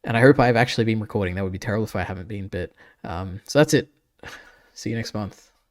I hope I've actually been recording. That would be terrible if I haven't been. But so that's it. See you next month.